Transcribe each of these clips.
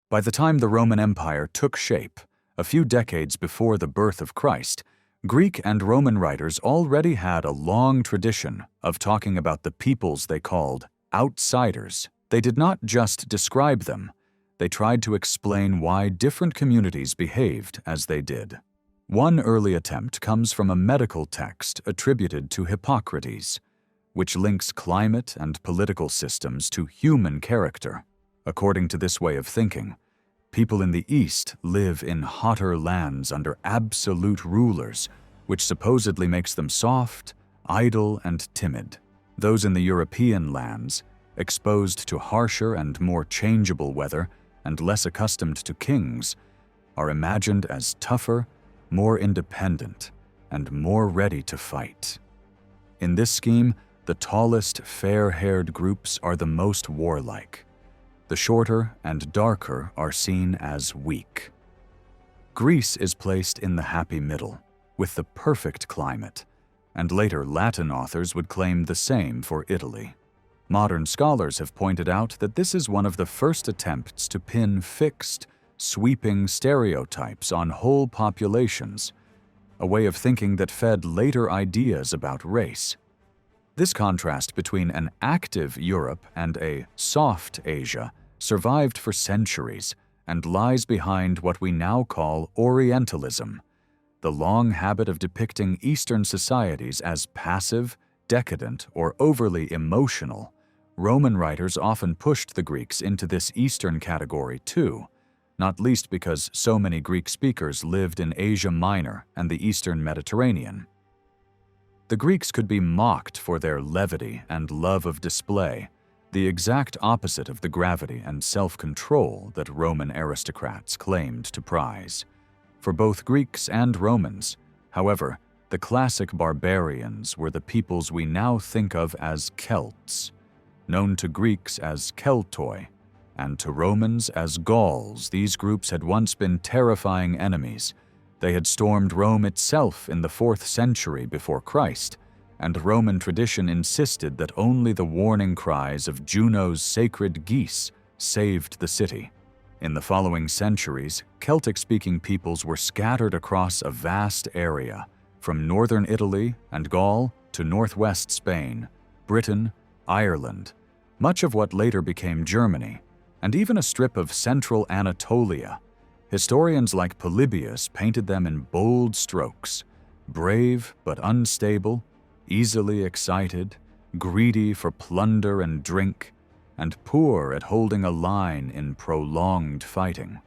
By the time the Roman Empire took shape, a few decades before the birth of Christ, Greek and Roman writers already had a long tradition of talking about the peoples they called outsiders. They did not just describe them, they tried to explain why different communities behaved as they did. One early attempt comes from a medical text attributed to Hippocrates, which links climate and political systems to human character. According to this way of thinking, people in the East live in hotter lands under absolute rulers, which supposedly makes them soft, idle, and timid. Those in the European lands, exposed to harsher and more changeable weather and less accustomed to kings, are imagined as tougher, more independent, and more ready to fight. In this scheme, the tallest, fair-haired groups are the most warlike. The shorter and darker are seen as weak. Greece is placed in the happy middle, with the perfect climate, and later Latin authors would claim the same for Italy. Modern scholars have pointed out that this is one of the first attempts to pin fixed, sweeping stereotypes on whole populations, a way of thinking that fed later ideas about race. This contrast between an active Europe and a soft Asia survived for centuries and lies behind what we now call Orientalism, the long habit of depicting Eastern societies as passive, decadent, or overly emotional. Roman writers often pushed the Greeks into this Eastern category too, not least because so many Greek speakers lived in Asia Minor and the Eastern Mediterranean. The Greeks could be mocked for their levity and love of display, the exact opposite of the gravity and self-control that Roman aristocrats claimed to prize. For both Greeks and Romans, however, the classic barbarians were the peoples we now think of as Celts, known to Greeks as Keltoi, and to Romans as Gauls. These groups had once been terrifying enemies. They had stormed Rome itself in the 4th century before Christ, and Roman tradition insisted that only the warning cries of Juno's sacred geese saved the city. In the following centuries, Celtic-speaking peoples were scattered across a vast area, from northern Italy and Gaul to northwest Spain, Britain, Ireland, much of what later became Germany, and even a strip of central Anatolia. Historians like Polybius painted them in bold strokes: brave but unstable, easily excited, greedy for plunder and drink, and poor at holding a line in prolonged fighting.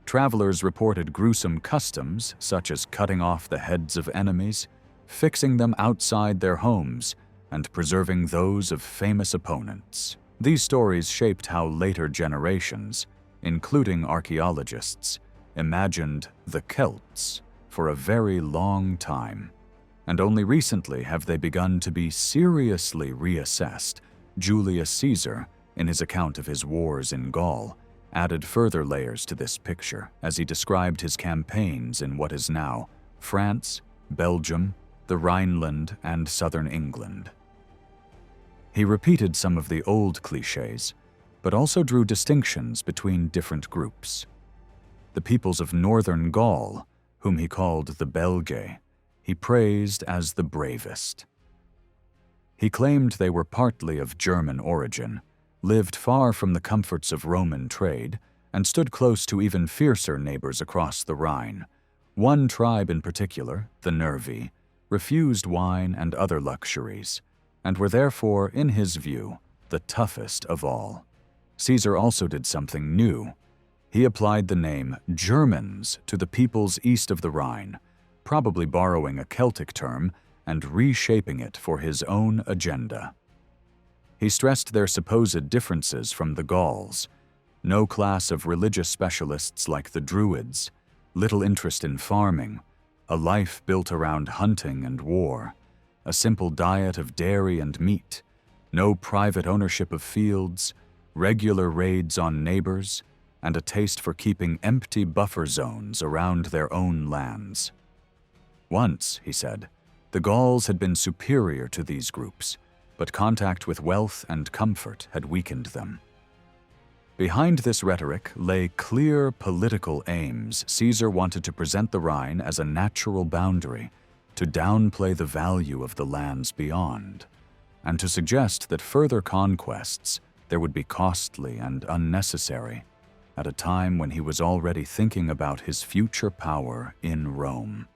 Travelers reported gruesome customs such as cutting off the heads of enemies, fixing them outside their homes, and preserving those of famous opponents. These stories shaped how later generations, including archaeologists, imagined the Celts for a very long time, and only recently have they begun to be seriously reassessed. Julius Caesar, in his account of his wars in Gaul, added further layers to this picture as he described his campaigns in what is now France, Belgium, the Rhineland, and southern England. He repeated some of the old clichés, but also drew distinctions between different groups. The peoples of northern Gaul, whom he called the Belgae, he praised as the bravest. He claimed they were partly of German origin, lived far from the comforts of Roman trade, and stood close to even fiercer neighbors across the Rhine. One tribe in particular, the Nervi, refused wine and other luxuries, and were therefore, in his view, the toughest of all. Caesar also did something new. He applied the name Germans to the peoples east of the Rhine, probably borrowing a Celtic term and reshaping it for his own agenda. He stressed their supposed differences from the Gauls: no class of religious specialists like the Druids, little interest in farming, a life built around hunting and war, a simple diet of dairy and meat, no private ownership of fields, regular raids on neighbors, and a taste for keeping empty buffer zones around their own lands. Once, he said, the Gauls had been superior to these groups, but contact with wealth and comfort had weakened them. Behind this rhetoric lay clear political aims. Caesar wanted to present the Rhine as a natural boundary, to downplay the value of the lands beyond, and to suggest that further conquests there would be costly and unnecessary, at a time when he was already thinking about his future power in Rome.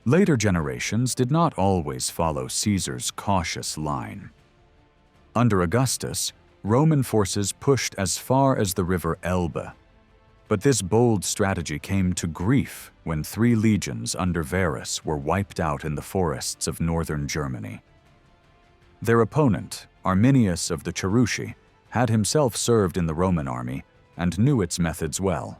Later generations did not always follow Caesar's cautious line. Under Augustus, Roman forces pushed as far as the river Elbe, but this bold strategy came to grief when 3 legions under Varus were wiped out in the forests of northern Germany. Their opponent, Arminius of the Cherusci, had himself served in the Roman army and knew its methods well.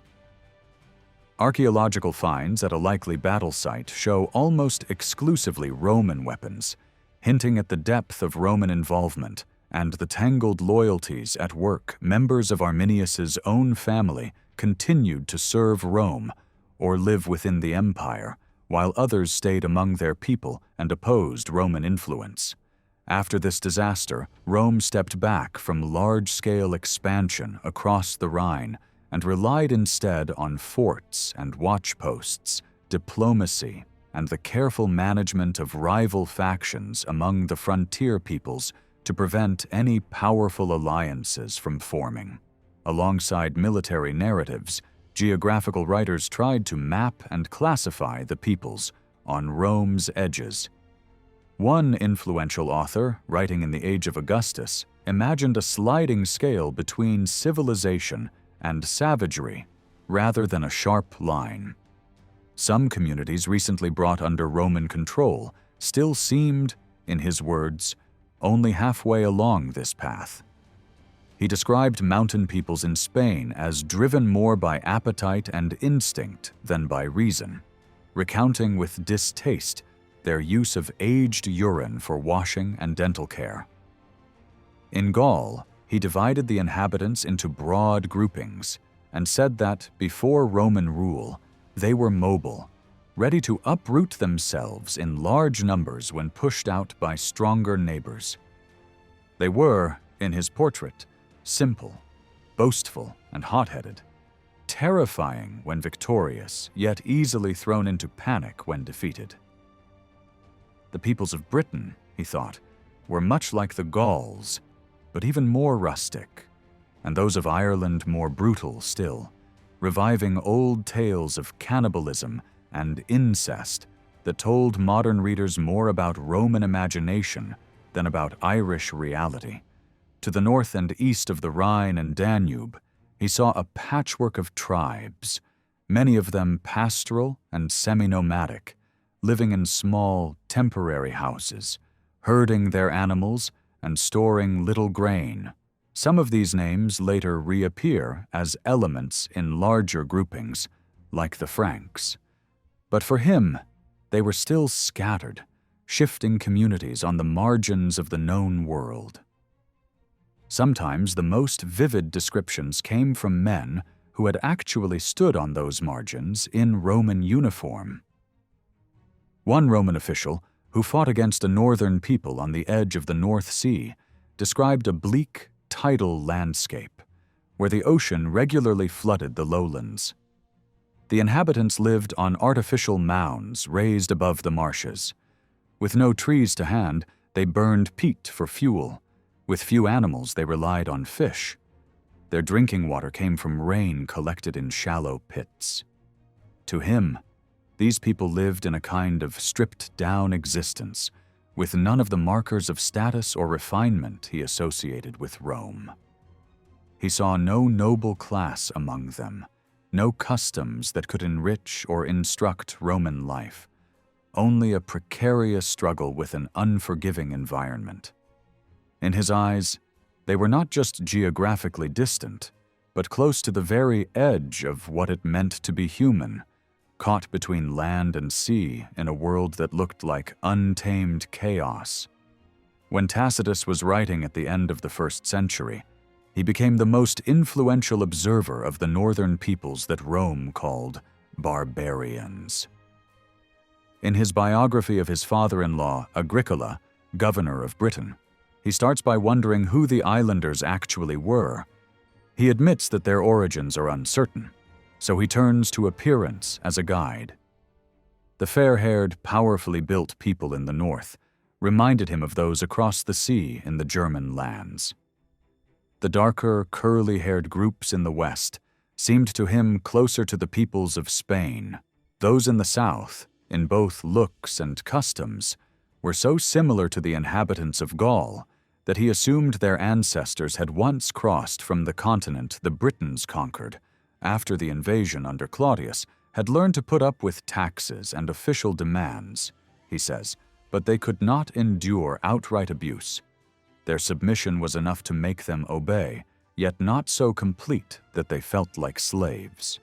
Archaeological finds at a likely battle site show almost exclusively Roman weapons, hinting at the depth of Roman involvement and the tangled loyalties at work. Members of Arminius's own family continued to serve Rome or live within the empire, while others stayed among their people and opposed Roman influence. After this disaster, Rome stepped back from large-scale expansion across the Rhine and relied instead on forts and watchposts, diplomacy, and the careful management of rival factions among the frontier peoples to prevent any powerful alliances from forming. Alongside military narratives, geographical writers tried to map and classify the peoples on Rome's edges. One influential author, writing in the age of Augustus, imagined a sliding scale between civilization and savagery, rather than a sharp line. Some communities recently brought under Roman control still seemed, in his words, only halfway along this path. He described mountain peoples in Spain as driven more by appetite and instinct than by reason, recounting with distaste their use of aged urine for washing and dental care. In Gaul, he divided the inhabitants into broad groupings and said that, before Roman rule, they were mobile, ready to uproot themselves in large numbers when pushed out by stronger neighbors. They were, in his portrait, simple, boastful, and hot-headed, terrifying when victorious, yet easily thrown into panic when defeated. The peoples of Britain, he thought, were much like the Gauls, but even more rustic, and those of Ireland more brutal still, reviving old tales of cannibalism and incest that told modern readers more about Roman imagination than about Irish reality. To the north and east of the Rhine and Danube, he saw a patchwork of tribes, many of them pastoral and semi-nomadic, living in small, temporary houses, herding their animals and storing little grain. Some of these names later reappear as elements in larger groupings, like the Franks. But for him, they were still scattered, shifting communities on the margins of the known world. Sometimes the most vivid descriptions came from men who had actually stood on those margins in Roman uniform. One Roman official, who fought against a northern people on the edge of the North Sea, described a bleak, tidal landscape, where the ocean regularly flooded the lowlands. The inhabitants lived on artificial mounds raised above the marshes. With no trees to hand, they burned peat for fuel. With few animals, they relied on fish. Their drinking water came from rain collected in shallow pits. To him, these people lived in a kind of stripped-down existence, with none of the markers of status or refinement he associated with Rome. He saw no noble class among them, no customs that could enrich or instruct Roman life, only a precarious struggle with an unforgiving environment. In his eyes, they were not just geographically distant, but close to the very edge of what it meant to be human, caught between land and sea in a world that looked like untamed chaos. When Tacitus was writing at the end of the 1st century, he became the most influential observer of the northern peoples that Rome called barbarians. In his biography of his father-in-law, Agricola, governor of Britain, he starts by wondering who the islanders actually were. He admits that their origins are uncertain, so he turns to appearance as a guide. The fair-haired, powerfully built people in the north reminded him of those across the sea in the German lands. The darker, curly-haired groups in the west seemed to him closer to the peoples of Spain. Those in the south, in both looks and customs, were so similar to the inhabitants of Gaul that he assumed their ancestors had once crossed from the continent the Britons conquered, after the invasion under Claudius, had learned to put up with taxes and official demands, he says, but they could not endure outright abuse. Their submission was enough to make them obey, yet not so complete that they felt like slaves.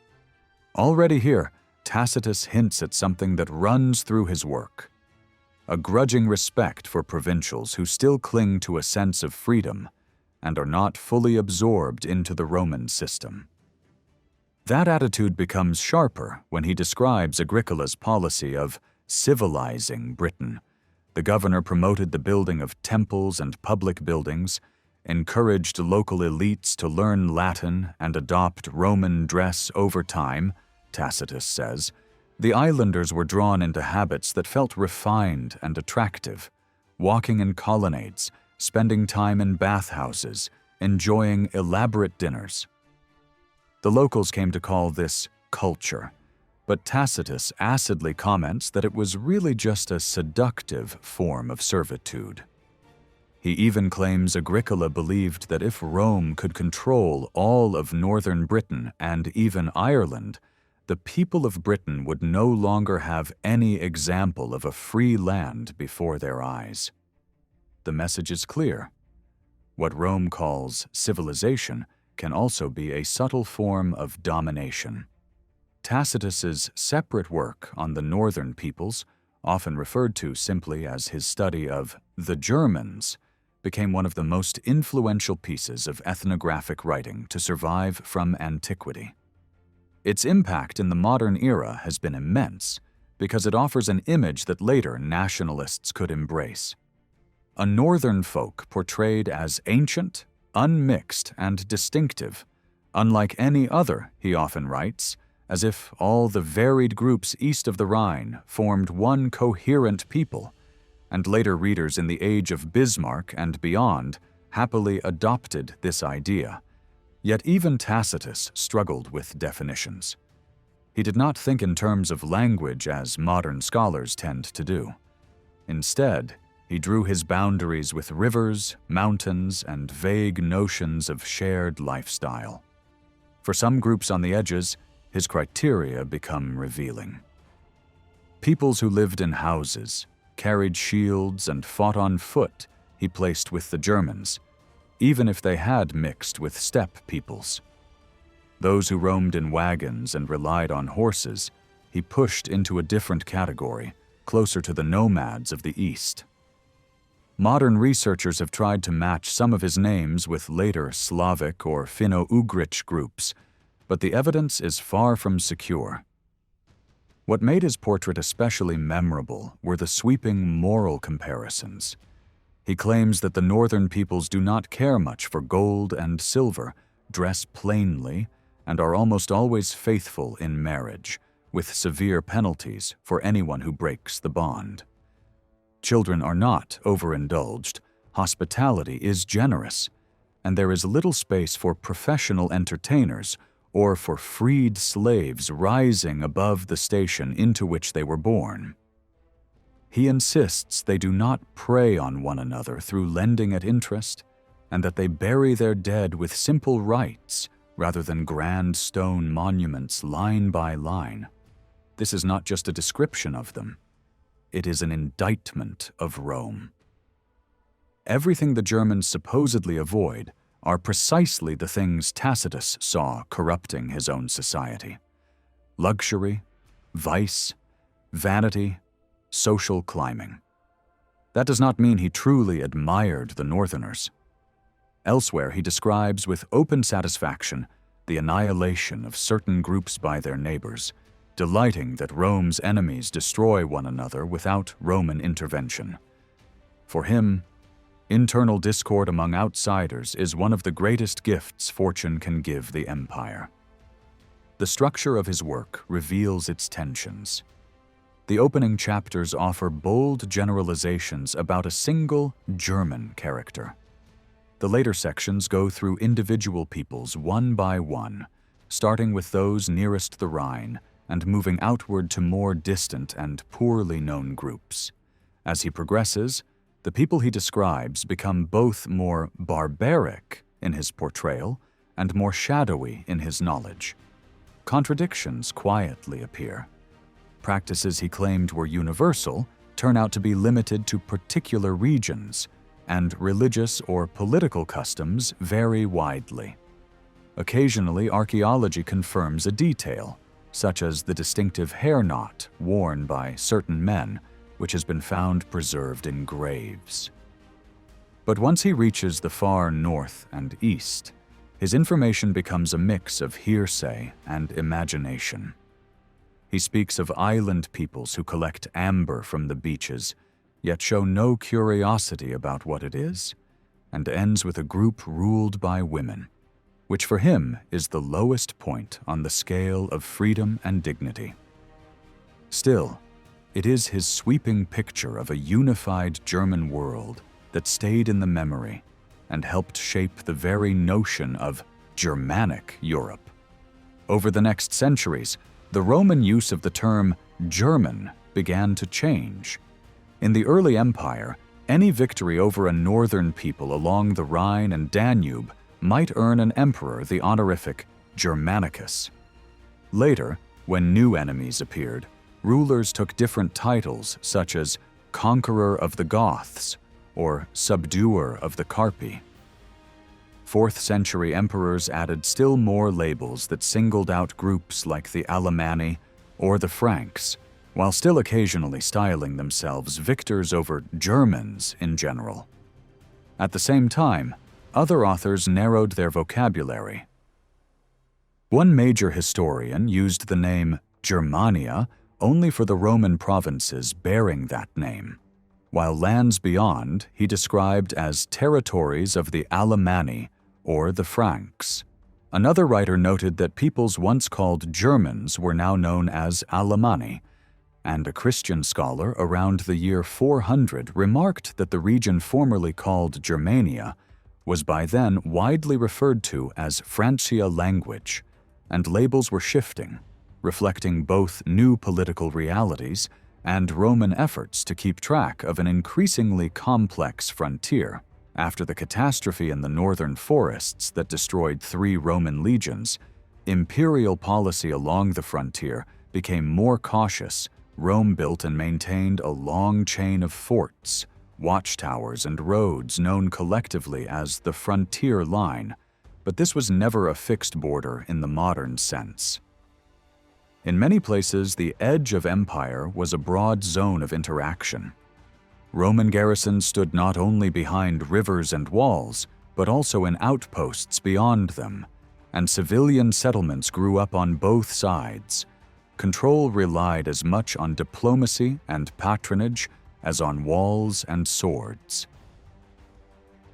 Already here, Tacitus hints at something that runs through his work: a grudging respect for provincials who still cling to a sense of freedom and are not fully absorbed into the Roman system. That attitude becomes sharper when he describes Agricola's policy of civilizing Britain. The governor promoted the building of temples and public buildings, encouraged local elites to learn Latin and adopt Roman dress over time. Tacitus says, the islanders were drawn into habits that felt refined and attractive, walking in colonnades, spending time in bathhouses, enjoying elaborate dinners. The locals came to call this culture, but Tacitus acidly comments that it was really just a seductive form of servitude. He even claims Agricola believed that if Rome could control all of northern Britain and even Ireland, the people of Britain would no longer have any example of a free land before their eyes. The message is clear. What Rome calls civilization can also be a subtle form of domination. Tacitus's separate work on the northern peoples, often referred to simply as his study of the Germans, became one of the most influential pieces of ethnographic writing to survive from antiquity. Its impact in the modern era has been immense because it offers an image that later nationalists could embrace. A northern folk portrayed as ancient, unmixed, and distinctive, unlike any other, he often writes, as if all the varied groups east of the Rhine formed one coherent people, and later readers in the age of Bismarck and beyond happily adopted this idea. Yet even Tacitus struggled with definitions. He did not think in terms of language as modern scholars tend to do. Instead, he drew his boundaries with rivers, mountains, and vague notions of shared lifestyle. For some groups on the edges, his criteria become revealing. Peoples who lived in houses, carried shields, and fought on foot he placed with the Germans, even if they had mixed with steppe peoples. Those who roamed in wagons and relied on horses, he pushed into a different category, closer to the nomads of the East. Modern researchers have tried to match some of his names with later Slavic or Finno-Ugric groups, but the evidence is far from secure. What made his portrait especially memorable were the sweeping moral comparisons. He claims that the northern peoples do not care much for gold and silver, dress plainly, and are almost always faithful in marriage, with severe penalties for anyone who breaks the bond. Children are not overindulged, hospitality is generous, and there is little space for professional entertainers or for freed slaves rising above the station into which they were born. He insists they do not prey on one another through lending at interest, and that they bury their dead with simple rites rather than grand stone monuments line by line. This is not just a description of them. It is an indictment of Rome. Everything the Germans supposedly avoid are precisely the things Tacitus saw corrupting his own society: luxury, vice, vanity, social climbing. That does not mean he truly admired the Northerners. Elsewhere, he describes with open satisfaction the annihilation of certain groups by their neighbors, delighting that Rome's enemies destroy one another without Roman intervention. For him, Internal discord among outsiders is one of the greatest gifts fortune can give the empire. The structure of his work reveals its tensions. The opening chapters offer bold generalizations about a single German character. The later sections go through individual peoples one by one, starting with those nearest the Rhine and moving outward to more distant and poorly known groups. As he progresses, the people he describes become both more barbaric in his portrayal and more shadowy in his knowledge. Contradictions quietly appear. Practices he claimed were universal turn out to be limited to particular regions, and religious or political customs vary widely. Occasionally, archaeology confirms a detail, such as the distinctive hair knot worn by certain men, which has been found preserved in graves. But once he reaches the far north and east, his information becomes a mix of hearsay and imagination. He speaks of island peoples who collect amber from the beaches, yet show no curiosity about what it is, and ends with a group ruled by women, which for him is the lowest point on the scale of freedom and dignity. Still, it is his sweeping picture of a unified German world that stayed in the memory and helped shape the very notion of Germanic Europe. Over the next centuries, the Roman use of the term German began to change. In the early empire, any victory over a northern people along the Rhine and Danube might earn an emperor the honorific Germanicus. Later, when new enemies appeared, rulers took different titles such as Conqueror of the Goths or Subduer of the Carpi. 4th century emperors added still more labels that singled out groups like the Alemanni or the Franks, while still occasionally styling themselves victors over Germans in general. At the same time, other authors narrowed their vocabulary. One major historian used the name Germania only for the Roman provinces bearing that name, while lands beyond he described as territories of the Alemanni or the Franks. Another writer noted that peoples once called Germans were now known as Alemanni, and a Christian scholar around the year 400 remarked that the region formerly called Germania was by then widely referred to as Francia language, and labels were shifting, reflecting both new political realities and Roman efforts to keep track of an increasingly complex frontier. After the catastrophe in the northern forests that destroyed 3 Roman legions, imperial policy along the frontier became more cautious. Rome built and maintained a long chain of forts, watchtowers, and roads known collectively as the frontier line, but this was never a fixed border in the modern sense. In many places, the edge of empire was a broad zone of interaction. Roman garrisons stood not only behind rivers and walls, but also in outposts beyond them, and civilian settlements grew up on both sides. Control relied as much on diplomacy and patronage as on walls and swords.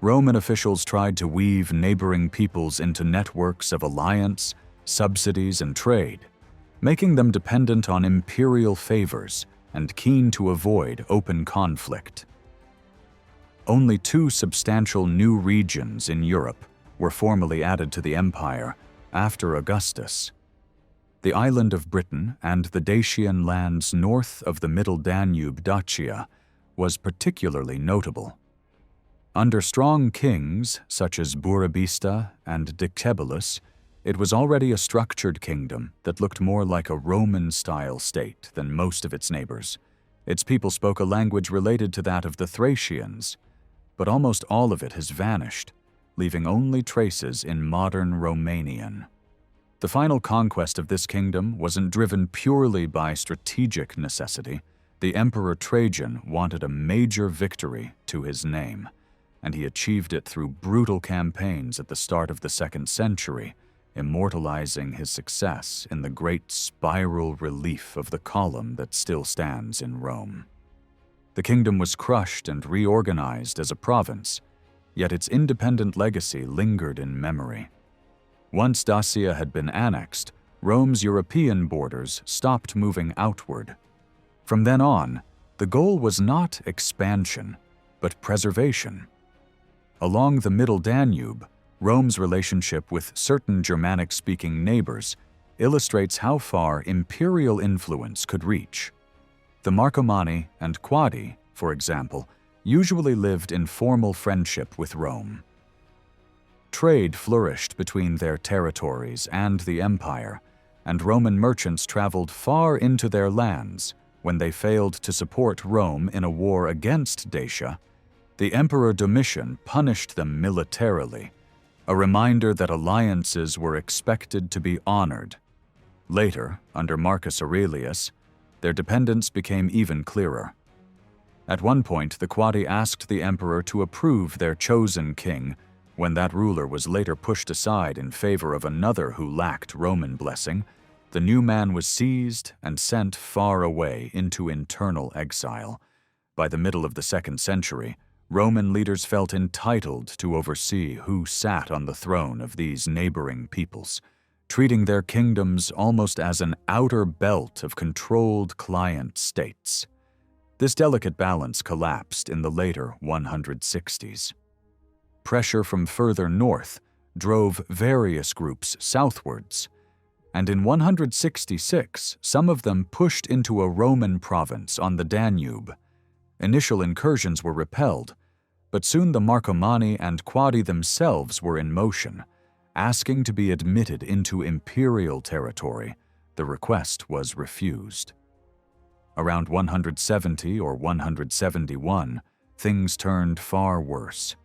Roman officials tried to weave neighboring peoples into networks of alliance, subsidies, and trade, making them dependent on imperial favors and keen to avoid open conflict. Only 2 substantial new regions in Europe were formally added to the empire after Augustus. The island of Britain and the Dacian lands north of the middle Danube Dacia was particularly notable. Under strong kings such as Burebista and Dictebulus, it was already a structured kingdom that looked more like a Roman-style state than most of its neighbors. Its people spoke a language related to that of the Thracians, but almost all of it has vanished, leaving only traces in modern Romanian. The final conquest of this kingdom wasn't driven purely by strategic necessity. The Emperor Trajan wanted a major victory to his name, and he achieved it through brutal campaigns at the start of the 2nd century, immortalizing his success in the great spiral relief of the column that still stands in Rome. The kingdom was crushed and reorganized as a province, yet its independent legacy lingered in memory. Once Dacia had been annexed, Rome's European borders stopped moving outward. From then on, the goal was not expansion, but preservation. Along the Middle Danube, Rome's relationship with certain Germanic-speaking neighbors illustrates how far imperial influence could reach. The Marcomanni and Quadi, for example, usually lived in formal friendship with Rome. Trade flourished between their territories and the empire, and Roman merchants traveled far into their lands. When they failed to support Rome in a war against Dacia, the Emperor Domitian punished them militarily, a reminder that alliances were expected to be honored. Later, under Marcus Aurelius, their dependence became even clearer. At one point, the Quadi asked the emperor to approve their chosen king. When that ruler was later pushed aside in favor of another who lacked Roman blessing, the new man was seized and sent far away into internal exile. By the middle of the 2nd century, Roman leaders felt entitled to oversee who sat on the throne of these neighboring peoples, treating their kingdoms almost as an outer belt of controlled client states. This delicate balance collapsed in the later 160s. Pressure from further north drove various groups southwards, and in 166, some of them pushed into a Roman province on the Danube. Initial incursions were repelled, but soon the Marcomanni and Quadi themselves were in motion, asking to be admitted into imperial territory. The request was refused. Around 170 or 171, things turned far worse.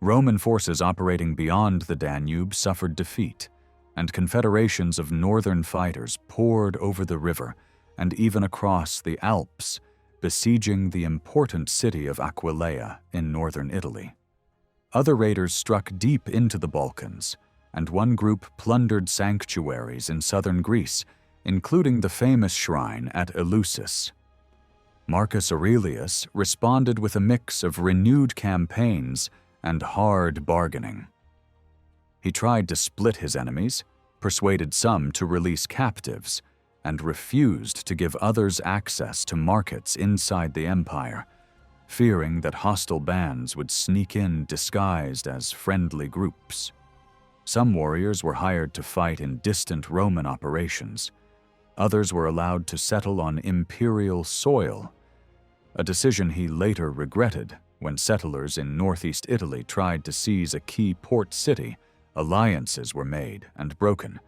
Roman forces operating beyond the Danube suffered defeat, and confederations of northern fighters poured over the river and even across the Alps, besieging the important city of Aquileia in northern Italy. Other raiders struck deep into the Balkans, and one group plundered sanctuaries in southern Greece, including the famous shrine at Eleusis. Marcus Aurelius responded with a mix of renewed campaigns and hard bargaining. He tried to split his enemies, persuaded some to release captives, and refused to give others access to markets inside the empire, fearing that hostile bands would sneak in disguised as friendly groups. Some warriors were hired to fight in distant Roman operations. Others were allowed to settle on imperial soil, a decision he later regretted when settlers in northeast Italy tried to seize a key port city. Alliances were made and broken,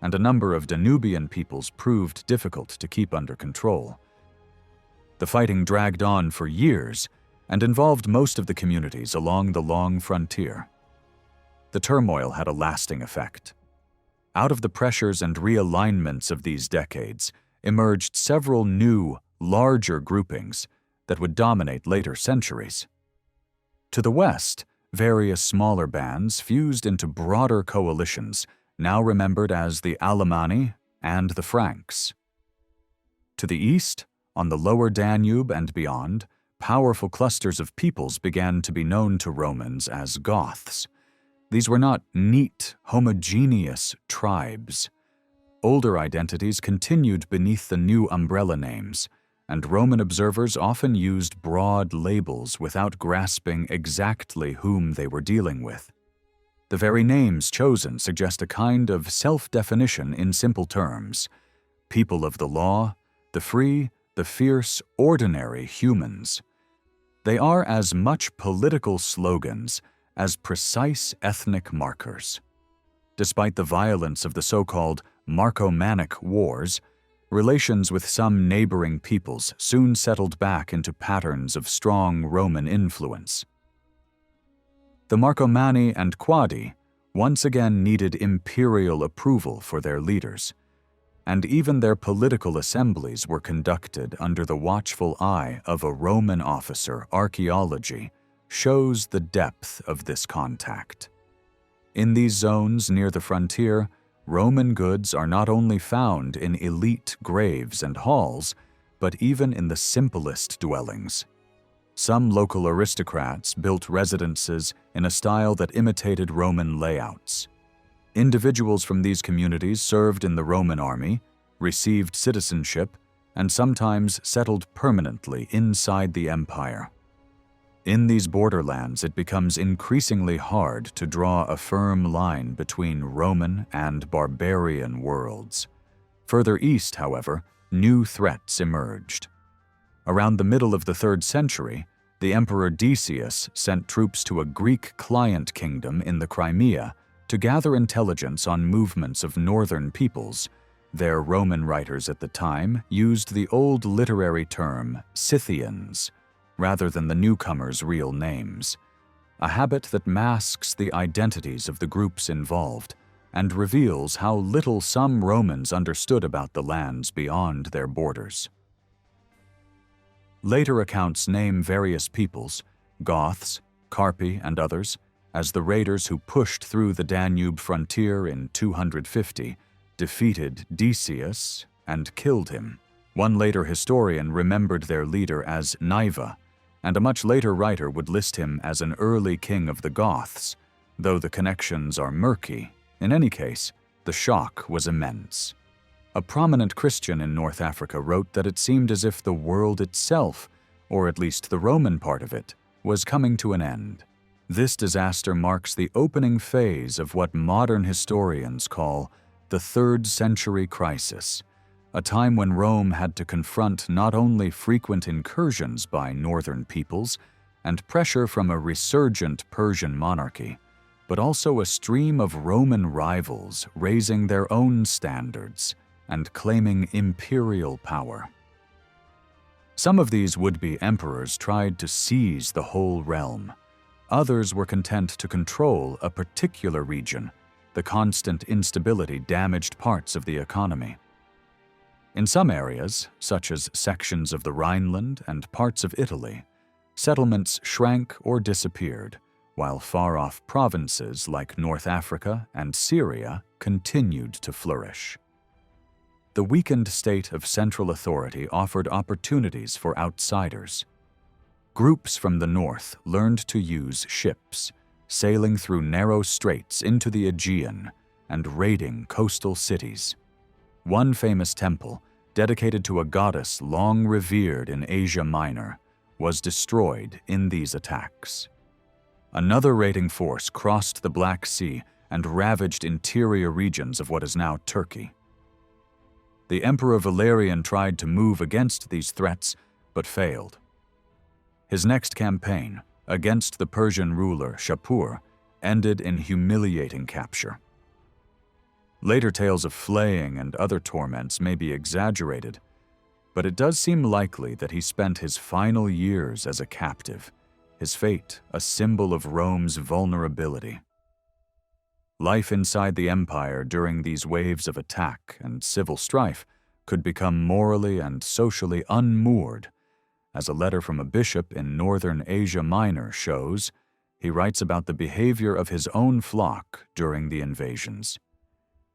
and a number of Danubian peoples proved difficult to keep under control. The fighting dragged on for years and involved most of the communities along the long frontier. The turmoil had a lasting effect. Out of the pressures and realignments of these decades emerged several new, larger groupings that would dominate later centuries. To the west, various smaller bands fused into broader coalitions, now remembered as the Alemanni and the Franks. To the east, on the lower Danube and beyond, powerful clusters of peoples began to be known to Romans as Goths. These were not neat, homogeneous tribes. Older identities continued beneath the new umbrella names, and Roman observers often used broad labels without grasping exactly whom they were dealing with. The very names chosen suggest a kind of self-definition in simple terms: people of the law, the free, the fierce, ordinary humans. They are as much political slogans as precise ethnic markers. Despite the violence of the so-called Marcomannic Wars, relations with some neighboring peoples soon settled back into patterns of strong Roman influence. The Marcomanni and Quadi once again needed imperial approval for their leaders, and even their political assemblies were conducted under the watchful eye of a Roman officer. Archaeology shows the depth of this contact. In these zones near the frontier, Roman goods are not only found in elite graves and halls, but even in the simplest dwellings. Some local aristocrats built residences in a style that imitated Roman layouts. Individuals from these communities served in the Roman army, received citizenship, and sometimes settled permanently inside the empire. In these borderlands, it becomes increasingly hard to draw a firm line between Roman and barbarian worlds. Further east, however, new threats emerged. Around the middle of the 3rd century, the Emperor Decius sent troops to a Greek client kingdom in the Crimea to gather intelligence on movements of northern peoples. Their Roman writers at the time used the old literary term Scythians rather than the newcomers' real names, a habit that masks the identities of the groups involved and reveals how little some Romans understood about the lands beyond their borders. Later accounts name various peoples, Goths, Carpi, and others, as the raiders who pushed through the Danube frontier in 250, defeated Decius, and killed him. One later historian remembered their leader as Niva, and a much later writer would list him as an early king of the Goths, though the connections are murky. In any case, the shock was immense. A prominent Christian in North Africa wrote that it seemed as if the world itself, or at least the Roman part of it, was coming to an end. This disaster marks the opening phase of what modern historians call the 3rd century crisis, a time when Rome had to confront not only frequent incursions by northern peoples and pressure from a resurgent Persian monarchy, but also a stream of Roman rivals raising their own standards and claiming imperial power. Some of these would-be emperors tried to seize the whole realm. Others were content to control a particular region. The constant instability damaged parts of the economy. In some areas, such as sections of the Rhineland and parts of Italy, settlements shrank or disappeared, while far-off provinces like North Africa and Syria continued to flourish. The weakened state of central authority offered opportunities for outsiders. Groups from the north learned to use ships, sailing through narrow straits into the Aegean and raiding coastal cities. One famous temple, dedicated to a goddess long revered in Asia Minor, was destroyed in these attacks. Another raiding force crossed the Black Sea and ravaged interior regions of what is now Turkey. The Emperor Valerian tried to move against these threats, but failed. His next campaign, against the Persian ruler Shapur, ended in humiliating capture. Later tales of flaying and other torments may be exaggerated, but it does seem likely that he spent his final years as a captive, his fate a symbol of Rome's vulnerability. Life inside the empire during these waves of attack and civil strife could become morally and socially unmoored. As a letter from a bishop in northern Asia Minor shows, he writes about the behavior of his own flock during the invasions.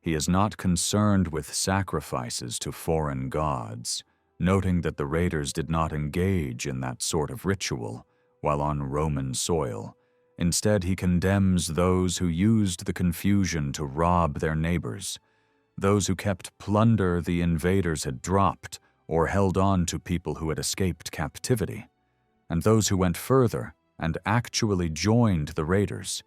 He is not concerned with sacrifices to foreign gods, noting that the raiders did not engage in that sort of ritual while on Roman soil. Instead, he condemns those who used the confusion to rob their neighbors, those who kept plunder the invaders had dropped or held on to people who had escaped captivity, and those who went further and actually joined the raiders.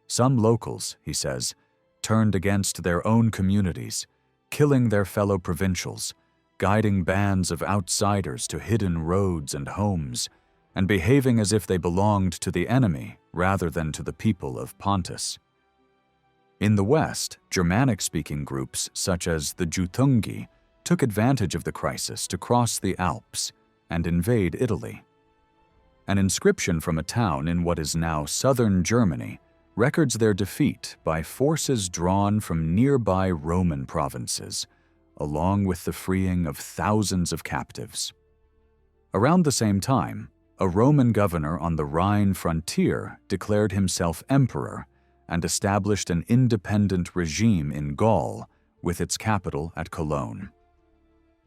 Some locals, he says, turned against their own communities, killing their fellow provincials, guiding bands of outsiders to hidden roads and homes, and behaving as if they belonged to the enemy rather than to the people of Pontus. In the West, Germanic-speaking groups such as the Jutungi took advantage of the crisis to cross the Alps and invade Italy. An inscription from a town in what is now southern Germany records their defeat by forces drawn from nearby Roman provinces, along with the freeing of thousands of captives. Around the same time, a Roman governor on the Rhine frontier declared himself emperor and established an independent regime in Gaul with its capital at Cologne.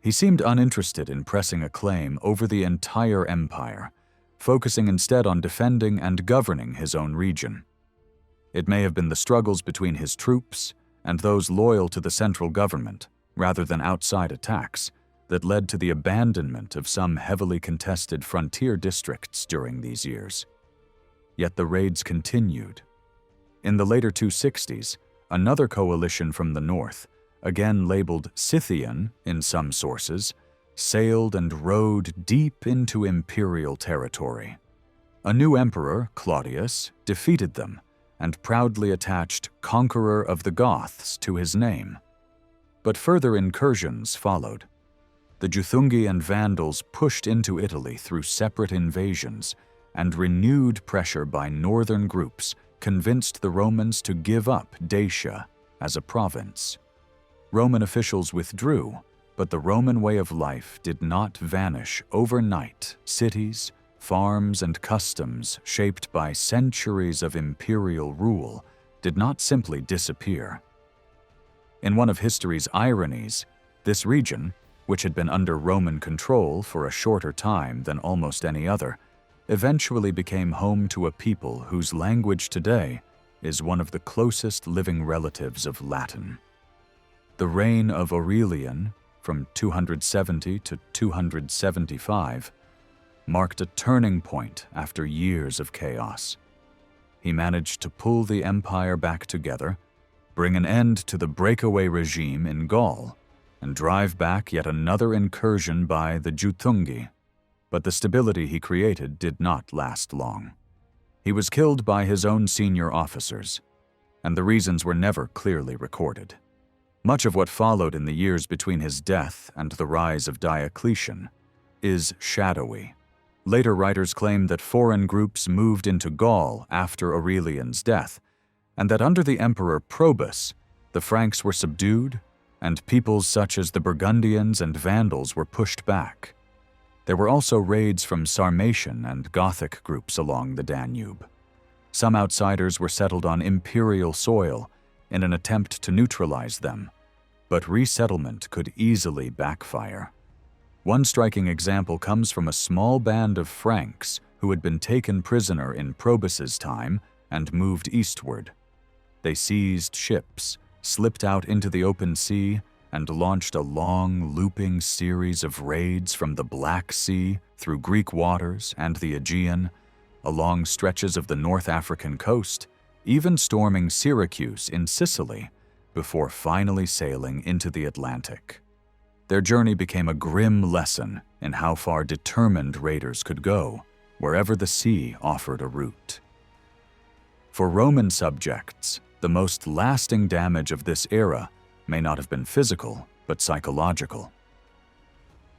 He seemed uninterested in pressing a claim over the entire empire, focusing instead on defending and governing his own region. It may have been the struggles between his troops and those loyal to the central government, rather than outside attacks, that led to the abandonment of some heavily contested frontier districts during these years. Yet the raids continued. In the later 260s, another coalition from the north, again labeled Scythian in some sources, sailed and rode deep into imperial territory. A new emperor, Claudius, defeated them and proudly attached Conqueror of the Goths to his name. But further incursions followed. The Juthungi and Vandals pushed into Italy through separate invasions, and renewed pressure by northern groups convinced the Romans to give up Dacia as a province. Roman officials withdrew, but the Roman way of life did not vanish overnight. Cities, farms, and customs shaped by centuries of imperial rule did not simply disappear. In one of history's ironies, this region, which had been under Roman control for a shorter time than almost any other, eventually became home to a people whose language today is one of the closest living relatives of Latin. The reign of Aurelian, from 270 to 275, marked a turning point after years of chaos. He managed to pull the empire back together, bring an end to the breakaway regime in Gaul, and drive back yet another incursion by the Juthungi. But the stability he created did not last long. He was killed by his own senior officers, and the reasons were never clearly recorded. Much of what followed in the years between his death and the rise of Diocletian is shadowy. Later writers claim that foreign groups moved into Gaul after Aurelian's death, and that under the emperor Probus, the Franks were subdued, and peoples such as the Burgundians and Vandals were pushed back. There were also raids from Sarmatian and Gothic groups along the Danube. Some outsiders were settled on imperial soil in an attempt to neutralize them, but resettlement could easily backfire. One striking example comes from a small band of Franks who had been taken prisoner in Probus's time and moved eastward. They seized ships, slipped out into the open sea, and launched a long, looping series of raids from the Black Sea through Greek waters and the Aegean, along stretches of the North African coast, even storming Syracuse in Sicily, before finally sailing into the Atlantic. Their journey became a grim lesson in how far determined raiders could go, wherever the sea offered a route. For Roman subjects, the most lasting damage of this era may not have been physical, but psychological.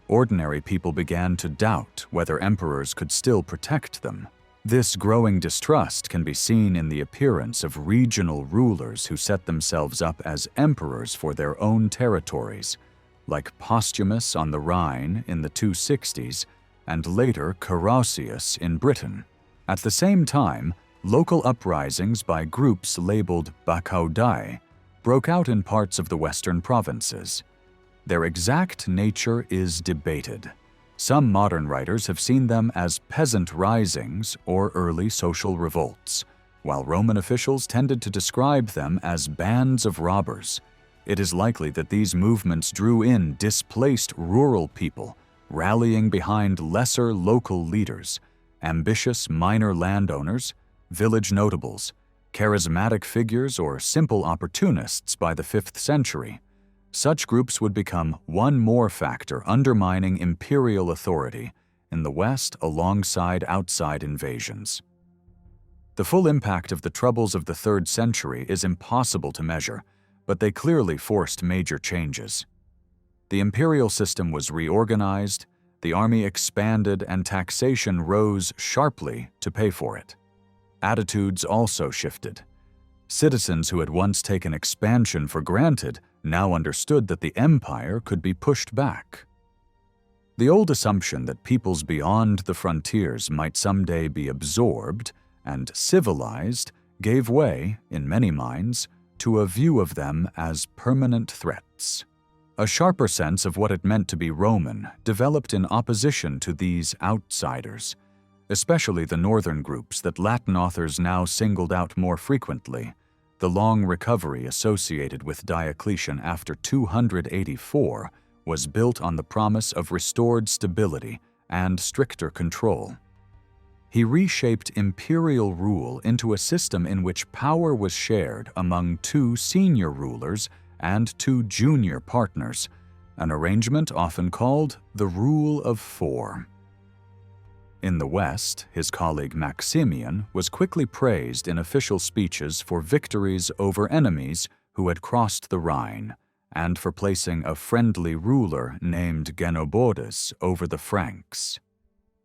Ordinary people began to doubt whether emperors could still protect them. This growing distrust can be seen in the appearance of regional rulers who set themselves up as emperors for their own territories, like Postumus on the Rhine in the 260s and later Carausius in Britain. At the same time, local uprisings by groups labeled Bacaudai broke out in parts of the western provinces. Their exact nature is debated. Some modern writers have seen them as peasant risings or early social revolts, while Roman officials tended to describe them as bands of robbers. It is likely that these movements drew in displaced rural people, rallying behind lesser local leaders, ambitious minor landowners, village notables, charismatic figures, or simple opportunists by the 5th century. Such groups would become one more factor undermining imperial authority in the West alongside outside invasions. The full impact of the troubles of the 3rd century is impossible to measure, but they clearly forced major changes. The imperial system was reorganized, the army expanded, and taxation rose sharply to pay for it. Attitudes also shifted. Citizens who had once taken expansion for granted now understood that the empire could be pushed back. The old assumption that peoples beyond the frontiers might someday be absorbed and civilized gave way, in many minds, to a view of them as permanent threats. A sharper sense of what it meant to be Roman developed in opposition to these outsiders, especially the northern groups that Latin authors now singled out more frequently. The long recovery associated with Diocletian after 284 was built on the promise of restored stability and stricter control. He reshaped imperial rule into a system in which power was shared among 2 senior rulers and 2 junior partners, an arrangement often called the Rule of 4. In the West, his colleague Maximian was quickly praised in official speeches for victories over enemies who had crossed the Rhine, and for placing a friendly ruler named Genobodes over the Franks.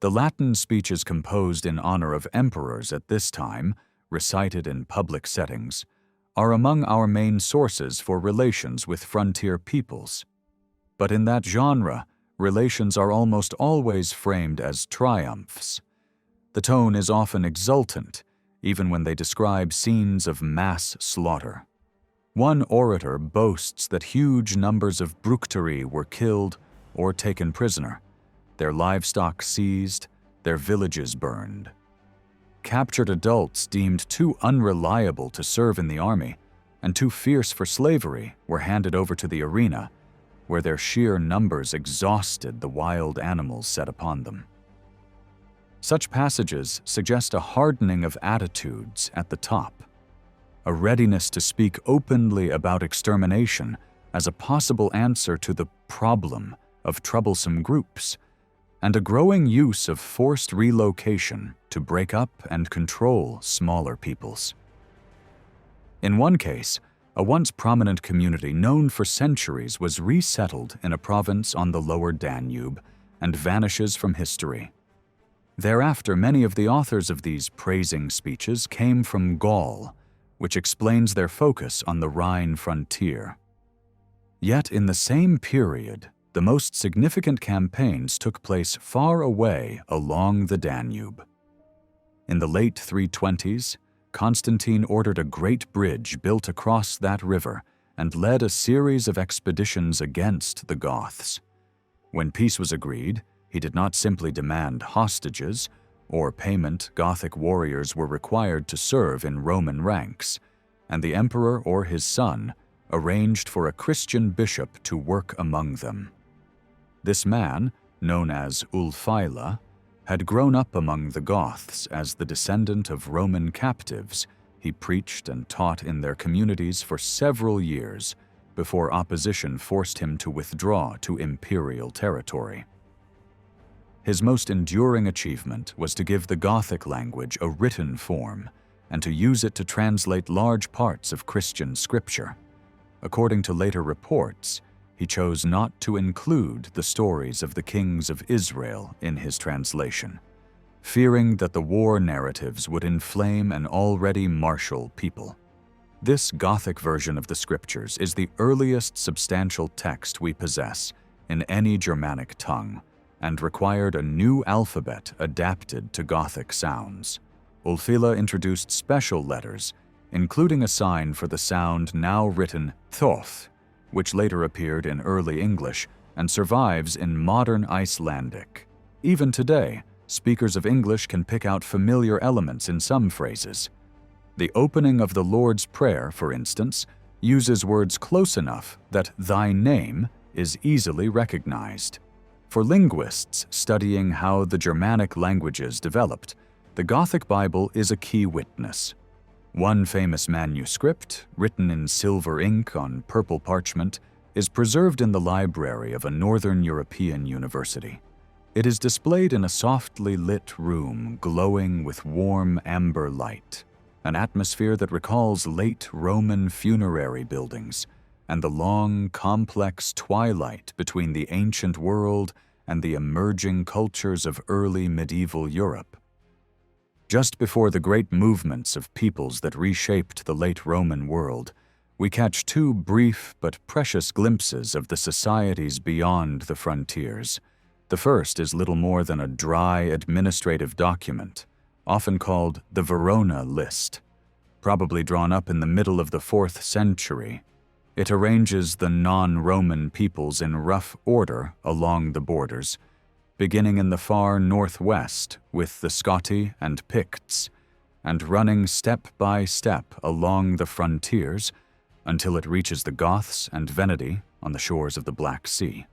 The Latin speeches composed in honor of emperors at this time, recited in public settings, are among our main sources for relations with frontier peoples. But in that genre, relations are almost always framed as triumphs. The tone is often exultant, even when they describe scenes of mass slaughter. One orator boasts that huge numbers of Bructeri were killed or taken prisoner, their livestock seized, their villages burned. Captured adults deemed too unreliable to serve in the army and too fierce for slavery were handed over to the arena, where their sheer numbers exhausted the wild animals set upon them. Such passages suggest a hardening of attitudes at the top, a readiness to speak openly about extermination as a possible answer to the problem of troublesome groups, and a growing use of forced relocation to break up and control smaller peoples. In one case, a once prominent community known for centuries was resettled in a province on the lower Danube and vanishes from history. Thereafter, many of the authors of these praising speeches came from Gaul, which explains their focus on the Rhine frontier. Yet in the same period, the most significant campaigns took place far away along the Danube. In the late 320s, Constantine ordered a great bridge built across that river and led a series of expeditions against the Goths. When peace was agreed, he did not simply demand hostages or payment. Gothic warriors were required to serve in Roman ranks, and the emperor or his son arranged for a Christian bishop to work among them. This man, known as Ulfila, had grown up among the Goths as the descendant of Roman captives. He preached and taught in their communities for several years before opposition forced him to withdraw to imperial territory. His most enduring achievement was to give the Gothic language a written form and to use it to translate large parts of Christian scripture. According to later reports, he chose not to include the stories of the kings of Israel in his translation, fearing that the war narratives would inflame an already martial people. This Gothic version of the scriptures is the earliest substantial text we possess in any Germanic tongue, and required a new alphabet adapted to Gothic sounds. Ulfila introduced special letters, including a sign for the sound now written thoth, which later appeared in early English and survives in modern Icelandic. Even today, speakers of English can pick out familiar elements in some phrases. The opening of the Lord's Prayer, for instance, uses words close enough that "thy name" is easily recognized. For linguists studying how the Germanic languages developed, the Gothic Bible is a key witness. One famous manuscript, written in silver ink on purple parchment, is preserved in the library of a Northern European university. It is displayed in a softly lit room glowing with warm amber light, an atmosphere that recalls late Roman funerary buildings and the long, complex twilight between the ancient world and the emerging cultures of early medieval Europe. Just before the great movements of peoples that reshaped the late Roman world, we catch 2 brief but precious glimpses of the societies beyond the frontiers. The first is little more than a dry administrative document, often called the Verona List, probably drawn up in the middle of the 4th century. It arranges the non-Roman peoples in rough order along the borders, beginning in the far northwest with the Scotti and Picts, and running step by step along the frontiers until it reaches the Goths and Veneti on the shores of the Black Sea.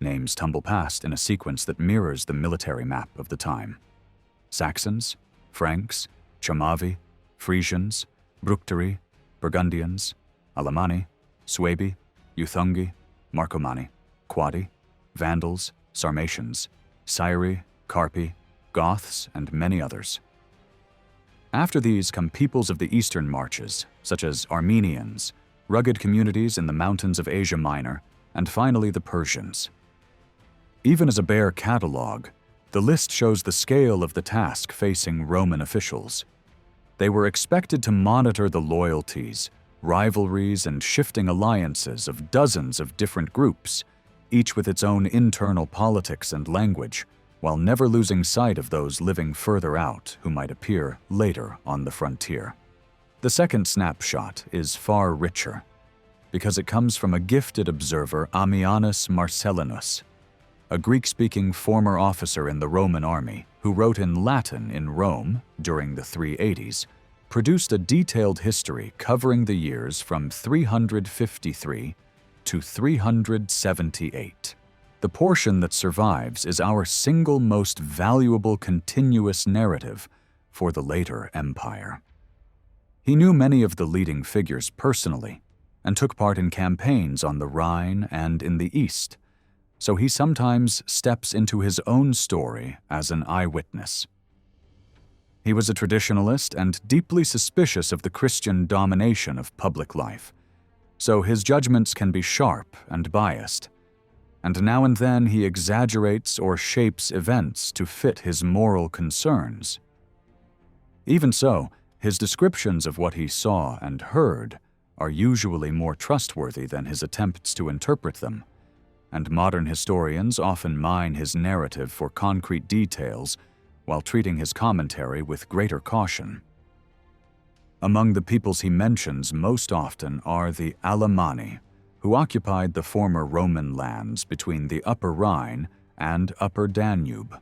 Names tumble past in a sequence that mirrors the military map of the time. Saxons, Franks, Chamavi, Frisians, Bructeri, Burgundians, Alemanni, Suebi, Euthungi, Marcomanni, Quadi, Vandals, Sarmatians, Syri, Carpi, Goths, and many others. After these come peoples of the eastern marches, such as Armenians, rugged communities in the mountains of Asia Minor, and finally the Persians. Even as a bare catalogue, the list shows the scale of the task facing Roman officials. They were expected to monitor the loyalties, rivalries, and shifting alliances of dozens of different groups, each with its own internal politics and language, while never losing sight of those living further out who might appear later on the frontier. The second snapshot is far richer, because it comes from a gifted observer, Ammians Marcellinus, a Greek-speaking former officer in the Roman army who wrote in Latin in Rome during the 380s, produced a detailed history covering the years from 353 to 378. The portion that survives is our single most valuable continuous narrative for the later empire. He knew many of the leading figures personally and took part in campaigns on the Rhine and in the East, so he sometimes steps into his own story as an eyewitness. He was a traditionalist and deeply suspicious of the Christian domination of public life, so his judgments can be sharp and biased, and now and then he exaggerates or shapes events to fit his moral concerns. Even so, his descriptions of what he saw and heard are usually more trustworthy than his attempts to interpret them, and modern historians often mine his narrative for concrete details while treating his commentary with greater caution. Among the peoples he mentions most often are the Alemanni, who occupied the former Roman lands between the Upper Rhine and Upper Danube.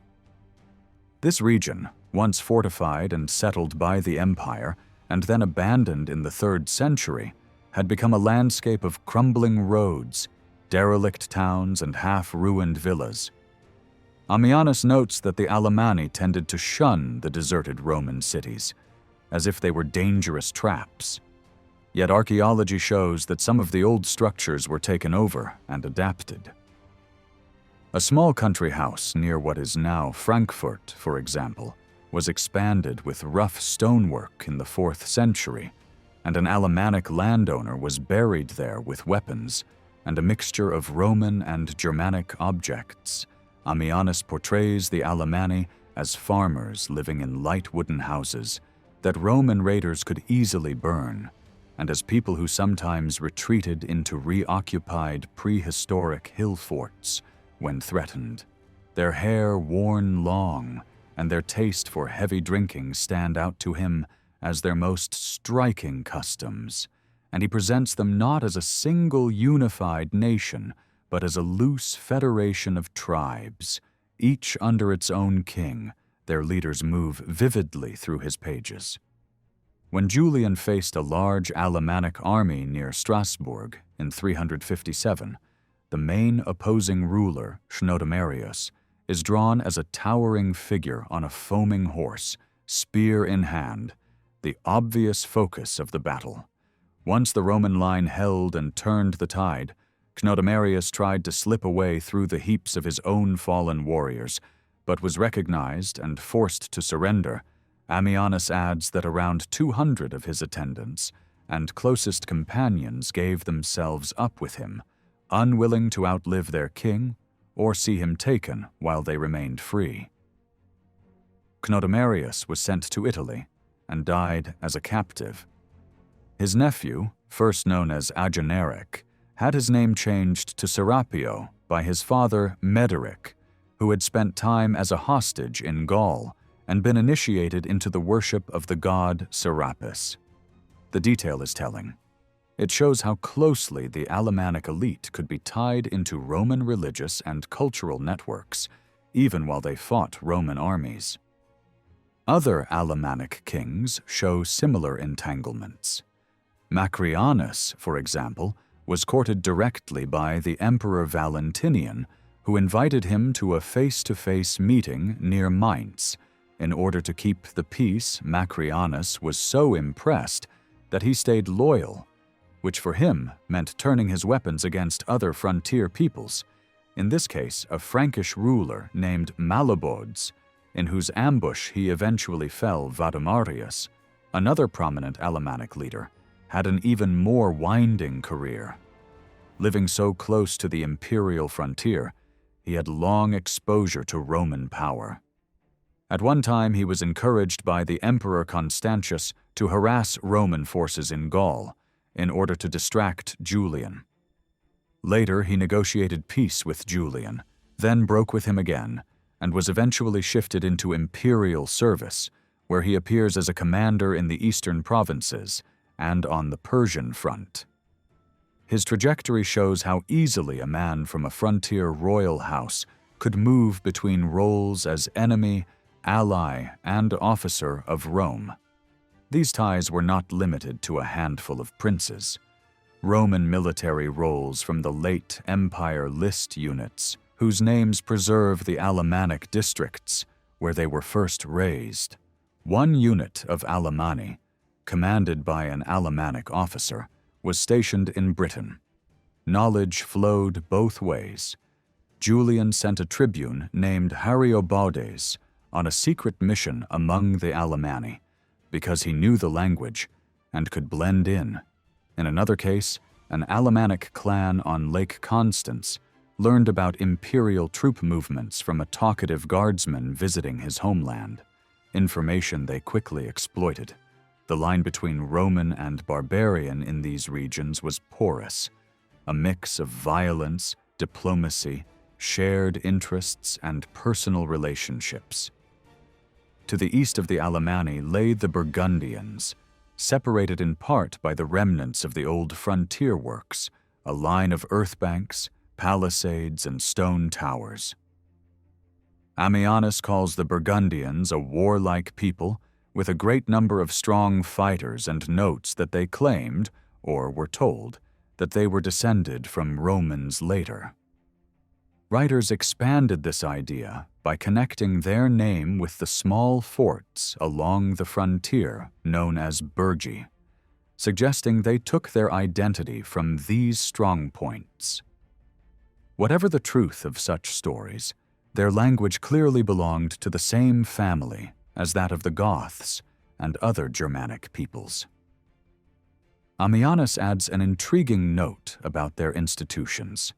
This region, once fortified and settled by the empire and then abandoned in the 3rd century, had become a landscape of crumbling roads, derelict towns, and half-ruined villas. Ammianus notes that the Alemanni tended to shun the deserted Roman cities, as if they were dangerous traps. Yet archaeology shows that some of the old structures were taken over and adapted. A small country house near what is now Frankfurt, for example, was expanded with rough stonework in the 4th century, and an Alemannic landowner was buried there with weapons and a mixture of Roman and Germanic objects. Ammianus portrays the Alemanni as farmers living in light wooden houses that Roman raiders could easily burn, and as people who sometimes retreated into reoccupied prehistoric hill forts when threatened. Their hair worn long and their taste for heavy drinking stand out to him as their most striking customs, and he presents them not as a single unified nation, but as a loose federation of tribes, each under its own king. Their leaders move vividly through his pages. When Julian faced a large Alemannic army near Strasbourg in 357, the main opposing ruler, Chnodomarius, is drawn as a towering figure on a foaming horse, spear in hand, the obvious focus of the battle. Once the Roman line held and turned the tide, Chnodomarius tried to slip away through the heaps of his own fallen warriors, but was recognized and forced to surrender. Ammianus adds that around 200 of his attendants and closest companions gave themselves up with him, unwilling to outlive their king or see him taken while they remained free. Chnodomarius was sent to Italy and died as a captive. His nephew, first known as Agenaric, had his name changed to Serapio by his father Mederic, who had spent time as a hostage in Gaul and been initiated into the worship of the god Serapis. The detail is telling. It shows how closely the Alemannic elite could be tied into Roman religious and cultural networks, even while they fought Roman armies. Other Alemannic kings show similar entanglements. Macrianus, for example, was courted directly by the Emperor Valentinian, who invited him to a face-to-face meeting near Mainz. In order to keep the peace, Macrianus was so impressed that he stayed loyal, which for him meant turning his weapons against other frontier peoples, in this case a Frankish ruler named Malebodes, in whose ambush he eventually fell. Vadimarius, another prominent Alemannic leader, had an even more winding career. Living so close to the imperial frontier, he had long exposure to Roman power. At one time, he was encouraged by the Emperor Constantius to harass Roman forces in Gaul in order to distract Julian. Later, he negotiated peace with Julian, then broke with him again, and was eventually shifted into imperial service, where he appears as a commander in the eastern provinces and on the Persian front. His trajectory shows how easily a man from a frontier royal house could move between roles as enemy, ally, and officer of Rome. These ties were not limited to a handful of princes. Roman military roles from the late Empire list units, whose names preserve the Alemannic districts where they were first raised. One unit of Alemanni, commanded by an Alemannic officer, was stationed in Britain. Knowledge flowed both ways. Julian sent a tribune named Harriobaudes on a secret mission among the Alemanni because he knew the language and could blend in. In another case, an Alemannic clan on Lake Constance learned about imperial troop movements from a talkative guardsman visiting his homeland, information they quickly exploited. The line between Roman and barbarian in these regions was porous, a mix of violence, diplomacy, shared interests, and personal relationships. To the east of the Alemanni lay the Burgundians, separated in part by the remnants of the old frontier works, a line of earthbanks, palisades, and stone towers. Ammianus calls the Burgundians a warlike people with a great number of strong fighters, and notes that they claimed, or were told, that they were descended from Romans later. Writers expanded this idea by connecting their name with the small forts along the frontier known as burgi, suggesting they took their identity from these strong points. Whatever the truth of such stories, their language clearly belonged to the same family as that of the Goths and other Germanic peoples. Ammianus adds an intriguing note about their institutions.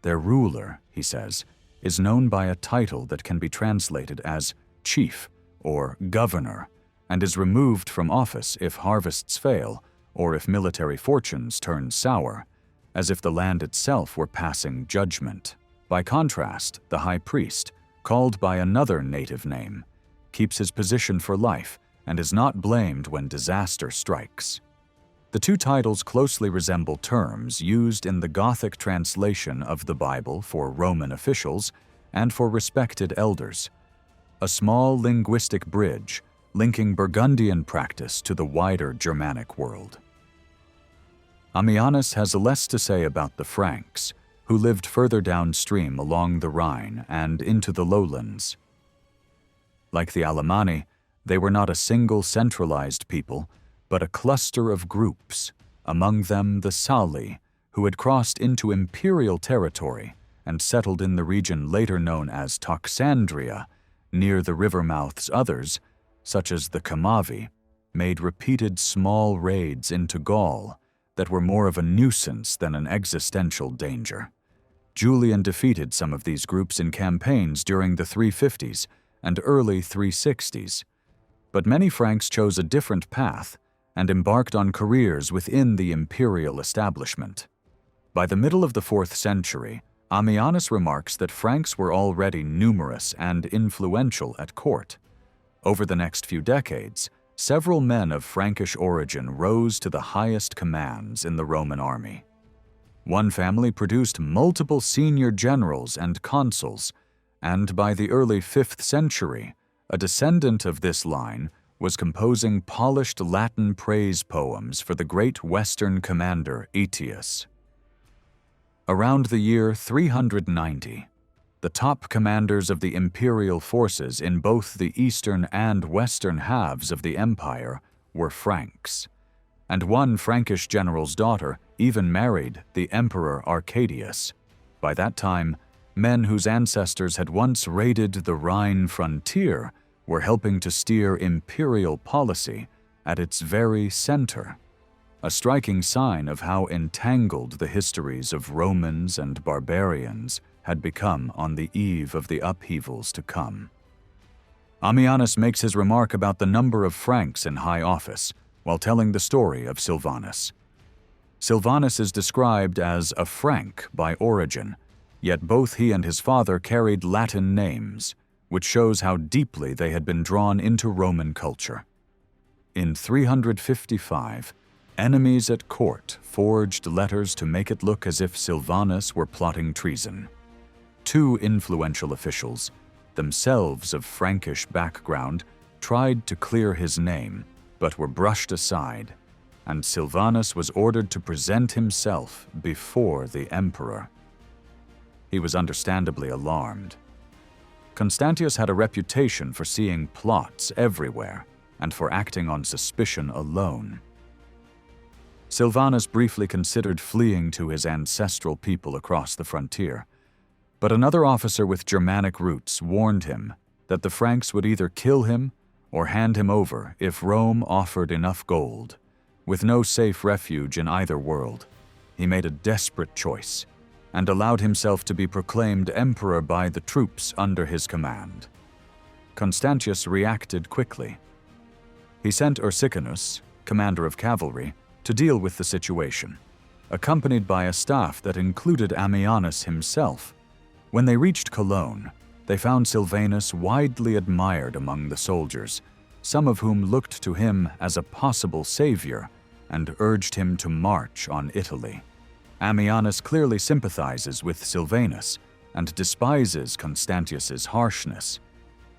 Their ruler, he says, is known by a title that can be translated as chief or governor, and is removed from office if harvests fail or if military fortunes turn sour, as if the land itself were passing judgment. By contrast, the high priest, called by another native name, keeps his position for life and is not blamed when disaster strikes. The two titles closely resemble terms used in the Gothic translation of the Bible for Roman officials and for respected elders, a small linguistic bridge linking Burgundian practice to the wider Germanic world. Ammianus has less to say about the Franks, who lived further downstream along the Rhine and into the lowlands. Like the Alemanni, they were not a single centralized people, but a cluster of groups, among them the Salii, who had crossed into imperial territory and settled in the region later known as Toxandria, near the river mouths. Others, such as the Camavi, made repeated small raids into Gaul that were more of a nuisance than an existential danger. Julian defeated some of these groups in campaigns during the 350s and early 360s, but many Franks chose a different path and embarked on careers within the imperial establishment. By the middle of the 4th century, Ammianus remarks that Franks were already numerous and influential at court. Over the next few decades, several men of Frankish origin rose to the highest commands in the Roman army. One family produced multiple senior generals and consuls, and by the early 5th century, a descendant of this line was composing polished Latin praise poems for the great Western commander Aetius. Around the year 390, the top commanders of the imperial forces in both the eastern and western halves of the empire were Franks, and one Frankish general's daughter even married the Emperor Arcadius. By that time, men whose ancestors had once raided the Rhine frontier were helping to steer imperial policy at its very center, a striking sign of how entangled the histories of Romans and barbarians had become on the eve of the upheavals to come. Ammianus makes his remark about the number of Franks in high office while telling the story of Silvanus. Silvanus is described as a Frank by origin, yet both he and his father carried Latin names, which shows how deeply they had been drawn into Roman culture. In 355, enemies at court forged letters to make it look as if Silvanus were plotting treason. Two influential officials, themselves of Frankish background, tried to clear his name, but were brushed aside, and Silvanus was ordered to present himself before the emperor. He was understandably alarmed. Constantius had a reputation for seeing plots everywhere and for acting on suspicion alone. Silvanus briefly considered fleeing to his ancestral people across the frontier, but another officer with Germanic roots warned him that the Franks would either kill him or hand him over if Rome offered enough gold. With no safe refuge in either world, he made a desperate choice and allowed himself to be proclaimed emperor by the troops under his command. Constantius reacted quickly. He sent Ursicinus, commander of cavalry, to deal with the situation, accompanied by a staff that included Ammianus himself. When they reached Cologne, they found Silvanus widely admired among the soldiers, some of whom looked to him as a possible savior and urged him to march on Italy. Ammianus clearly sympathizes with Silvanus and despises Constantius's harshness,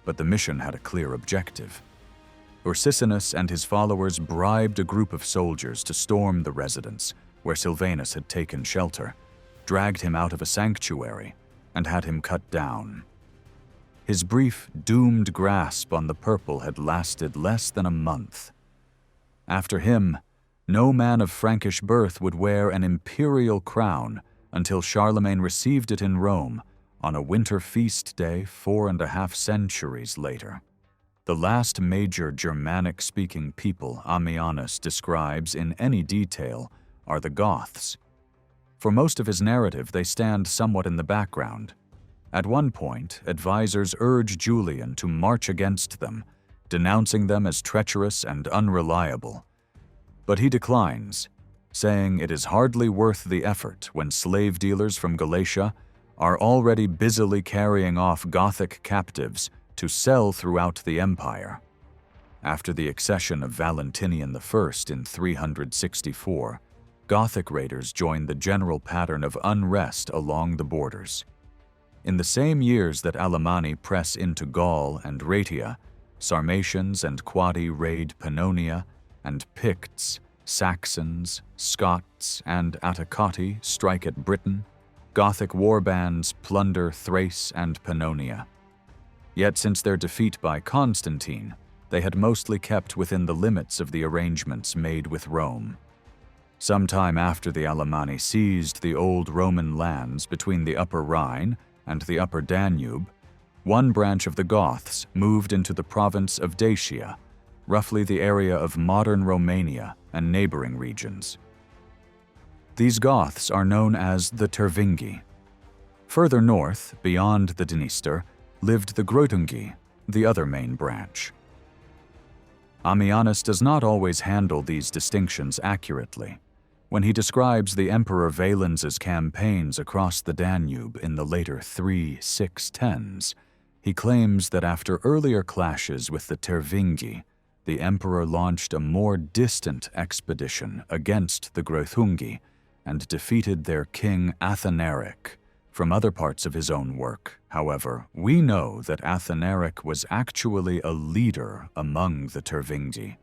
but the mission had a clear objective. Ursicinus and his followers bribed a group of soldiers to storm the residence where Silvanus had taken shelter, dragged him out of a sanctuary, and had him cut down. His brief, doomed grasp on the purple had lasted less than a month. After him, no man of Frankish birth would wear an imperial crown until Charlemagne received it in Rome on a winter feast day 4.5 centuries later. The last major Germanic-speaking people Ammianus describes in any detail are the Goths. For most of his narrative, they stand somewhat in the background. At one point, advisors urge Julian to march against them, denouncing them as treacherous and unreliable. But he declines, saying it is hardly worth the effort when slave dealers from Galatia are already busily carrying off Gothic captives to sell throughout the empire. After the accession of Valentinian I in 364, Gothic raiders joined the general pattern of unrest along the borders. In the same years that Alemanni press into Gaul and Raetia, Sarmatians and Quadi raid Pannonia, and Picts, Saxons, Scots, and Atticati strike at Britain, Gothic warbands plunder Thrace and Pannonia. Yet since their defeat by Constantine, they had mostly kept within the limits of the arrangements made with Rome. Sometime after the Alemanni seized the old Roman lands between the Upper Rhine and the Upper Danube, one branch of the Goths moved into the province of Dacia, roughly the area of modern Romania and neighboring regions. These Goths are known as the Tervingi. Further north, beyond the Dniester, lived the Greutungi, the other main branch. Ammianus does not always handle these distinctions accurately. When he describes the Emperor Valens's campaigns across the Danube in the later 3-610s, he claims that after earlier clashes with the Tervingi, the emperor launched a more distant expedition against the Greuthungi and defeated their king Athanaric, From other parts of his own work, however, we know that Athanaric was actually a leader among the Tervingi,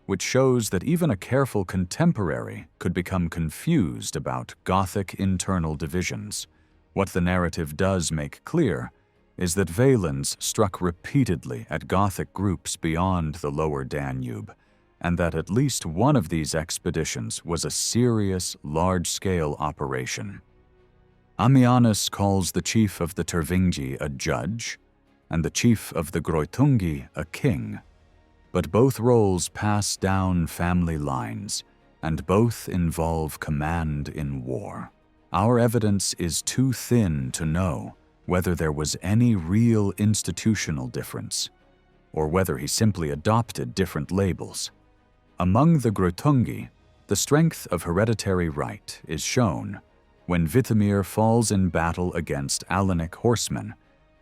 which shows that even a careful contemporary could become confused about Gothic internal divisions. What the narrative does make clear is that Valens struck repeatedly at Gothic groups beyond the lower Danube, and that at least one of these expeditions was a serious, large-scale operation. Ammianus calls the chief of the Tervingi a judge, and the chief of the Greutungi a king. But both roles pass down family lines, and both involve command in war. Our evidence is too thin to know whether there was any real institutional difference, or whether he simply adopted different labels. Among the Greutungi, the strength of hereditary right is shown when Withamir falls in battle against Alanic horsemen,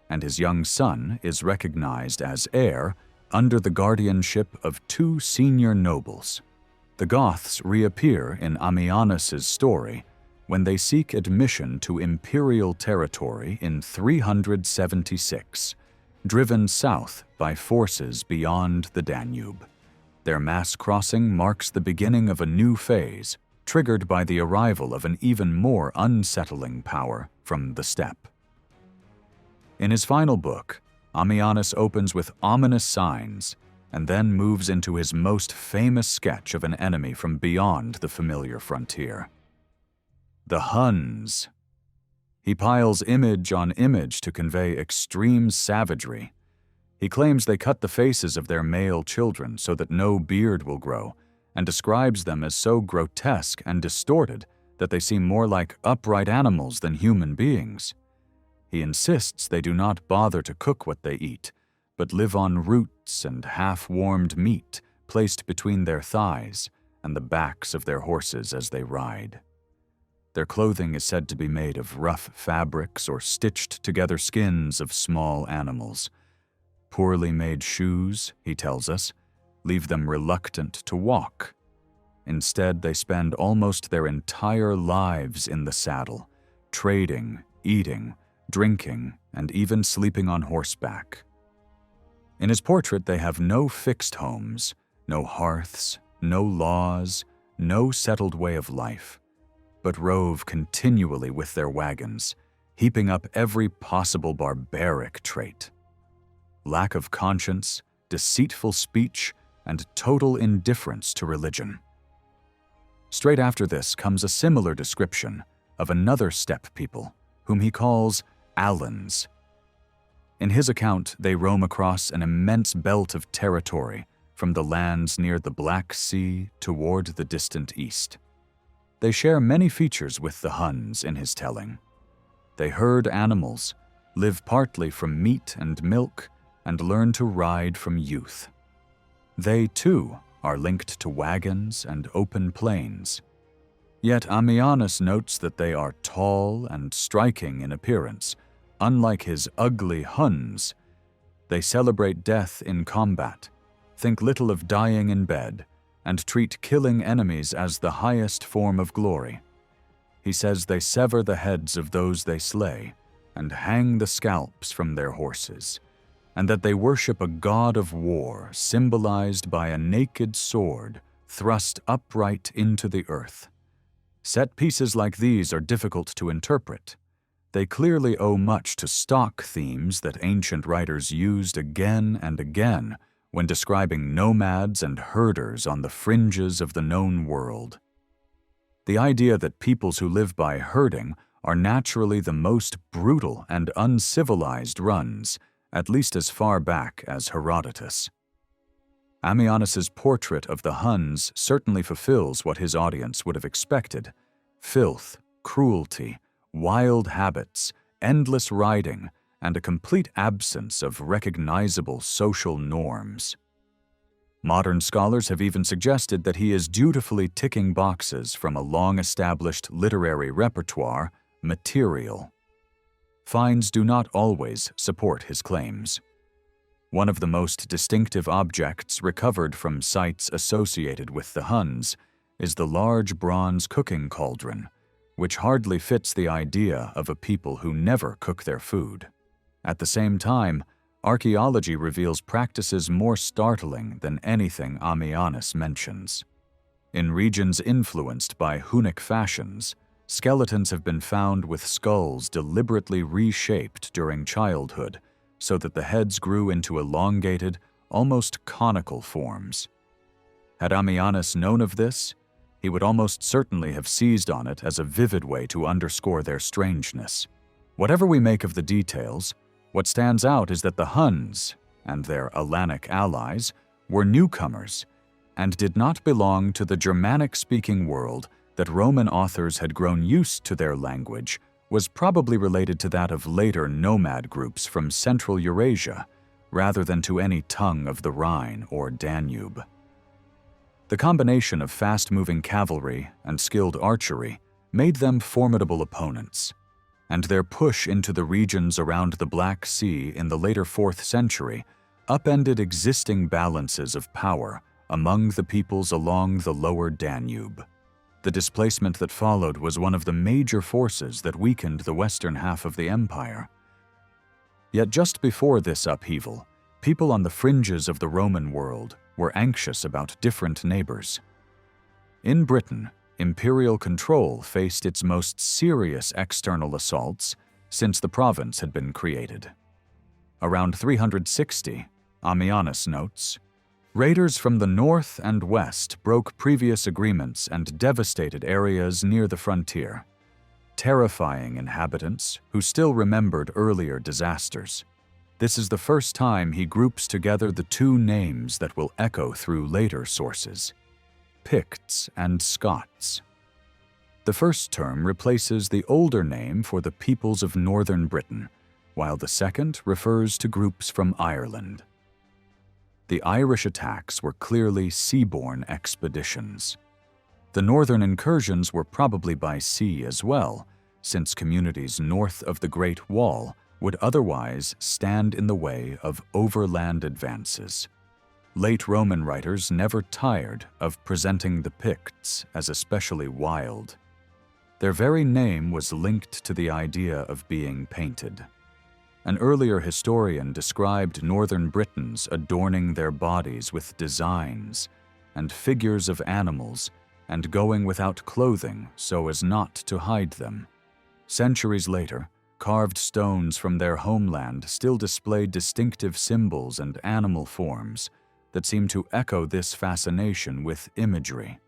and his young son is recognized as heir under the guardianship of two senior nobles. The Goths reappear in Ammianus's story when they seek admission to imperial territory in 376, driven south by forces beyond the Danube. Their mass crossing marks the beginning of a new phase, triggered by the arrival of an even more unsettling power from the steppe. In his final book, Ammianus opens with ominous signs and then moves into his most famous sketch of an enemy from beyond the familiar frontier: the Huns. He piles image on image to convey extreme savagery. He claims they cut the faces of their male children so that no beard will grow, and describes them as so grotesque and distorted that they seem more like upright animals than human beings. He insists they do not bother to cook what they eat, but live on roots and half-warmed meat placed between their thighs and the backs of their horses as they ride. Their clothing is said to be made of rough fabrics or stitched together skins of small animals. Poorly made shoes, he tells us, leave them reluctant to walk. Instead, they spend almost their entire lives in the saddle, trading, eating, drinking, and even sleeping on horseback. In his portrait, they have no fixed homes, no hearths, no laws, no settled way of life, but rove continually with their wagons, heaping up every possible barbaric trait: lack of conscience, deceitful speech, and total indifference to religion. Straight after this comes a similar description of another steppe people, whom he calls Alans. In his account, they roam across an immense belt of territory from the lands near the Black Sea toward the distant east. They share many features with the Huns in his telling. They herd animals, live partly from meat and milk, and learn to ride from youth. They, too, are linked to wagons and open plains. Yet Ammianus notes that they are tall and striking in appearance. Unlike his ugly Huns, they celebrate death in combat, think little of dying in bed, and treat killing enemies as the highest form of glory. He says they sever the heads of those they slay and hang the scalps from their horses, and that they worship a god of war symbolized by a naked sword thrust upright into the earth. Set pieces like these are difficult to interpret. They clearly owe much to stock themes that ancient writers used again and again when describing nomads and herders on the fringes of the known world. The idea that peoples who live by herding are naturally the most brutal and uncivilized runs, at least as far back as Herodotus. Ammianus's portrait of the Huns certainly fulfills what his audience would have expected: filth, cruelty, wild habits, endless riding, and a complete absence of recognizable social norms. Modern scholars have even suggested that he is dutifully ticking boxes from a long-established literary repertoire, material. Finds do not always support his claims. One of the most distinctive objects recovered from sites associated with the Huns is the large bronze cooking cauldron, which hardly fits the idea of a people who never cook their food. At the same time, archaeology reveals practices more startling than anything Ammianus mentions. In regions influenced by Hunnic fashions, skeletons have been found with skulls deliberately reshaped during childhood so that the heads grew into elongated, almost conical forms. Had Ammianus known of this, he would almost certainly have seized on it as a vivid way to underscore their strangeness. Whatever we make of the details, what stands out is that the Huns, and their Alanic allies, were newcomers and did not belong to the Germanic-speaking world that Roman authors had grown used to. Their language was probably related to that of later nomad groups from Central Eurasia, rather than to any tongue of the Rhine or Danube. The combination of fast-moving cavalry and skilled archery made them formidable opponents, and their push into the regions around the Black Sea in the later 4th century upended existing balances of power among the peoples along the lower Danube. The displacement that followed was one of the major forces that weakened the western half of the empire. Yet just before this upheaval, people on the fringes of the Roman world were anxious about different neighbors. In Britain, imperial control faced its most serious external assaults since the province had been created. Around 360, Ammianus notes, raiders from the north and west broke previous agreements and devastated areas near the frontier, terrifying inhabitants who still remembered earlier disasters. This is the first time he groups together the two names that will echo through later sources: Picts and Scots. The first term replaces the older name for the peoples of northern Britain, while the second refers to groups from Ireland. The Irish attacks were clearly seaborne expeditions. The northern incursions were probably by sea as well, since communities north of the Great Wall would otherwise stand in the way of overland advances. Late Roman writers never tired of presenting the Picts as especially wild. Their very name was linked to the idea of being painted. An earlier historian described northern Britons adorning their bodies with designs and figures of animals and going without clothing so as not to hide them. Centuries later, carved stones from their homeland still displayed distinctive symbols and animal forms that seem to echo this fascination with imagery.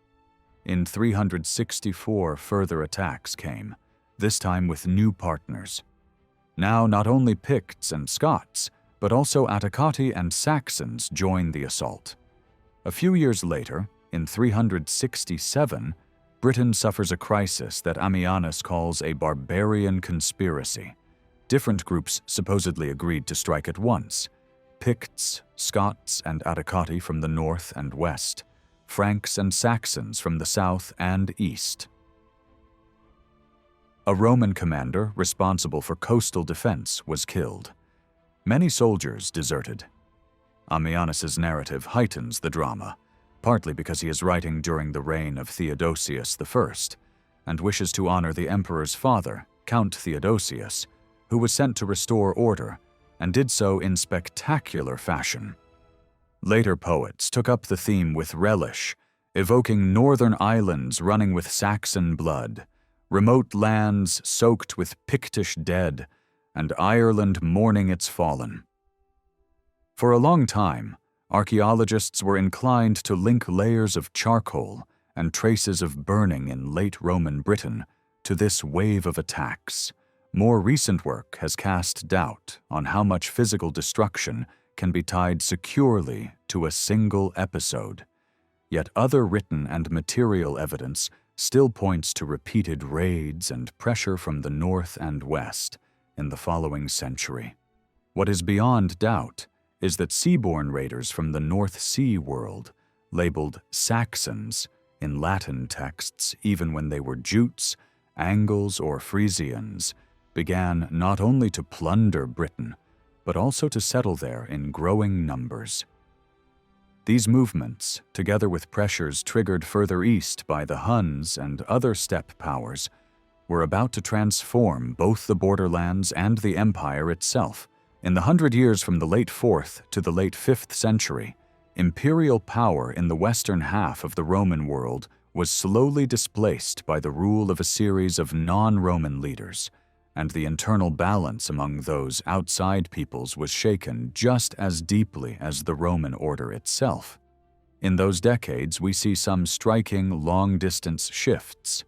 In 364, further attacks came, this time with new partners. Now not only Picts and Scots, but also Atticati and Saxons joined the assault. A few years later, in 367, Britain suffers a crisis that Ammianus calls a barbarian conspiracy. Different groups supposedly agreed to strike at once: Picts, Scots, and Atticati from the north and west, Franks and Saxons from the south and east. A Roman commander responsible for coastal defense was killed. Many soldiers deserted. Ammianus's narrative heightens the drama, partly because he is writing during the reign of Theodosius I and wishes to honor the emperor's father, Count Theodosius, who was sent to restore order and did so in spectacular fashion. Later poets took up the theme with relish, evoking northern islands running with Saxon blood, remote lands soaked with Pictish dead, and Ireland mourning its fallen. For a long time, archaeologists were inclined to link layers of charcoal and traces of burning in late Roman Britain to this wave of attacks. More recent work has cast doubt on how much physical destruction can be tied securely to a single episode. Yet other written and material evidence still points to repeated raids and pressure from the north and west in the following century. What is beyond doubt is that seaborne raiders from the North Sea world, labeled Saxons in Latin texts even when they were Jutes, Angles, or Frisians, began not only to plunder Britain, but also to settle there in growing numbers. These movements, together with pressures triggered further east by the Huns and other steppe powers, were about to transform both the borderlands and the empire itself. In the 100 years from the late 4th to the late 5th century, imperial power in the western half of the Roman world was slowly displaced by the rule of a series of non-Roman leaders, and the internal balance among those outside peoples was shaken just as deeply as the Roman order itself. In those decades, we see some striking long-distance shifts.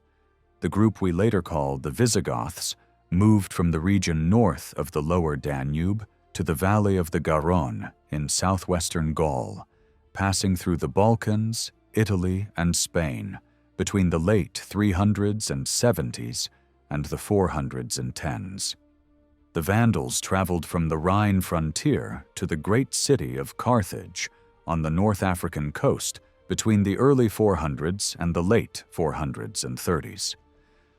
The group we later call the Visigoths moved from the region north of the lower Danube to the valley of the Garonne in southwestern Gaul, passing through the Balkans, Italy, and Spain between the late 300s and 70s and the 400s and 10s. The Vandals traveled from the Rhine frontier to the great city of Carthage on the North African coast between the early 400s and the late 400s and 30s.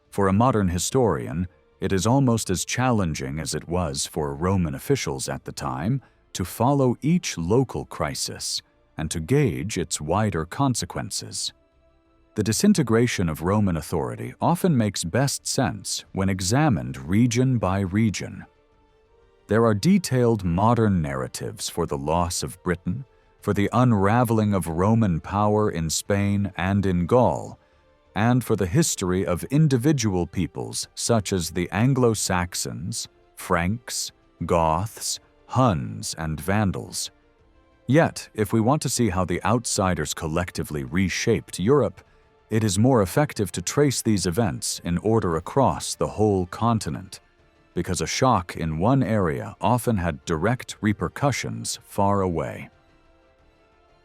For a modern historian, it is almost as challenging as it was for Roman officials at the time to follow each local crisis and to gauge its wider consequences. The disintegration of Roman authority often makes best sense when examined region by region. There are detailed modern narratives for the loss of Britain, for the unraveling of Roman power in Spain and in Gaul, and for the history of individual peoples such as the Anglo-Saxons, Franks, Goths, Huns, and Vandals. Yet, if we want to see how the outsiders collectively reshaped Europe, it is more effective to trace these events in order across the whole continent, because a shock in one area often had direct repercussions far away.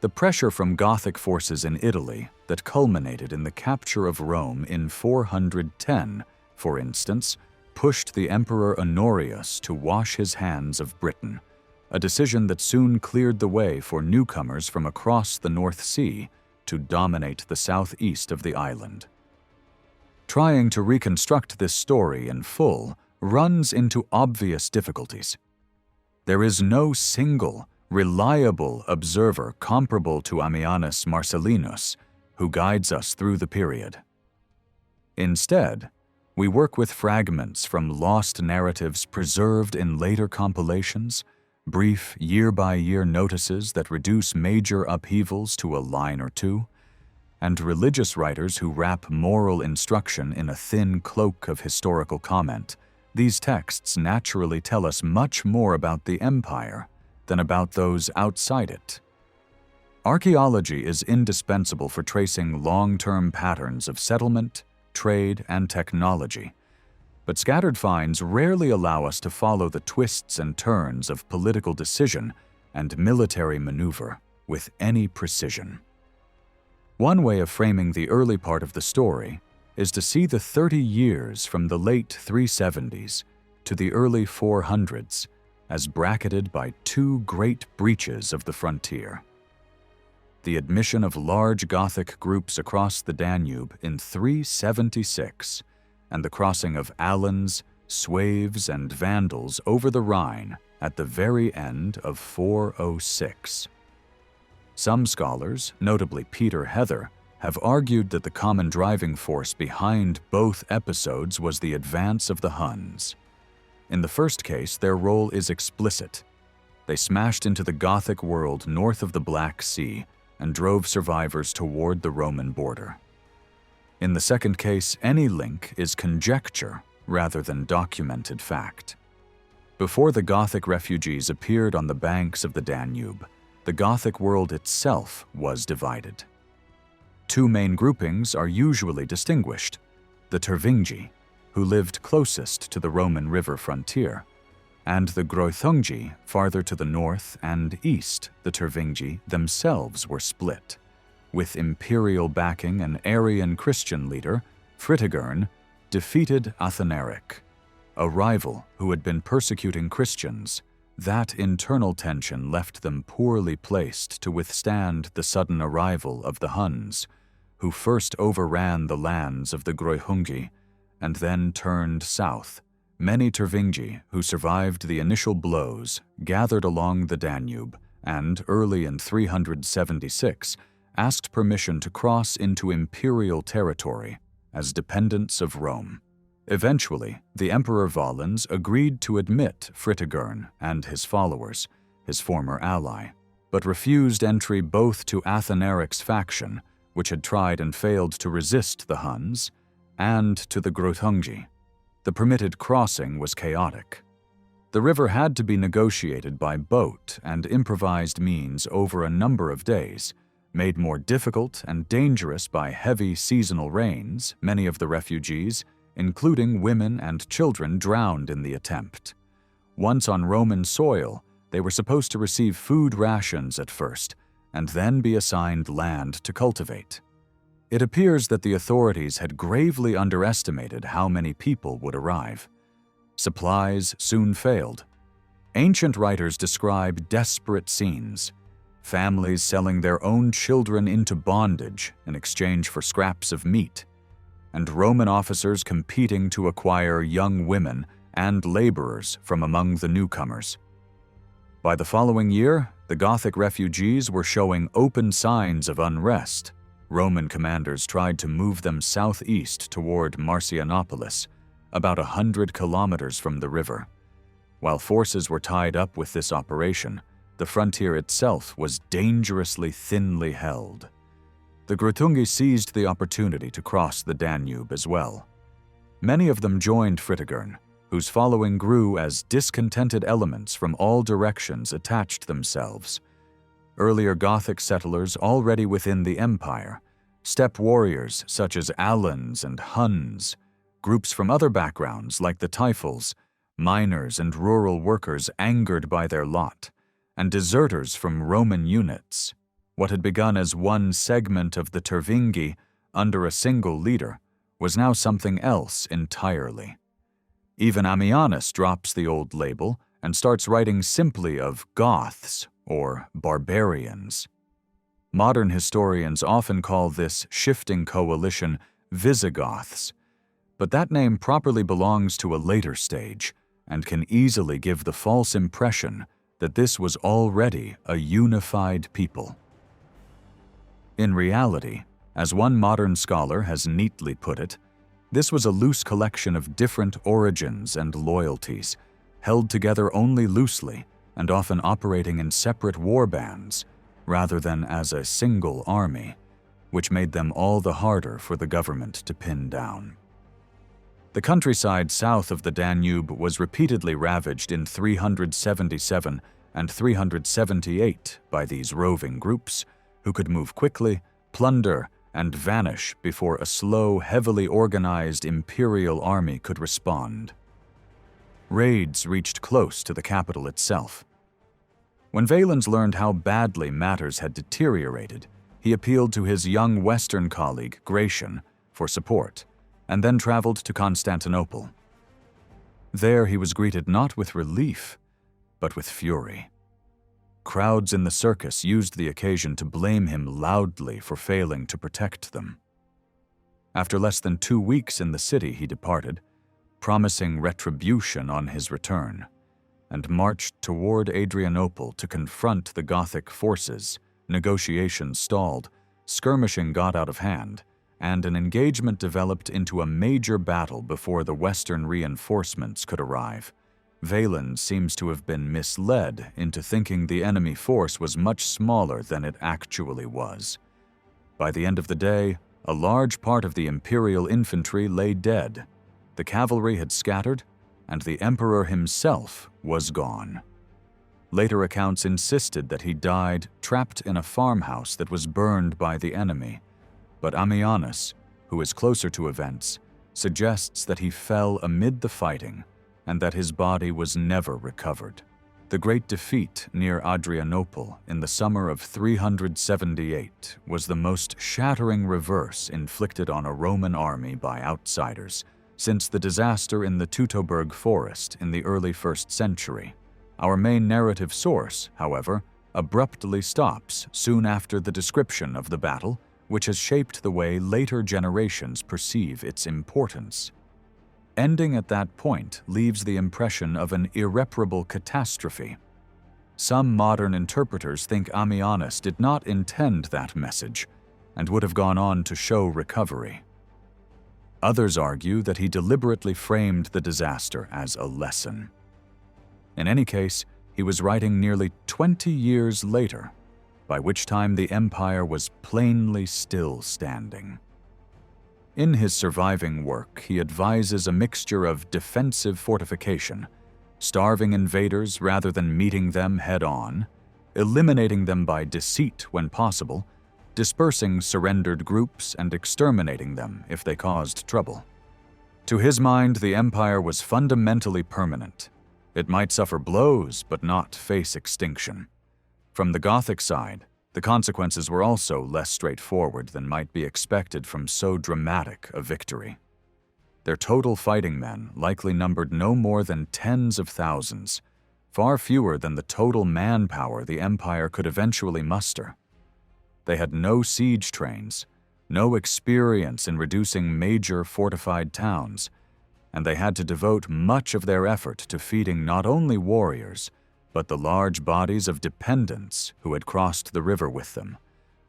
The pressure from Gothic forces in Italy that culminated in the capture of Rome in 410, for instance, pushed the Emperor Honorius to wash his hands of Britain, a decision that soon cleared the way for newcomers from across the North Sea to dominate the southeast of the island. Trying to reconstruct this story in full runs into obvious difficulties. There is no single, reliable observer comparable to Ammians Marcellinus who guides us through the period. Instead, we work with fragments from lost narratives preserved in later compilations, brief year-by-year notices that reduce major upheavals to a line or two, and religious writers who wrap moral instruction in a thin cloak of historical comment. These texts naturally tell us much more about the empire than about those outside it. Archaeology is indispensable for tracing long-term patterns of settlement, trade, and technology, but scattered finds rarely allow us to follow the twists and turns of political decision and military maneuver with any precision. One way of framing the early part of the story is to see the 30 years from the late 370s to the early 400s as bracketed by two great breaches of the frontier. The admission of large Gothic groups across the Danube in 376 and the crossing of Alans, Sueves, and Vandals over the Rhine at the very end of 406. Some scholars, notably Peter Heather, have argued that the common driving force behind both episodes was the advance of the Huns. In the first case, their role is explicit. They smashed into the Gothic world north of the Black Sea and drove survivors toward the Roman border. In the second case, any link is conjecture rather than documented fact. Before the Gothic refugees appeared on the banks of the Danube, the Gothic world itself was divided. Two main groupings are usually distinguished: the Tervingi, who lived closest to the Roman river frontier, and the Greuthungi farther to the north and east. The Tervingi themselves were split, with imperial backing. An Arian Christian leader, Fritigern, defeated Athanaric, a rival who had been persecuting Christians. That internal tension left them poorly placed to withstand the sudden arrival of the Huns, who first overran the lands of the Greuthungi and then turned south. Many Tervingi who survived the initial blows gathered along the Danube and, early in 376, asked permission to cross into imperial territory as dependents of Rome. Eventually, the Emperor Valens agreed to admit Fritigern and his followers, his former ally, but refused entry both to Athanaric's faction, which had tried and failed to resist the Huns, and to the Greuthungi. The permitted crossing was chaotic. The river had to be negotiated by boat and improvised means over a number of days, made more difficult and dangerous by heavy seasonal rains. Many of the refugees, including women and children, drowned in the attempt. Once on Roman soil, they were supposed to receive food rations at first, and then be assigned land to cultivate. It appears that the authorities had gravely underestimated how many people would arrive. Supplies soon failed. Ancient writers describe desperate scenes, families selling their own children into bondage in exchange for scraps of meat, and Roman officers competing to acquire young women and laborers from among the newcomers. By the following year, the Gothic refugees were showing open signs of unrest. Roman commanders tried to move them southeast toward Marcianopolis, about 100 kilometers from the river. While forces were tied up with this operation, the frontier itself was dangerously thinly held. The Greuthungi seized the opportunity to cross the Danube as well. Many of them joined Fritigern, whose following grew as discontented elements from all directions attached themselves. Earlier Gothic settlers already within the empire, steppe warriors such as Alans and Huns, groups from other backgrounds like the Teifels, miners and rural workers angered by their lot, and deserters from Roman units. What had begun as one segment of the Tervingi under a single leader was now something else entirely. Even Ammianus drops the old label and starts writing simply of Goths or barbarians. Modern historians often call this shifting coalition Visigoths, but that name properly belongs to a later stage and can easily give the false impression that this was already a unified people. In reality, as one modern scholar has neatly put it, this was a loose collection of different origins and loyalties, held together only loosely and often operating in separate war bands rather than as a single army, which made them all the harder for the government to pin down. The countryside south of the Danube was repeatedly ravaged in 377 and 378 by these roving groups, who could move quickly, plunder, and vanish before a slow, heavily organized imperial army could respond. Raids reached close to the capital itself. When Valens learned how badly matters had deteriorated, he appealed to his young Western colleague, Gratian, for support, and then traveled to Constantinople. There he was greeted not with relief, but with fury. Crowds in the circus used the occasion to blame him loudly for failing to protect them. After less than 2 weeks in the city, he departed, promising retribution on his return, and marched toward Adrianople to confront the Gothic forces. Negotiations stalled, skirmishing got out of hand, and an engagement developed into a major battle before the Western reinforcements could arrive. Valens seems to have been misled into thinking the enemy force was much smaller than it actually was. By the end of the day, a large part of the imperial infantry lay dead. The cavalry had scattered, and the emperor himself was gone. Later accounts insisted that he died trapped in a farmhouse that was burned by the enemy, but Ammianus, who is closer to events, suggests that he fell amid the fighting and that his body was never recovered. The great defeat near Adrianople in the summer of 378 was the most shattering reverse inflicted on a Roman army by outsiders since the disaster in the Teutoburg Forest in the early 1st century. Our main narrative source, however, abruptly stops soon after the description of the battle, which has shaped the way later generations perceive its importance. Ending at that point leaves the impression of an irreparable catastrophe. Some modern interpreters think Ammianus did not intend that message and would have gone on to show recovery. Others argue that he deliberately framed the disaster as a lesson. In any case, he was writing nearly 20 years later, by which time the empire was plainly still standing. In his surviving work, he advises a mixture of defensive fortification, starving invaders rather than meeting them head-on, eliminating them by deceit when possible, dispersing surrendered groups and exterminating them if they caused trouble. To his mind, the empire was fundamentally permanent. It might suffer blows, but not face extinction. From the Gothic side, the consequences were also less straightforward than might be expected from so dramatic a victory. Their total fighting men likely numbered no more than tens of thousands, far fewer than the total manpower the empire could eventually muster. They had no siege trains, no experience in reducing major fortified towns, and they had to devote much of their effort to feeding not only warriors, but the large bodies of dependents who had crossed the river with them.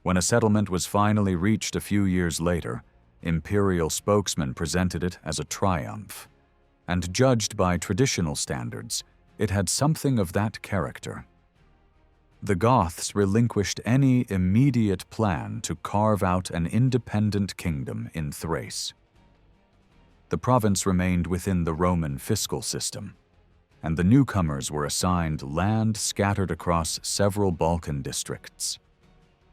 When a settlement was finally reached a few years later, imperial spokesmen presented it as a triumph, and judged by traditional standards, it had something of that character. The Goths relinquished any immediate plan to carve out an independent kingdom in Thrace. The province remained within the Roman fiscal system, and the newcomers were assigned land scattered across several Balkan districts.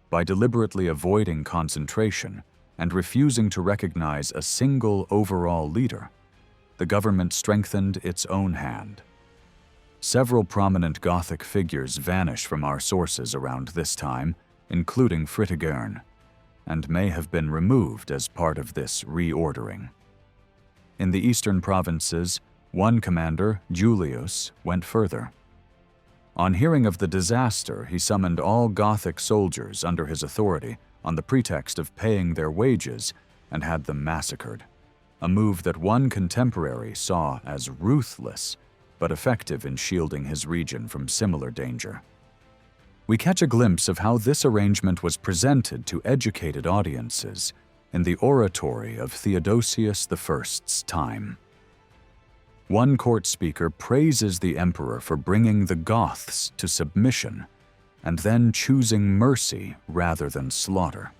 By deliberately avoiding concentration and refusing to recognize a single overall leader, the government strengthened its own hand. Several prominent Gothic figures vanish from our sources around this time, including Fritigern, and may have been removed as part of this reordering. In the eastern provinces, one commander, Julius, went further. On hearing of the disaster, he summoned all Gothic soldiers under his authority on the pretext of paying their wages and had them massacred, a move that one contemporary saw as ruthless but effective in shielding his region from similar danger. We catch a glimpse of how this arrangement was presented to educated audiences in the oratory of Theodosius I's time. One court speaker praises the emperor for bringing the Goths to submission and then choosing mercy rather than slaughter.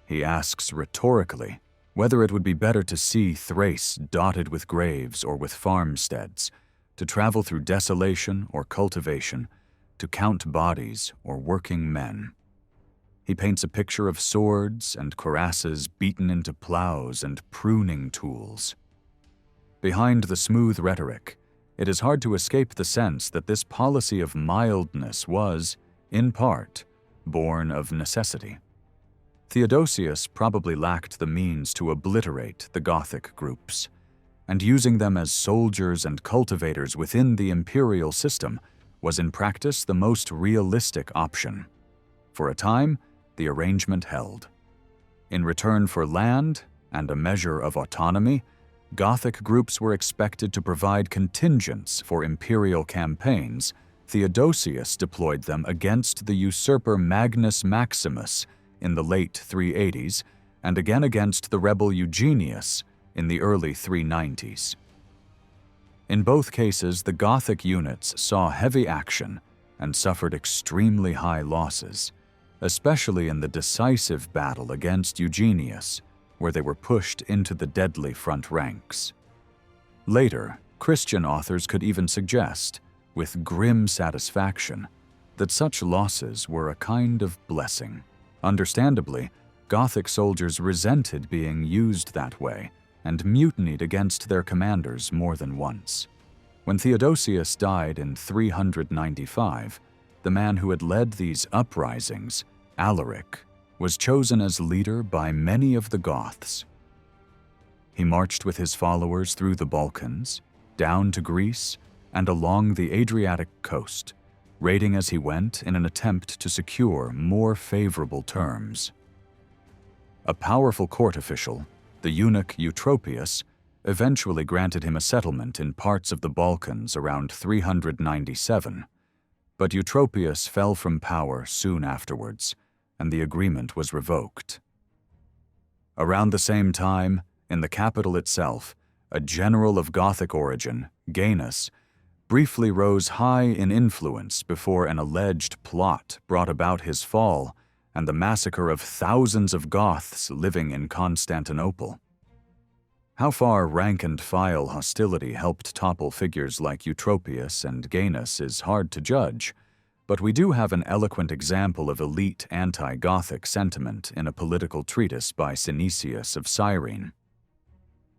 He asks rhetorically whether it would be better to see Thrace dotted with graves or with farmsteads, to travel through desolation or cultivation, to count bodies or working men. He paints a picture of swords and cuirasses beaten into plows and pruning tools. Behind the smooth rhetoric, it is hard to escape the sense that this policy of mildness was, in part, born of necessity. Theodosius probably lacked the means to obliterate the Gothic groups, and using them as soldiers and cultivators within the imperial system was in practice the most realistic option. For a time, the arrangement held. In return for land and a measure of autonomy, Gothic groups were expected to provide contingents for imperial campaigns. Theodosius deployed them against the usurper Magnus Maximus in the late 380s and again against the rebel Eugenius in the early 390s. In both cases, the Gothic units saw heavy action and suffered extremely high losses, especially in the decisive battle against Eugenius, where they were pushed into the deadly front ranks. Later, Christian authors could even suggest, with grim satisfaction, that such losses were a kind of blessing. Understandably, Gothic soldiers resented being used that way and mutinied against their commanders more than once. When Theodosius died in 395, the man who had led these uprisings, Alaric, was chosen as leader by many of the Goths. He marched with his followers through the Balkans, down to Greece, and along the Adriatic coast, raiding as he went in an attempt to secure more favorable terms. A powerful court official, the eunuch Eutropius, eventually granted him a settlement in parts of the Balkans around 397, but Eutropius fell from power soon afterwards, and the agreement was revoked. Around the same time, in the capital itself, a general of Gothic origin, Gaius, briefly rose high in influence before an alleged plot brought about his fall and the massacre of thousands of Goths living in Constantinople. How far rank-and-file hostility helped topple figures like Eutropius and Gaius is hard to judge, but we do have an eloquent example of elite anti-Gothic sentiment in a political treatise by Synesius of Cyrene.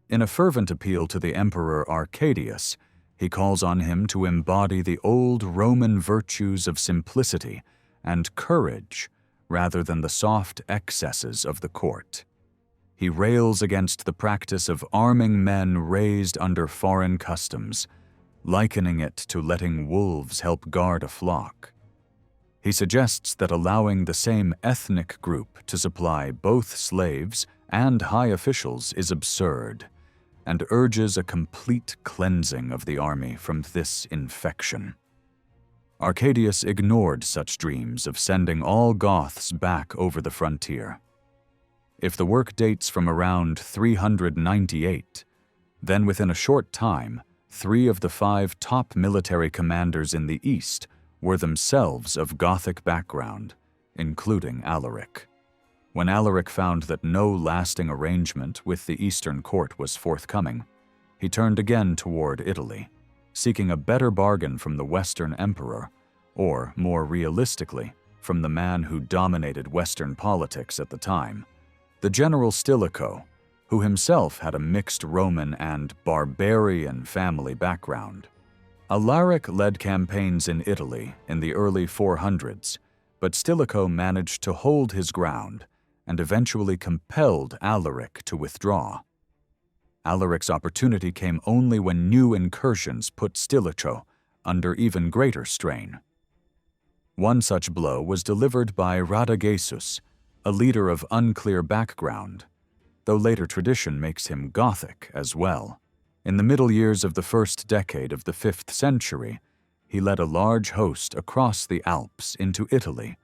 In a fervent appeal to the Emperor Arcadius, he calls on him to embody the old Roman virtues of simplicity and courage rather than the soft excesses of the court. He rails against the practice of arming men raised under foreign customs, likening it to letting wolves help guard a flock. He suggests that allowing the same ethnic group to supply both slaves and high officials is absurd, and urges a complete cleansing of the army from this infection. Arcadius ignored such dreams of sending all Goths back over the frontier. If the work dates from around 398, then within a short time, 3 of the 5 top military commanders in the east were themselves of Gothic background, including Alaric. When Alaric found that no lasting arrangement with the eastern court was forthcoming, he turned again toward Italy, seeking a better bargain from the Western emperor, or, more realistically, from the man who dominated Western politics at the time, the general Stilicho, who himself had a mixed Roman and barbarian family background. Alaric led campaigns in Italy in the early 400s, but Stilicho managed to hold his ground and eventually compelled Alaric to withdraw. Alaric's opportunity came only when new incursions put Stilicho under even greater strain. One such blow was delivered by Radagaisus, a leader of unclear background, though later tradition makes him Gothic as well. In the middle years of the first decade of the 5th century, he led a large host across the Alps into Italy,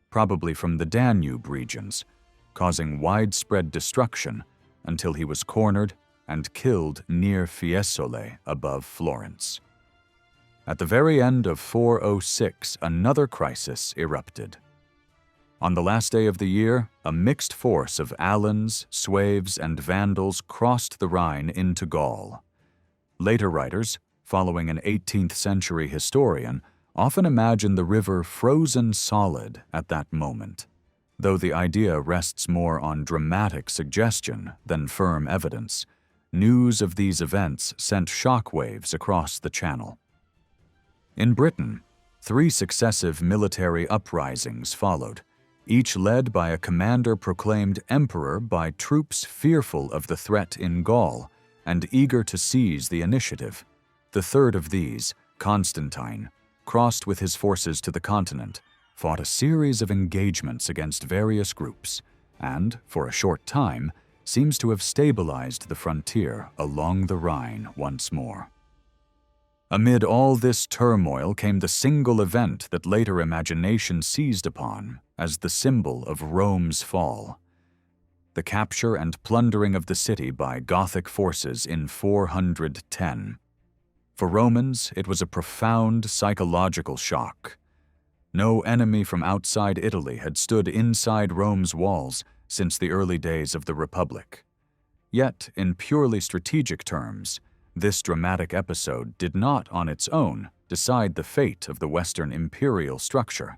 probably from the Danube regions, causing widespread destruction until he was cornered and killed near Fiesole above Florence. At the very end of 406, another crisis erupted. On the last day of the year, a mixed force of Alans, Sueves, and Vandals crossed the Rhine into Gaul. Later writers, following an 18th century historian, often imagine the river frozen solid at that moment, though the idea rests more on dramatic suggestion than firm evidence. News of these events sent shockwaves across the Channel. In Britain, 3 successive military uprisings followed, each led by a commander proclaimed emperor by troops fearful of the threat in Gaul and eager to seize the initiative. The third of these, Constantine, crossed with his forces to the continent, fought a series of engagements against various groups, and, for a short time, seems to have stabilized the frontier along the Rhine once more. Amid all this turmoil came the single event that later imagination seized upon as the symbol of Rome's fall: the capture and plundering of the city by Gothic forces in 410. For Romans, it was a profound psychological shock. No enemy from outside Italy had stood inside Rome's walls since the early days of the Republic. Yet, in purely strategic terms, this dramatic episode did not on its own decide the fate of the Western imperial structure.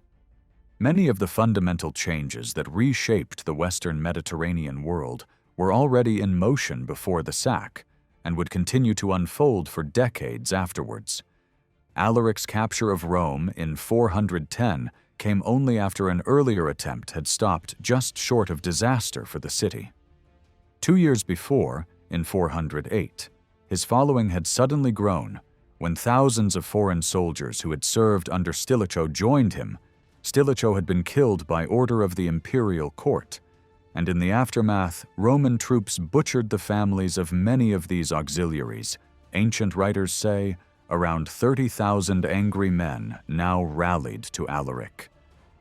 Many of the fundamental changes that reshaped the Western Mediterranean world were already in motion before the sack and would continue to unfold for decades afterwards. Alaric's capture of Rome in 410 came only after an earlier attempt had stopped just short of disaster for the city. 2 years before, in 408, his following had suddenly grown when thousands of foreign soldiers who had served under Stilicho joined him. Stilicho had been killed by order of the imperial court, and in the aftermath, Roman troops butchered the families of many of these auxiliaries. Ancient writers say around 30,000 angry men now rallied to Alaric,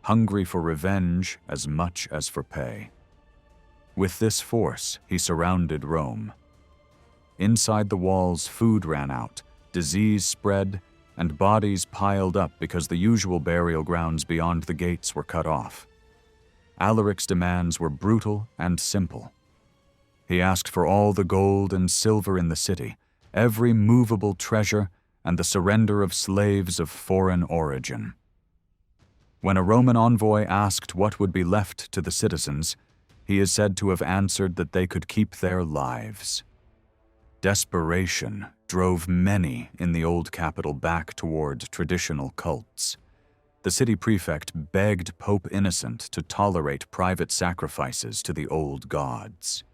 hungry for revenge as much as for pay. With this force, he surrounded Rome. Inside the walls, food ran out, disease spread, and bodies piled up because the usual burial grounds beyond the gates were cut off. Alaric's demands were brutal and simple. He asked for all the gold and silver in the city, every movable treasure, and the surrender of slaves of foreign origin. When a Roman envoy asked what would be left to the citizens, he is said to have answered that they could keep their lives. Desperation drove many in the old capital back toward traditional cults. The city prefect begged Pope Innocent to tolerate private sacrifices to the old gods.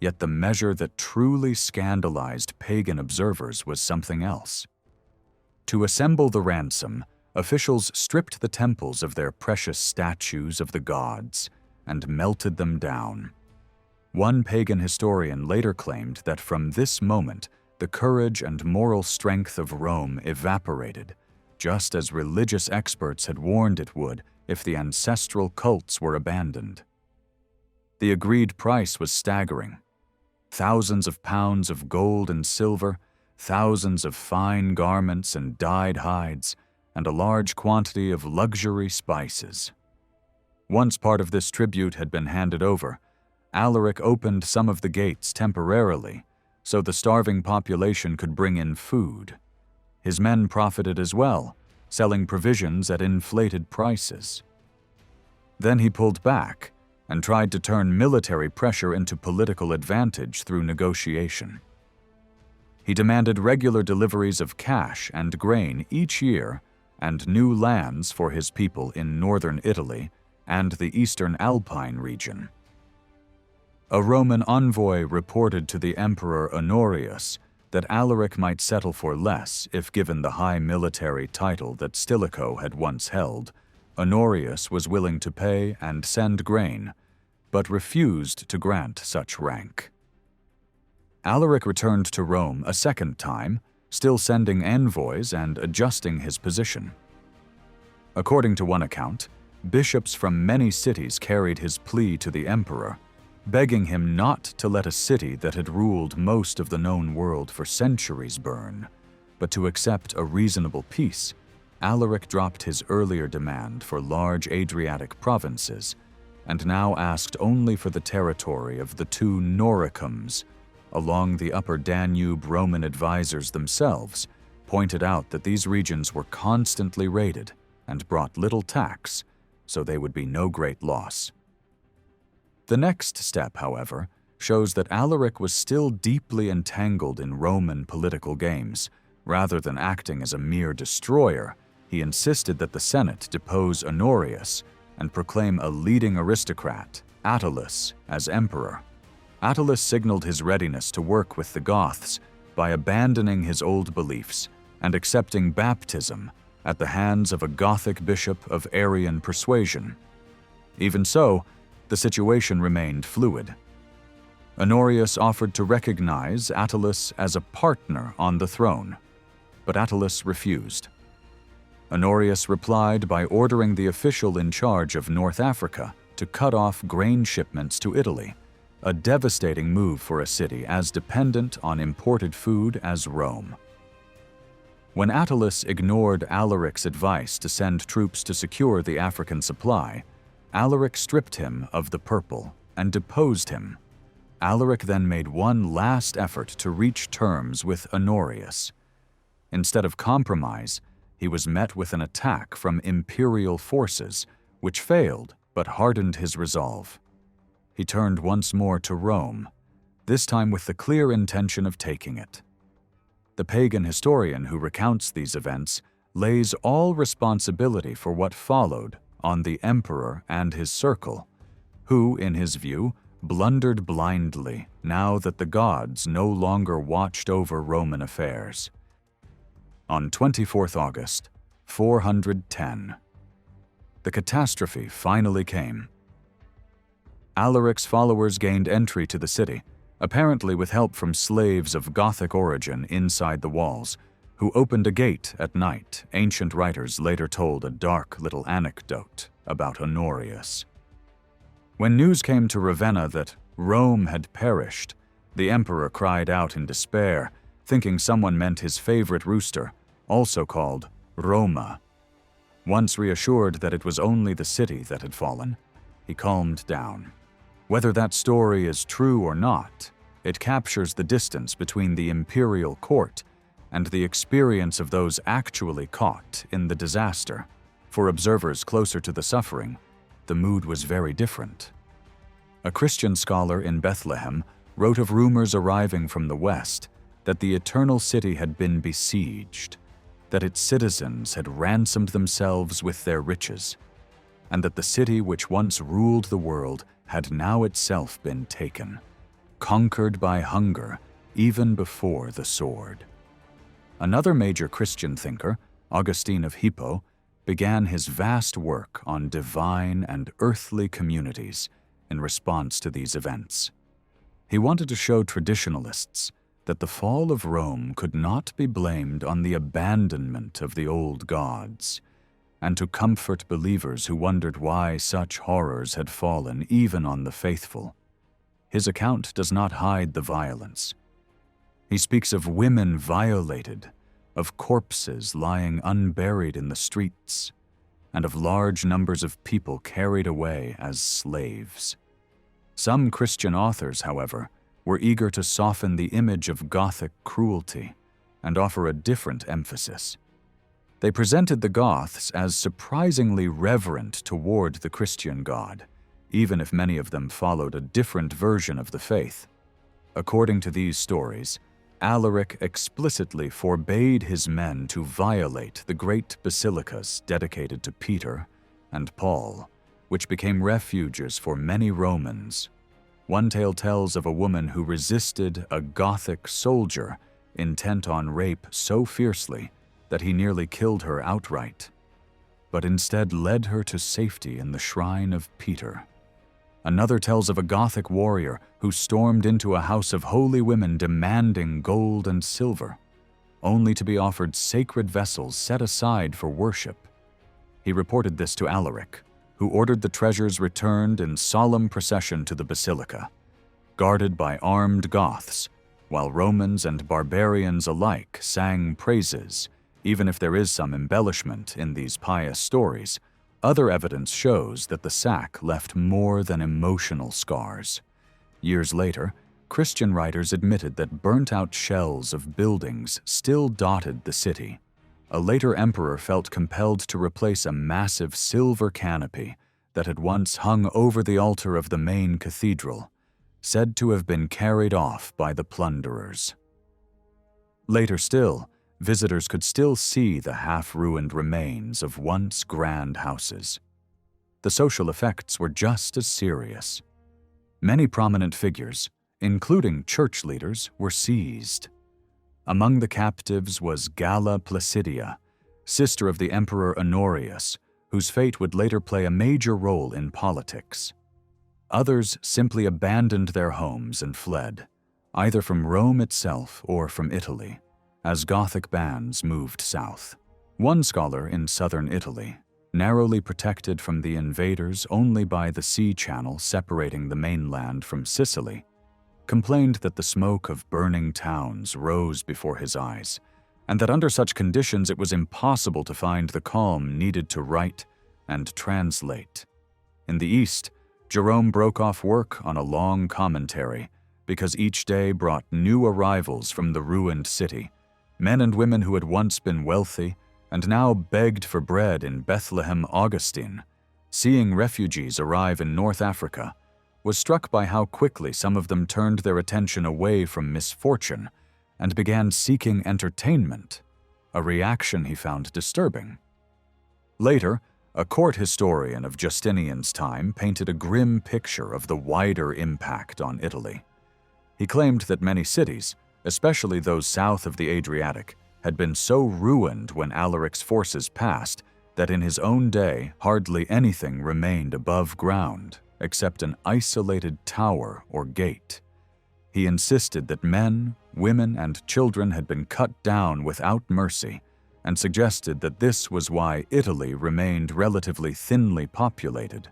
Yet the measure that truly scandalized pagan observers was something else. To assemble the ransom, officials stripped the temples of their precious statues of the gods and melted them down. One pagan historian later claimed that from this moment, the courage and moral strength of Rome evaporated, just as religious experts had warned it would if the ancestral cults were abandoned. The agreed price was staggering. Thousands of pounds of gold and silver, thousands of fine garments and dyed hides, and a large quantity of luxury spices. Once part of this tribute had been handed over, Alaric opened some of the gates temporarily so the starving population could bring in food. His men profited as well, selling provisions at inflated prices. Then he pulled back and tried to turn military pressure into political advantage through negotiation. He demanded regular deliveries of cash and grain each year and new lands for his people in northern Italy and the eastern Alpine region. A Roman envoy reported to the Emperor Honorius that Alaric might settle for less if given the high military title that Stilicho had once held. Honorius was willing to pay and send grain, but refused to grant such rank. Alaric returned to Rome a second time, still sending envoys and adjusting his position. According to one account, bishops from many cities carried his plea to the emperor, begging him not to let a city that had ruled most of the known world for centuries burn, but to accept a reasonable peace. Alaric dropped his earlier demand for large Adriatic provinces and now asked only for the territory of the two Noricums. Along the upper Danube, Roman advisors themselves pointed out that these regions were constantly raided and brought little tax, so they would be no great loss. The next step, however, shows that Alaric was still deeply entangled in Roman political games. Rather than acting as a mere destroyer, he insisted that the Senate depose Honorius and proclaim a leading aristocrat, Attalus, as emperor. Attalus signaled his readiness to work with the Goths by abandoning his old beliefs and accepting baptism at the hands of a Gothic bishop of Arian persuasion. Even so, the situation remained fluid. Honorius offered to recognize Attalus as a partner on the throne, but Attalus refused. Honorius replied by ordering the official in charge of North Africa to cut off grain shipments to Italy, a devastating move for a city as dependent on imported food as Rome. When Attalus ignored Alaric's advice to send troops to secure the African supply, Alaric stripped him of the purple and deposed him. Alaric then made one last effort to reach terms with Honorius. Instead of compromise, he was met with an attack from imperial forces, which failed but hardened his resolve. He turned once more to Rome, this time with the clear intention of taking it. The pagan historian who recounts these events lays all responsibility for what followed on the emperor and his circle, who, in his view, blundered blindly now that the gods no longer watched over Roman affairs. On 24th August, 410, the catastrophe finally came. Alaric's followers gained entry to the city, apparently with help from slaves of Gothic origin inside the walls, who opened a gate at night. Ancient writers later told a dark little anecdote about Honorius. When news came to Ravenna that Rome had perished, the emperor cried out in despair, thinking someone meant his favorite rooster, also called Roma. Once reassured that it was only the city that had fallen, he calmed down. Whether that story is true or not, it captures the distance between the imperial court and the experience of those actually caught in the disaster. For observers closer to the suffering, the mood was very different. A Christian scholar in Bethlehem wrote of rumors arriving from the west that the eternal city had been besieged, that its citizens had ransomed themselves with their riches, and that the city which once ruled the world had now itself been taken, conquered by hunger even before the sword. Another major Christian thinker, Augustine of Hippo, began his vast work on divine and earthly communities in response to these events. He wanted to show traditionalists that the fall of Rome could not be blamed on the abandonment of the old gods, and to comfort believers who wondered why such horrors had fallen even on the faithful. His account does not hide the violence. He speaks of women violated, of corpses lying unburied in the streets, and of large numbers of people carried away as slaves. Some Christian authors, however, were eager to soften the image of Gothic cruelty and offer a different emphasis. They presented the Goths as surprisingly reverent toward the Christian God, even if many of them followed a different version of the faith. According to these stories, Alaric explicitly forbade his men to violate the great basilicas dedicated to Peter and Paul, which became refuges for many Romans. One tale tells of a woman who resisted a Gothic soldier intent on rape so fiercely that he nearly killed her outright, but instead led her to safety in the shrine of Peter. Another tells of a Gothic warrior who stormed into a house of holy women demanding gold and silver, only to be offered sacred vessels set aside for worship. He reported this to Alaric, who ordered the treasures returned in solemn procession to the basilica, guarded by armed Goths, while Romans and barbarians alike sang praises. Even if there is some embellishment in these pious stories, other evidence shows that the sack left more than emotional scars. Years later, Christian writers admitted that burnt-out shells of buildings still dotted the city. A later emperor felt compelled to replace a massive silver canopy that had once hung over the altar of the main cathedral, said to have been carried off by the plunderers. Later still, visitors could still see the half-ruined remains of once grand houses. The social effects were just as serious. Many prominent figures, including church leaders, were seized. Among the captives was Galla Placidia, sister of the Emperor Honorius, whose fate would later play a major role in politics. Others simply abandoned their homes and fled, either from Rome itself or from Italy, as Gothic bands moved south. One scholar in southern Italy, narrowly protected from the invaders only by the sea channel separating the mainland from Sicily, complained that the smoke of burning towns rose before his eyes, and that under such conditions it was impossible to find the calm needed to write and translate. In the East, Jerome broke off work on a long commentary because each day brought new arrivals from the ruined city, men and women who had once been wealthy and now begged for bread in Bethlehem. Augustine, seeing refugees arrive in North Africa, was struck by how quickly some of them turned their attention away from misfortune and began seeking entertainment, a reaction he found disturbing. Later, a court historian of Justinian's time painted a grim picture of the wider impact on Italy. He claimed that many cities, especially those south of the Adriatic, had been so ruined when Alaric's forces passed that in his own day hardly anything remained above ground except an isolated tower or gate. He insisted that men, women, and children had been cut down without mercy, and suggested that this was why Italy remained relatively thinly populated.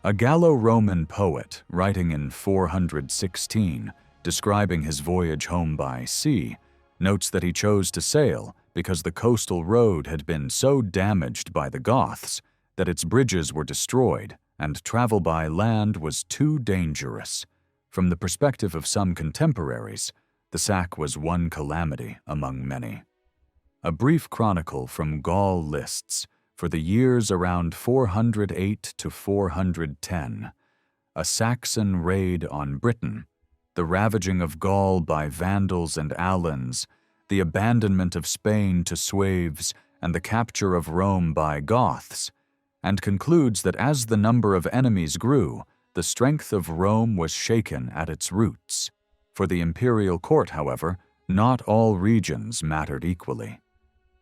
A Gallo-Roman poet, writing in 416, describing his voyage home by sea, notes that he chose to sail because the coastal road had been so damaged by the Goths that its bridges were destroyed and travel by land was too dangerous. From the perspective of some contemporaries, the sack was one calamity among many. A brief chronicle from Gaul lists, for the years around 408 to 410, a Saxon raid on Britain, the ravaging of Gaul by Vandals and Alans, the abandonment of Spain to Sueves, and the capture of Rome by Goths, and concludes that as the number of enemies grew, the strength of Rome was shaken at its roots. For the imperial court, however, not all regions mattered equally.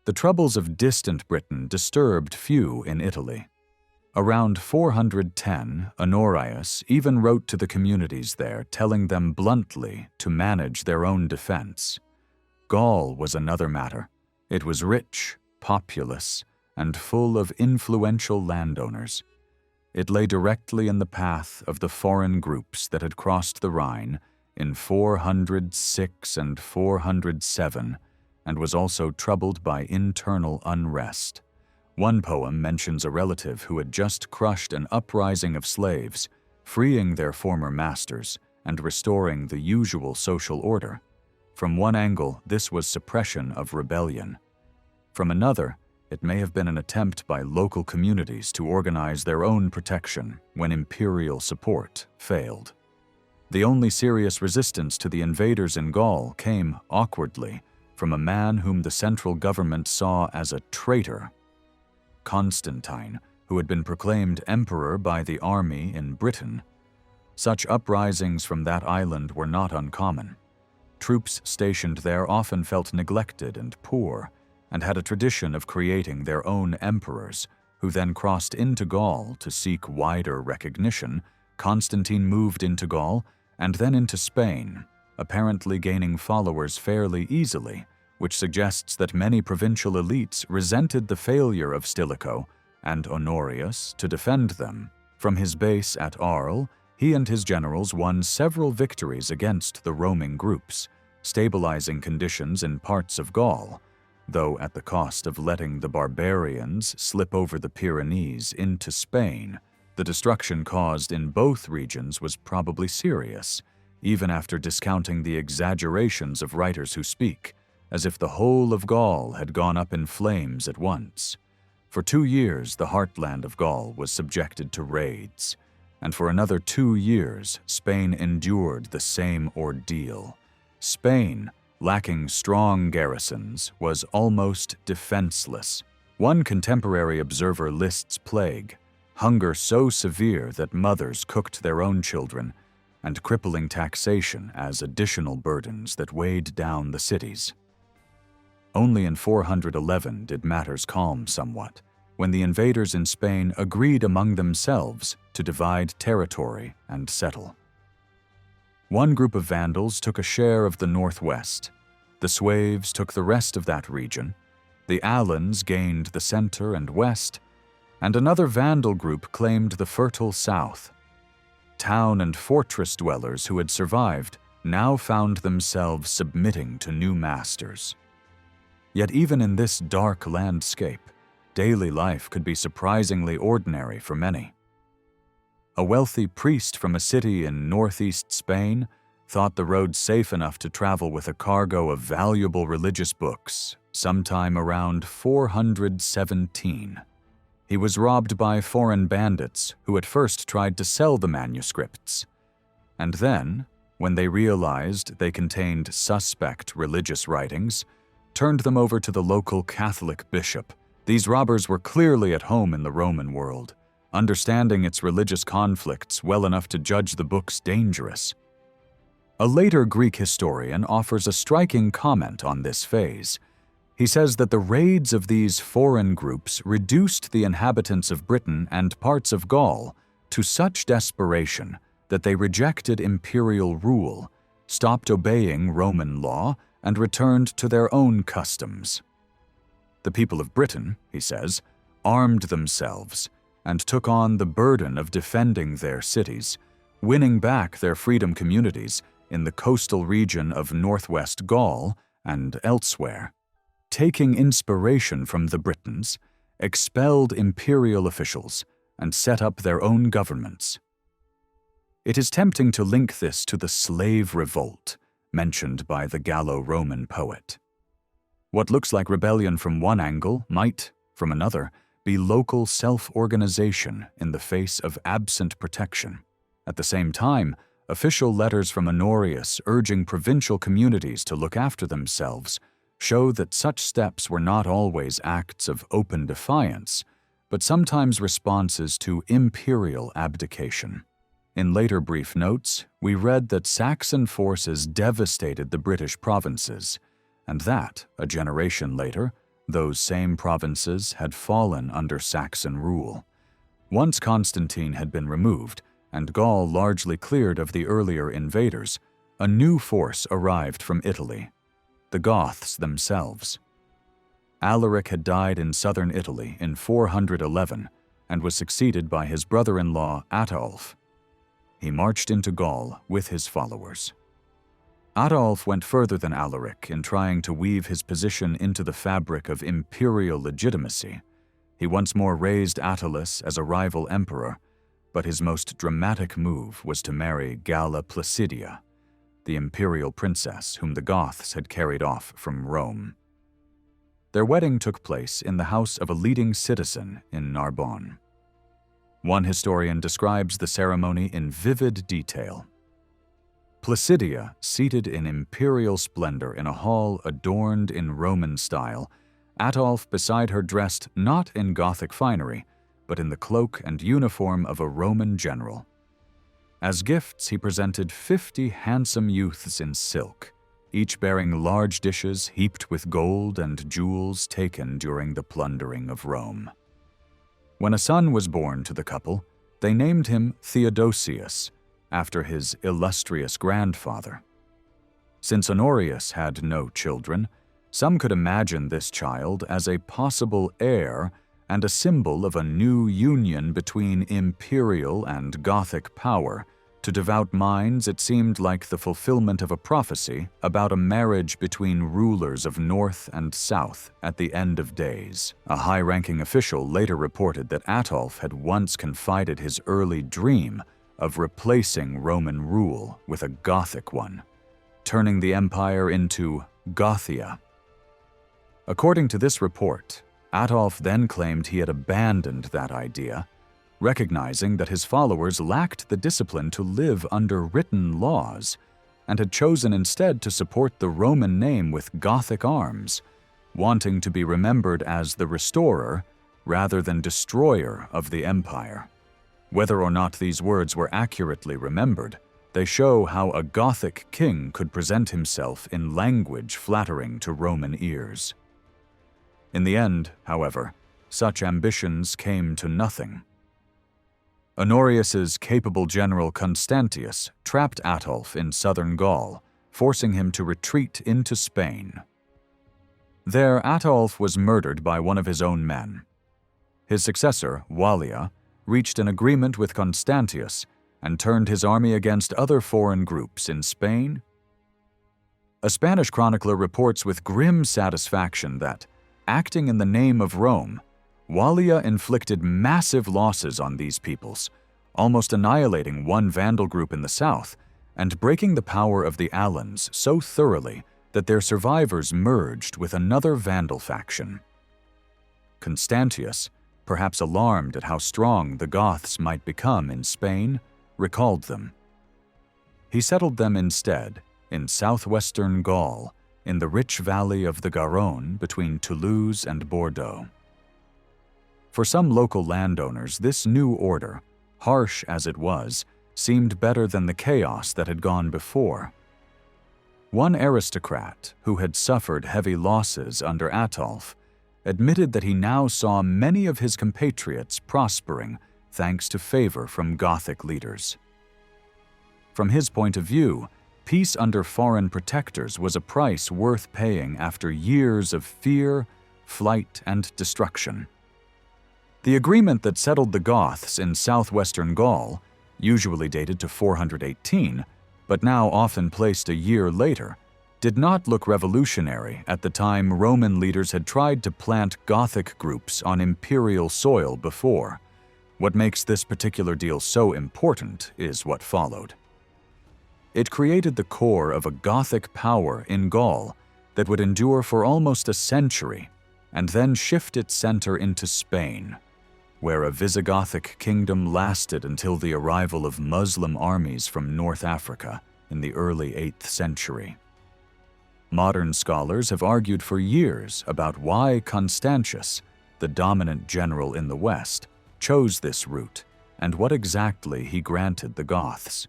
The troubles of distant Britain disturbed few in Italy. Around 410, Honorius even wrote to the communities there, telling them bluntly to manage their own defense. Gaul was another matter. It was rich, populous, and full of influential landowners. It lay directly in the path of the foreign groups that had crossed the Rhine in 406 and 407, and was also troubled by internal unrest. One poem mentions a relative who had just crushed an uprising of slaves, freeing their former masters and restoring the usual social order. From one angle, this was suppression of rebellion. From another, it may have been an attempt by local communities to organize their own protection when imperial support failed. The only serious resistance to the invaders in Gaul came, awkwardly, from a man whom the central government saw as a traitor, Constantine, who had been proclaimed emperor by the army in Britain. Such uprisings from that island were not uncommon. Troops stationed there often felt neglected and poor, and had a tradition of creating their own emperors, who then crossed into Gaul to seek wider recognition. Constantine moved into Gaul and then into Spain, apparently gaining followers fairly easily, which suggests that many provincial elites resented the failure of Stilicho and Honorius to defend them. From his base at Arles, he and his generals won several victories against the roaming groups, stabilizing conditions in parts of Gaul, though at the cost of letting the barbarians slip over the Pyrenees into Spain. The destruction caused in both regions was probably serious, even after discounting the exaggerations of writers who speak, as if the whole of Gaul had gone up in flames at once. For 2 years, the heartland of Gaul was subjected to raids, and for another 2 years, Spain endured the same ordeal. Spain, lacking strong garrisons, was almost defenseless. One contemporary observer lists plague, hunger so severe that mothers cooked their own children, and crippling taxation as additional burdens that weighed down the cities. Only in 411 did matters calm somewhat, when the invaders in Spain agreed among themselves to divide territory and settle. One group of Vandals took a share of the northwest, the Sueves took the rest of that region, the Alans gained the center and west, and another Vandal group claimed the fertile south. Town and fortress dwellers who had survived now found themselves submitting to new masters. Yet even in this dark landscape, daily life could be surprisingly ordinary for many. A wealthy priest from a city in northeast Spain thought the road safe enough to travel with a cargo of valuable religious books sometime around 417. He was robbed by foreign bandits who at first tried to sell the manuscripts. And then, when they realized they contained suspect religious writings, turned them over to the local Catholic bishop. These robbers were clearly at home in the Roman world, understanding its religious conflicts well enough to judge the books dangerous. A later Greek historian offers a striking comment on this phase. He says that the raids of these foreign groups reduced the inhabitants of Britain and parts of Gaul to such desperation that they rejected imperial rule, stopped obeying Roman law, and returned to their own customs. The people of Britain, he says, armed themselves, and took on the burden of defending their cities, winning back their freedom communities in the coastal region of northwest Gaul and elsewhere. Taking inspiration from the Britons, expelled imperial officials and set up their own governments. It is tempting to link this to the slave revolt mentioned by the Gallo-Roman poet. What looks like rebellion from one angle might, from another, be local self-organization in the face of absent protection. At the same time, official letters from Honorius urging provincial communities to look after themselves show that such steps were not always acts of open defiance, but sometimes responses to imperial abdication. In later brief notes, we read that Saxon forces devastated the British provinces, and that, a generation later, those same provinces had fallen under Saxon rule. Once Constantine had been removed, and Gaul largely cleared of the earlier invaders, a new force arrived from Italy, the Goths themselves. Alaric had died in southern Italy in 411 and was succeeded by his brother-in-law Ataulf. He marched into Gaul with his followers. Ataulf went further than Alaric in trying to weave his position into the fabric of imperial legitimacy. He once more raised Attalus as a rival emperor, but his most dramatic move was to marry Galla Placidia, the imperial princess whom the Goths had carried off from Rome. Their wedding took place in the house of a leading citizen in Narbonne. One historian describes the ceremony in vivid detail. Placidia, seated in imperial splendor in a hall adorned in Roman style, Ataulf beside her dressed not in Gothic finery, but in the cloak and uniform of a Roman general. As gifts, he presented 50 handsome youths in silk, each bearing large dishes heaped with gold and jewels taken during the plundering of Rome. When a son was born to the couple, they named him Theodosius, after his illustrious grandfather. Since Honorius had no children, some could imagine this child as a possible heir and a symbol of a new union between imperial and Gothic power. To devout minds, it seemed like the fulfillment of a prophecy about a marriage between rulers of North and South at the end of days. A high-ranking official later reported that Ataulf had once confided his early dream of replacing Roman rule with a Gothic one, turning the empire into Gothia. According to this report, Ataulf then claimed he had abandoned that idea, recognizing that his followers lacked the discipline to live under written laws and had chosen instead to support the Roman name with Gothic arms, wanting to be remembered as the restorer rather than destroyer of the empire. Whether or not these words were accurately remembered, they show how a Gothic king could present himself in language flattering to Roman ears. In the end, however, such ambitions came to nothing. Honorius's capable general Constantius trapped Ataulf in southern Gaul, forcing him to retreat into Spain. There, Ataulf was murdered by one of his own men. His successor, Wallia, reached an agreement with Constantius and turned his army against other foreign groups in Spain. A Spanish chronicler reports with grim satisfaction that, acting in the name of Rome, Wallia inflicted massive losses on these peoples, almost annihilating one Vandal group in the south and breaking the power of the Alans so thoroughly that their survivors merged with another Vandal faction. Constantius, perhaps alarmed at how strong the Goths might become in Spain, recalled them. He settled them instead in southwestern Gaul, in the rich valley of the Garonne between Toulouse and Bordeaux. For some local landowners, this new order, harsh as it was, seemed better than the chaos that had gone before. One aristocrat, who had suffered heavy losses under Ataulf, admitted that he now saw many of his compatriots prospering thanks to favor from Gothic leaders. From his point of view, peace under foreign protectors was a price worth paying after years of fear, flight, and destruction. The agreement that settled the Goths in southwestern Gaul, usually dated to 418, but now often placed a year later, did not look revolutionary at the time Roman leaders had tried to plant Gothic groups on imperial soil before. What makes this particular deal so important is what followed. It created the core of a Gothic power in Gaul that would endure for almost a century and then shift its center into Spain, where a Visigothic kingdom lasted until the arrival of Muslim armies from North Africa in the early 8th century. Modern scholars have argued for years about why Constantius, the dominant general in the West, chose this route and what exactly he granted the Goths.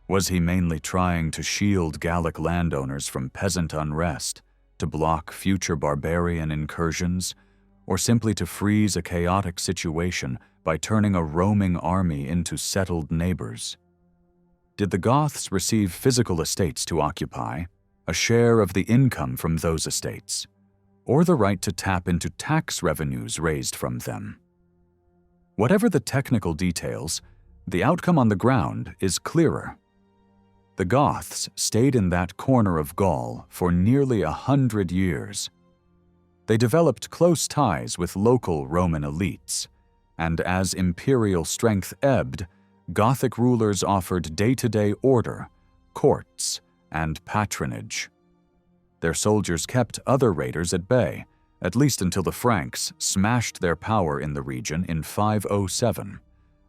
Was he mainly trying to shield Gallic landowners from peasant unrest, to block future barbarian incursions, or simply to freeze a chaotic situation by turning a roaming army into settled neighbors? Did the Goths receive physical estates to occupy, a share of the income from those estates, or the right to tap into tax revenues raised from them? Whatever the technical details, the outcome on the ground is clearer. The Goths stayed in that corner of Gaul for nearly 100 years. They developed close ties with local Roman elites, and as imperial strength ebbed, Gothic rulers offered day-to-day order, courts, and patronage. Their soldiers kept other raiders at bay, at least until the Franks smashed their power in the region in 507.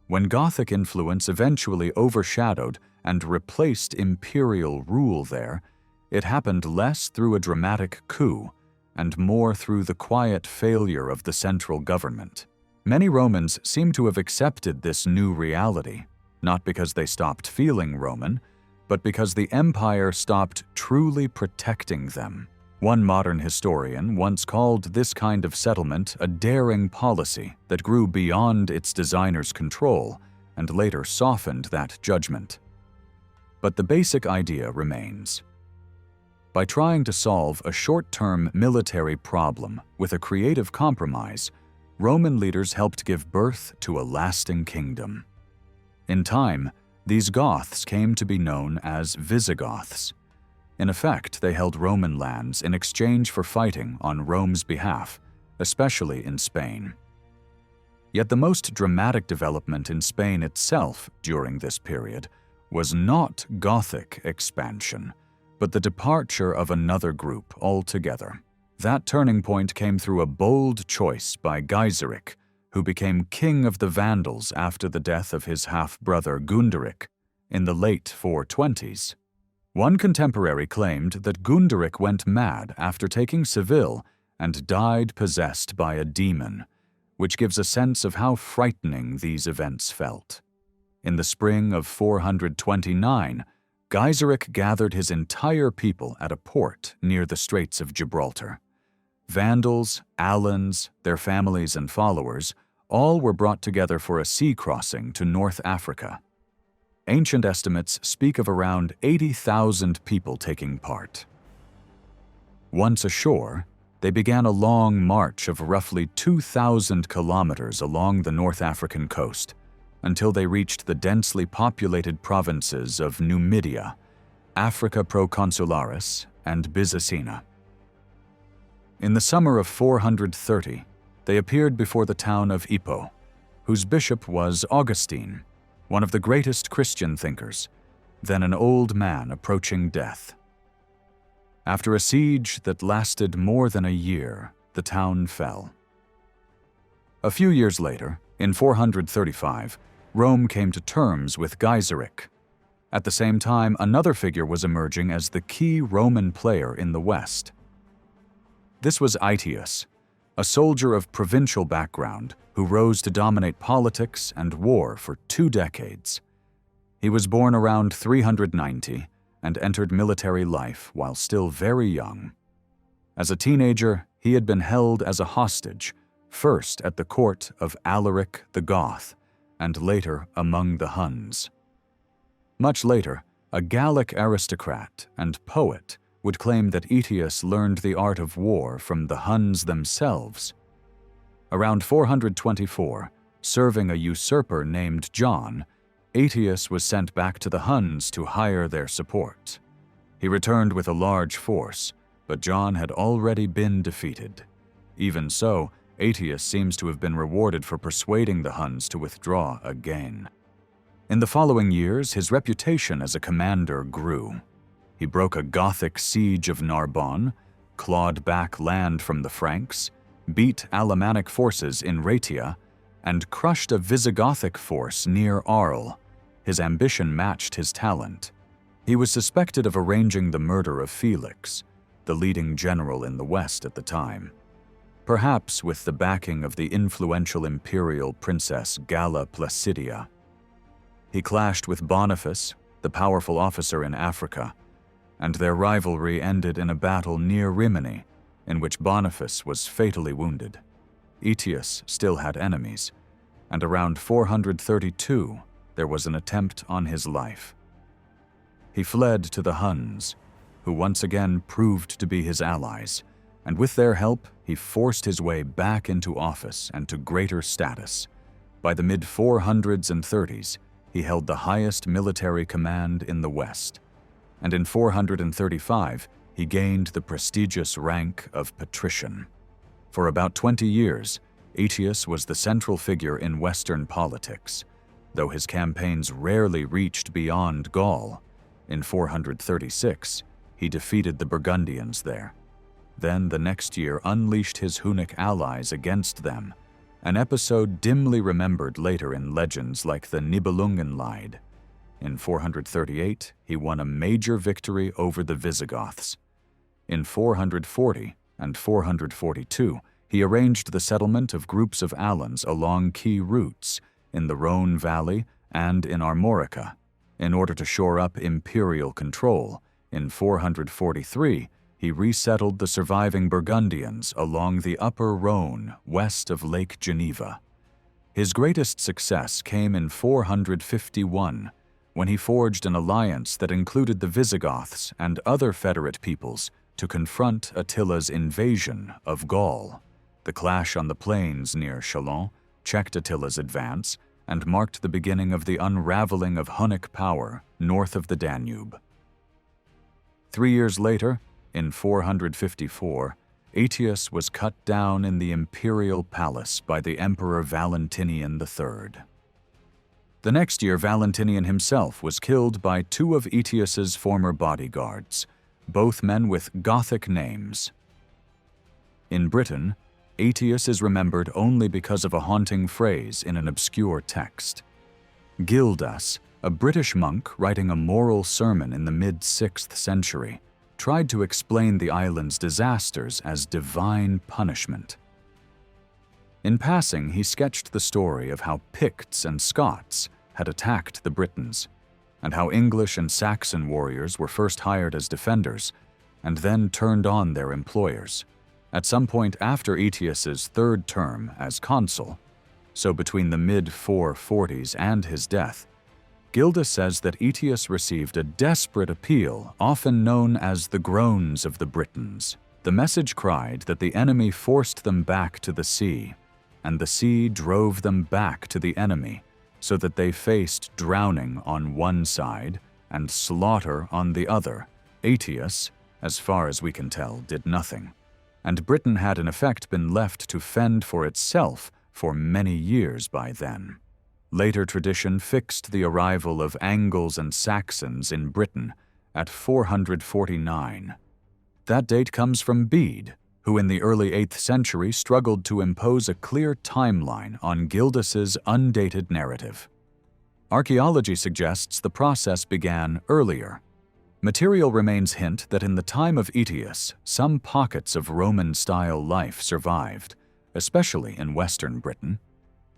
When Gothic influence eventually overshadowed and replaced imperial rule there, it happened less through a dramatic coup and more through the quiet failure of the central government. Many Romans seem to have accepted this new reality, not because they stopped feeling Roman, but because the empire stopped truly protecting them. One modern historian once called this kind of settlement a daring policy that grew beyond its designer's control and later softened that judgment. But the basic idea remains. By trying to solve a short-term military problem with a creative compromise, Roman leaders helped give birth to a lasting kingdom. In time, these Goths came to be known as Visigoths. In effect, they held Roman lands in exchange for fighting on Rome's behalf, especially in Spain. Yet the most dramatic development in Spain itself during this period was not Gothic expansion, but the departure of another group altogether. That turning point came through a bold choice by Gaiseric, who became king of the Vandals after the death of his half-brother Gunderic in the late 420s. One contemporary claimed that Gunderic went mad after taking Seville and died possessed by a demon, which gives a sense of how frightening these events felt. In the spring of 429, Gaiseric gathered his entire people at a port near the Straits of Gibraltar. Vandals, Alans, their families and followers, all were brought together for a sea crossing to North Africa. Ancient estimates speak of around 80,000 people taking part. Once ashore, they began a long march of roughly 2,000 kilometers along the North African coast until they reached the densely populated provinces of Numidia, Africa Proconsularis, and Byzacina. In the summer of 430, they appeared before the town of Hippo, whose bishop was Augustine, one of the greatest Christian thinkers, then an old man approaching death. After a siege that lasted more than a year, the town fell. A few years later, in 435, Rome came to terms with Gaiseric. At the same time, another figure was emerging as the key Roman player in the West. This was Aetius, a soldier of provincial background who rose to dominate politics and war for 2 decades. He was born around 390 and entered military life while still very young. As a teenager, he had been held as a hostage, first at the court of Alaric the Goth, and later among the Huns. Much later, a Gallic aristocrat and poet would claim that Aetius learned the art of war from the Huns themselves. Around 424, serving a usurper named John, Aetius was sent back to the Huns to hire their support. He returned with a large force, but John had already been defeated. Even so, Aetius seems to have been rewarded for persuading the Huns to withdraw again. In the following years, his reputation as a commander grew. He broke a Gothic siege of Narbonne, clawed back land from the Franks, beat Alemannic forces in Raetia, and crushed a Visigothic force near Arles. His ambition matched his talent. He was suspected of arranging the murder of Felix, the leading general in the West at the time, perhaps with the backing of the influential imperial princess Galla Placidia. He clashed with Boniface, the powerful officer in Africa, and their rivalry ended in a battle near Rimini, in which Boniface was fatally wounded. Aetius still had enemies, and around 432 there was an attempt on his life. He fled to the Huns, who once again proved to be his allies, and with their help he forced his way back into office and to greater status. By the mid-400s and 30s, he held the highest military command in the West, and in 435 he gained the prestigious rank of patrician. For about 20 years, Aetius was the central figure in Western politics, though his campaigns rarely reached beyond Gaul. In 436, he defeated the Burgundians there. Then the next year unleashed his Hunnic allies against them, an episode dimly remembered later in legends like the Nibelungenlied. In 438, he won a major victory over the Visigoths. In 440 and 442, he arranged the settlement of groups of Alans along key routes in the Rhone Valley and in Armorica. In order to shore up imperial control, in 443, he resettled the surviving Burgundians along the upper Rhone west of Lake Geneva. His greatest success came in 451, when he forged an alliance that included the Visigoths and other federate peoples to confront Attila's invasion of Gaul. The clash on the plains near Chalons checked Attila's advance and marked the beginning of the unraveling of Hunnic power north of the Danube. 3 years later, in 454, Aetius was cut down in the imperial palace by the Emperor Valentinian III. The next year, Valentinian himself was killed by 2 of Aetius's former bodyguards, both men with Gothic names. In Britain, Aetius is remembered only because of a haunting phrase in an obscure text. Gildas, a British monk writing a moral sermon in the mid-6th century, tried to explain the island's disasters as divine punishment. In passing, he sketched the story of how Picts and Scots had attacked the Britons, and how English and Saxon warriors were first hired as defenders and then turned on their employers. At some point after Aetius's 3rd term as consul, so between the mid-440s and his death, Gildas says that Aetius received a desperate appeal, often known as the groans of the Britons. The message cried that the enemy forced them back to the sea, and the sea drove them back to the enemy, so that they faced drowning on one side and slaughter on the other. Aetius, as far as we can tell, did nothing, and Britain had in effect been left to fend for itself for many years by then. Later tradition fixed the arrival of Angles and Saxons in Britain at 449. That date comes from Bede, who in the early 8th century struggled to impose a clear timeline on Gildas's undated narrative. Archaeology suggests the process began earlier. Material remains hint that in the time of Aetius, some pockets of Roman-style life survived, especially in Western Britain,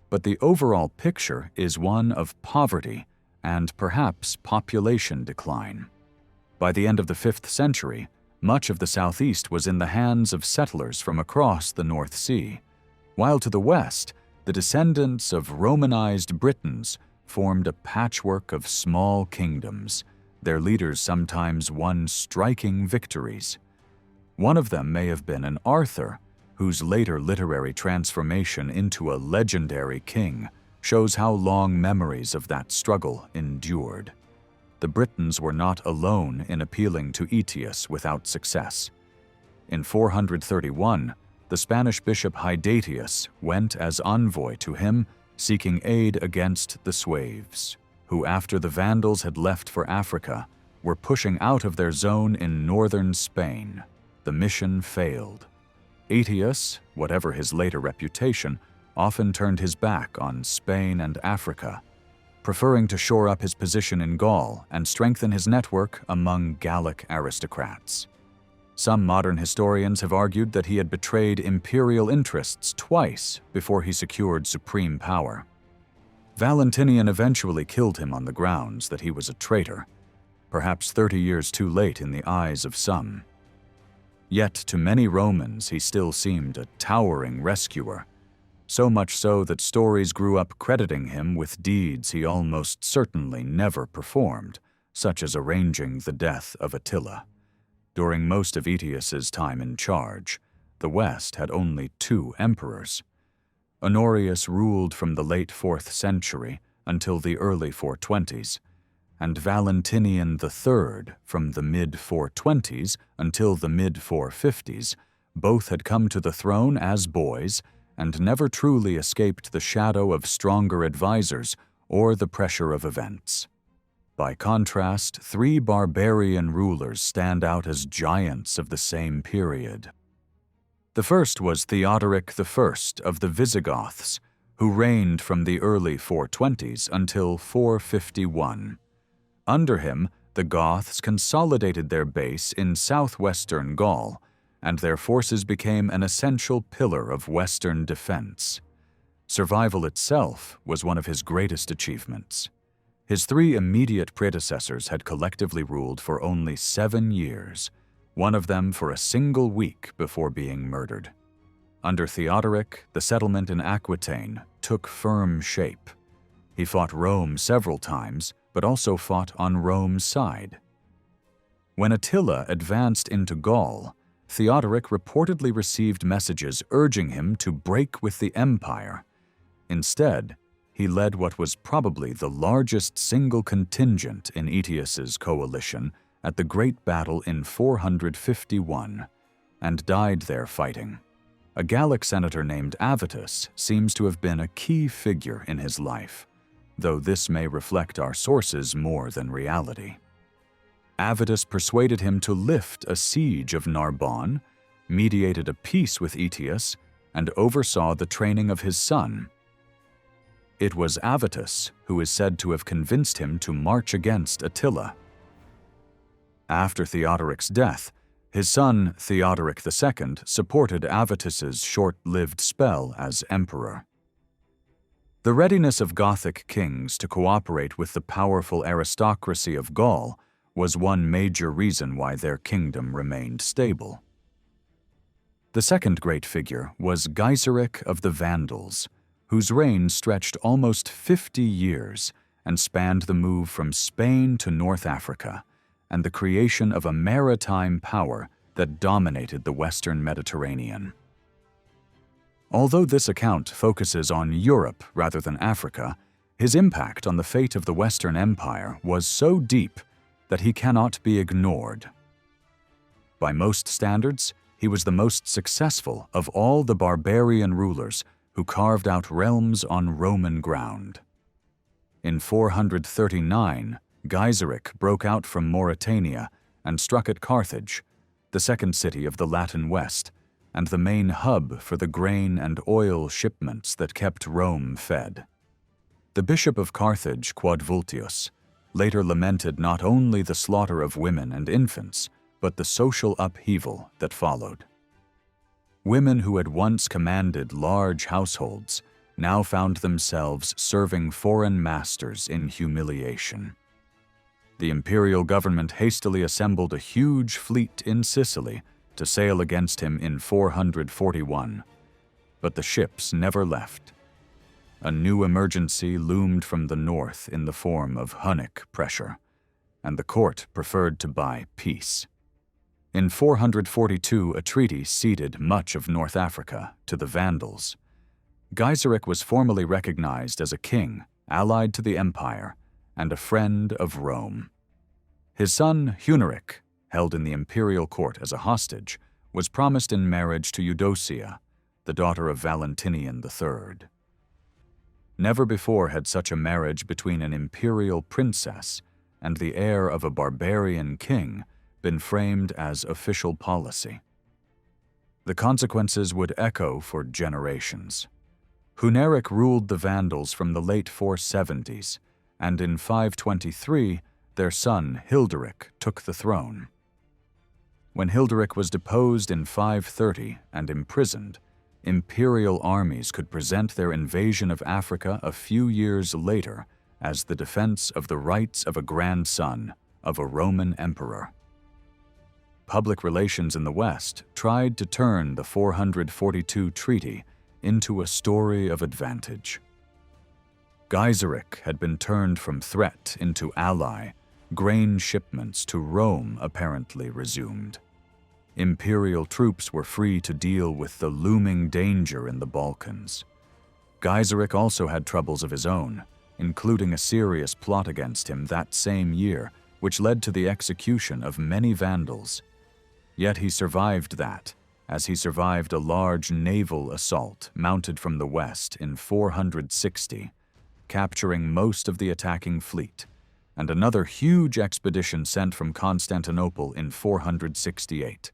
but the overall picture is one of poverty and perhaps population decline. By the end of the 5th century, much of the southeast was in the hands of settlers from across the North Sea, while to the west, the descendants of Romanized Britons formed a patchwork of small kingdoms. Their leaders sometimes won striking victories. One of them may have been an Arthur, whose later literary transformation into a legendary king shows how long memories of that struggle endured. The Britons were not alone in appealing to Aetius without success. In 431, the Spanish bishop Hydatius went as envoy to him, seeking aid against the Sueves, who, after the Vandals had left for Africa, were pushing out of their zone in northern Spain. The mission failed. Aetius, whatever his later reputation, often turned his back on Spain and Africa, preferring to shore up his position in Gaul and strengthen his network among Gallic aristocrats. Some modern historians have argued that he had betrayed imperial interests twice before he secured supreme power. Valentinian eventually killed him on the grounds that he was a traitor, perhaps 30 years too late in the eyes of some. Yet to many Romans he still seemed a towering rescuer, so much so that stories grew up crediting him with deeds he almost certainly never performed, such as arranging the death of Attila. During most of Aetius's time in charge, the West had only 2 emperors. Honorius ruled from the late 4th century until the early 420s, and Valentinian III from the mid-420s until the mid-450s. Both had come to the throne as boys and never truly escaped the shadow of stronger advisors or the pressure of events. By contrast, 3 barbarian rulers stand out as giants of the same period. The first was Theodoric I of the Visigoths, who reigned from the early 420s until 451. Under him, the Goths consolidated their base in southwestern Gaul, and their forces became an essential pillar of Western defense. Survival itself was one of his greatest achievements. His 3 immediate predecessors had collectively ruled for only 7 years, one of them for a single week before being murdered. Under Theodoric, the settlement in Aquitaine took firm shape. He fought Rome several times, but also fought on Rome's side. When Attila advanced into Gaul, Theodoric reportedly received messages urging him to break with the empire. Instead, he led what was probably the largest single contingent in Aetius's coalition at the Great Battle in 451, and died there fighting. A Gallic senator named Avitus seems to have been a key figure in his life, though this may reflect our sources more than reality. Avitus persuaded him to lift a siege of Narbonne, mediated a peace with Aetius, and oversaw the training of his son. It was Avitus who is said to have convinced him to march against Attila. After Theodoric's death, his son Theodoric II supported Avitus's short-lived spell as emperor. The readiness of Gothic kings to cooperate with the powerful aristocracy of Gaul was one major reason why their kingdom remained stable. The second great figure was Gaiseric of the Vandals, whose reign stretched almost 50 years and spanned the move from Spain to North Africa and the creation of a maritime power that dominated the Western Mediterranean. Although this account focuses on Europe rather than Africa, his impact on the fate of the Western Empire was so deep that he cannot be ignored. By most standards, he was the most successful of all the barbarian rulers who carved out realms on Roman ground. In 439, Gaiseric broke out from Mauritania and struck at Carthage, the second city of the Latin West, and the main hub for the grain and oil shipments that kept Rome fed. The bishop of Carthage, Quodvultius, later lamented not only the slaughter of women and infants, but the social upheaval that followed. Women who had once commanded large households now found themselves serving foreign masters in humiliation. The imperial government hastily assembled a huge fleet in Sicily to sail against him in 441, but the ships never left. A new emergency loomed from the north in the form of Hunnic pressure, and the court preferred to buy peace. In 442, a treaty ceded much of North Africa to the Vandals. Gaiseric was formally recognized as a king, allied to the empire, and a friend of Rome. His son, Hunneric, held in the imperial court as a hostage, was promised in marriage to Eudocia, the daughter of Valentinian III. Never before had such a marriage between an imperial princess and the heir of a barbarian king been framed as official policy. The consequences would echo for generations. Hunneric ruled the Vandals from the late 470s, and in 523, their son Hilderic took the throne. When Hilderic was deposed in 530 and imprisoned, imperial armies could present their invasion of Africa a few years later as the defense of the rights of a grandson of a Roman emperor. Public relations in the West tried to turn the 442 treaty into a story of advantage. Gaiseric had been turned from threat into ally. Grain shipments to Rome apparently resumed. Imperial troops were free to deal with the looming danger in the Balkans. Gaiseric also had troubles of his own, including a serious plot against him that same year, which led to the execution of many Vandals. Yet he survived that, as he survived a large naval assault mounted from the west in 460, capturing most of the attacking fleet, and another huge expedition sent from Constantinople in 468,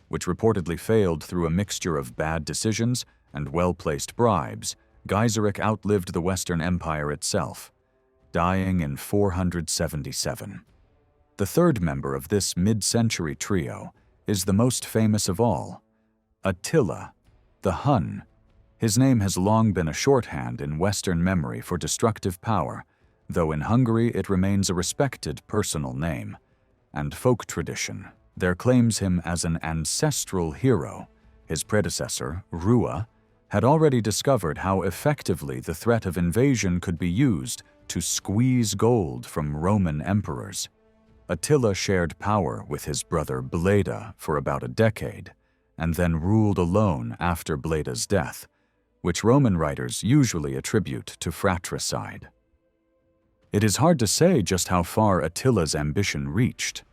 which reportedly failed through a mixture of bad decisions and well-placed bribes. Gaiseric outlived the Western Empire itself, dying in 477. The third member of this mid-century trio is the most famous of all, Attila the Hun. His name has long been a shorthand in Western memory for destructive power, though in Hungary it remains a respected personal name, and folk tradition there claims him as an ancestral hero. His predecessor, Rua, had already discovered how effectively the threat of invasion could be used to squeeze gold from Roman emperors. Attila shared power with his brother Bleda for about a decade, and then ruled alone after Bleda's death, which Roman writers usually attribute to fratricide. It is hard to say just how far Attila's ambition reached.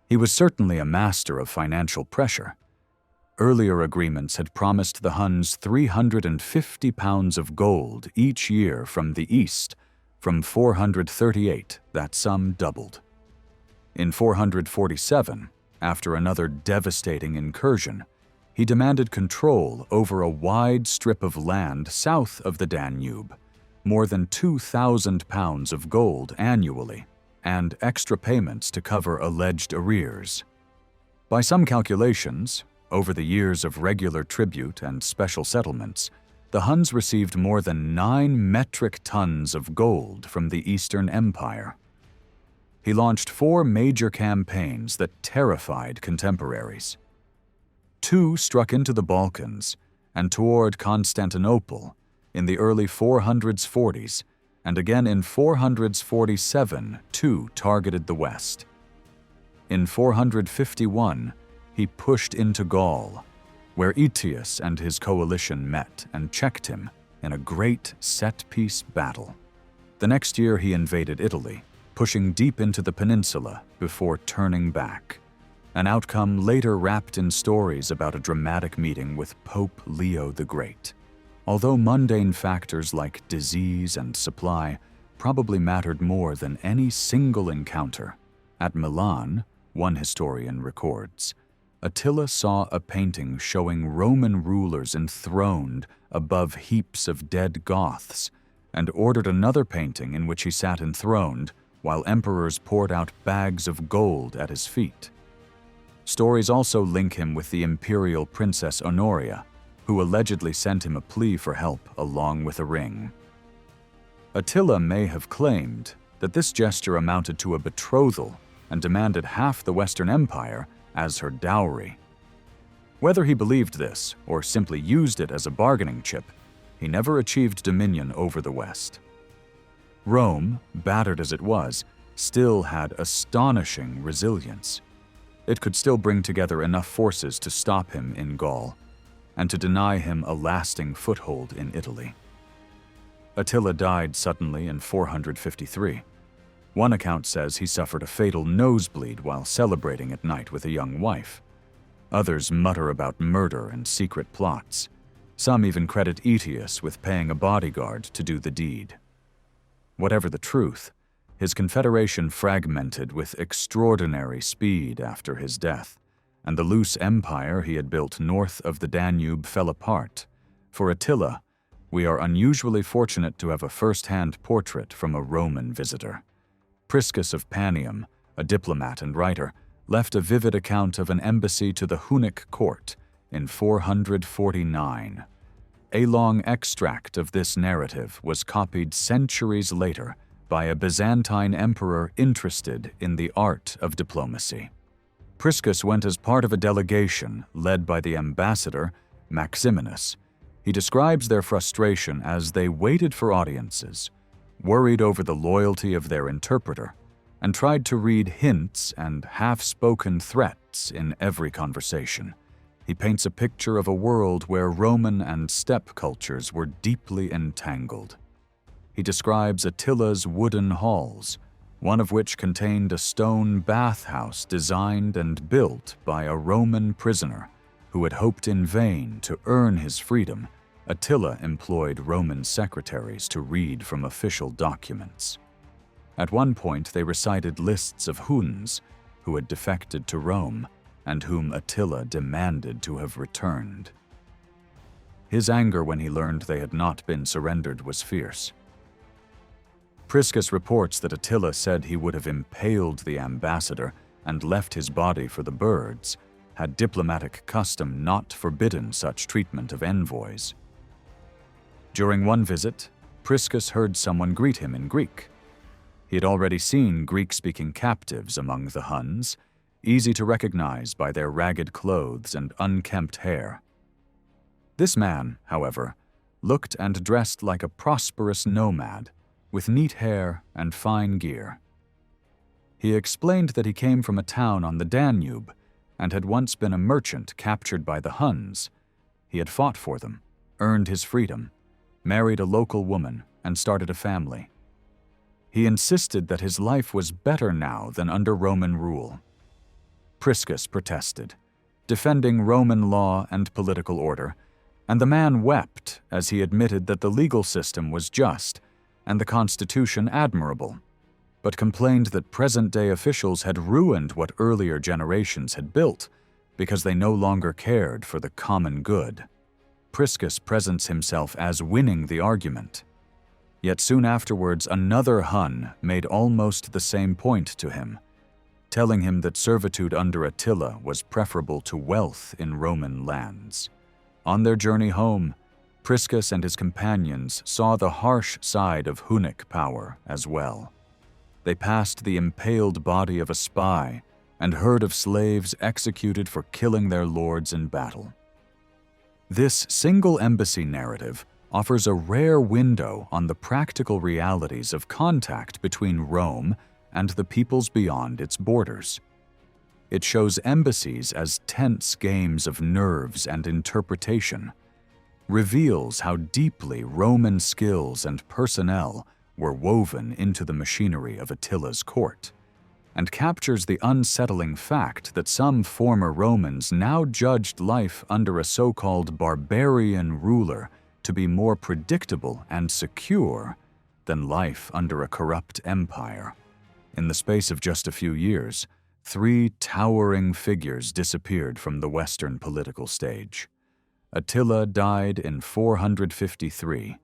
He was certainly a master of financial pressure. Earlier agreements had promised the Huns 350 pounds of gold each year from the east. From 438, that sum doubled. In 447, after another devastating incursion, he demanded control over a wide strip of land south of the Danube, more than 2,000 pounds of gold annually, and extra payments to cover alleged arrears. By some calculations, over the years of regular tribute and special settlements, the Huns received more than 9 metric tons of gold from the Eastern Empire. He launched 4 major campaigns that terrified contemporaries. 2 struck into the Balkans and toward Constantinople in the early 440s, and again in 447, 2 targeted the west. In 451, he pushed into Gaul, where Aetius and his coalition met and checked him in a great set-piece battle. The next year he invaded Italy, pushing deep into the peninsula before turning back, an outcome later wrapped in stories about a dramatic meeting with Pope Leo the Great. Although mundane factors like disease and supply probably mattered more than any single encounter, at Milan, one historian records, Attila saw a painting showing Roman rulers enthroned above heaps of dead Goths, and ordered another painting in which he sat enthroned while emperors poured out bags of gold at his feet. Stories also link him with the imperial princess Honoria, who allegedly sent him a plea for help along with a ring. Attila may have claimed that this gesture amounted to a betrothal and demanded half the Western Empire as her dowry. Whether he believed this or simply used it as a bargaining chip, he never achieved dominion over the West. Rome, battered as it was, still had astonishing resilience. it could still bring together enough forces to stop him in Gaul and to deny him a lasting foothold in Italy. Attila died suddenly in 453. One account says he suffered a fatal nosebleed while celebrating at night with a young wife. Others mutter about murder and secret plots. Some even credit Aetius with paying a bodyguard to do the deed. Whatever the truth, his confederation fragmented with extraordinary speed after his death, and the loose empire he had built north of the Danube fell apart. For Attila, we are unusually fortunate to have a first-hand portrait from a Roman visitor. Priscus of Panium, a diplomat and writer, left a vivid account of an embassy to the Hunnic court in 449. A long extract of this narrative was copied centuries later by a Byzantine emperor interested in the art of diplomacy. Priscus went as part of a delegation led by the ambassador Maximinus. He describes their frustration as they waited for audiences, worried over the loyalty of their interpreter, and tried to read hints and half-spoken threats in every conversation. He paints a picture of a world where Roman and steppe cultures were deeply entangled. He describes Attila's wooden halls, one of which contained a stone bathhouse designed and built by a Roman prisoner who had hoped in vain to earn his freedom. Attila employed Roman secretaries to read from official documents. At one point, they recited lists of Huns who had defected to Rome and whom Attila demanded to have returned. His anger when he learned they had not been surrendered was fierce. Priscus reports that Attila said he would have impaled the ambassador and left his body for the birds, had diplomatic custom not forbidden such treatment of envoys. During one visit, Priscus heard someone greet him in Greek. He had already seen Greek-speaking captives among the Huns, easy to recognize by their ragged clothes and unkempt hair. This man, however, looked and dressed like a prosperous nomad, with neat hair and fine gear. He explained that he came from a town on the Danube and had once been a merchant captured by the Huns. He had fought for them, earned his freedom, married a local woman, and started a family. He insisted that his life was better now than under Roman rule. Priscus protested, defending Roman law and political order, and the man wept as he admitted that the legal system was just and the Constitution admirable, but complained that present-day officials had ruined what earlier generations had built because they no longer cared for the common good. Priscus presents himself as winning the argument. Yet soon afterwards, another Hun made almost the same point to him, telling him that servitude under Attila was preferable to wealth in Roman lands. On their journey home, Priscus and his companions saw the harsh side of Hunnic power as well. They passed the impaled body of a spy and heard of slaves executed for killing their lords in battle. This single embassy narrative offers a rare window on the practical realities of contact between Rome and the peoples beyond its borders. It shows embassies as tense games of nerves and interpretation, reveals how deeply Roman skills and personnel were woven into the machinery of Attila's court, and captures the unsettling fact that some former Romans now judged life under a so-called barbarian ruler to be more predictable and secure than life under a corrupt empire. In the space of just a few years, 3 towering figures disappeared from the Western political stage. Attila died in 453,